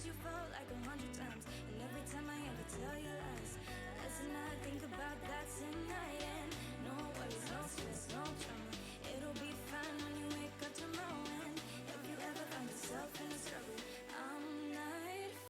you fall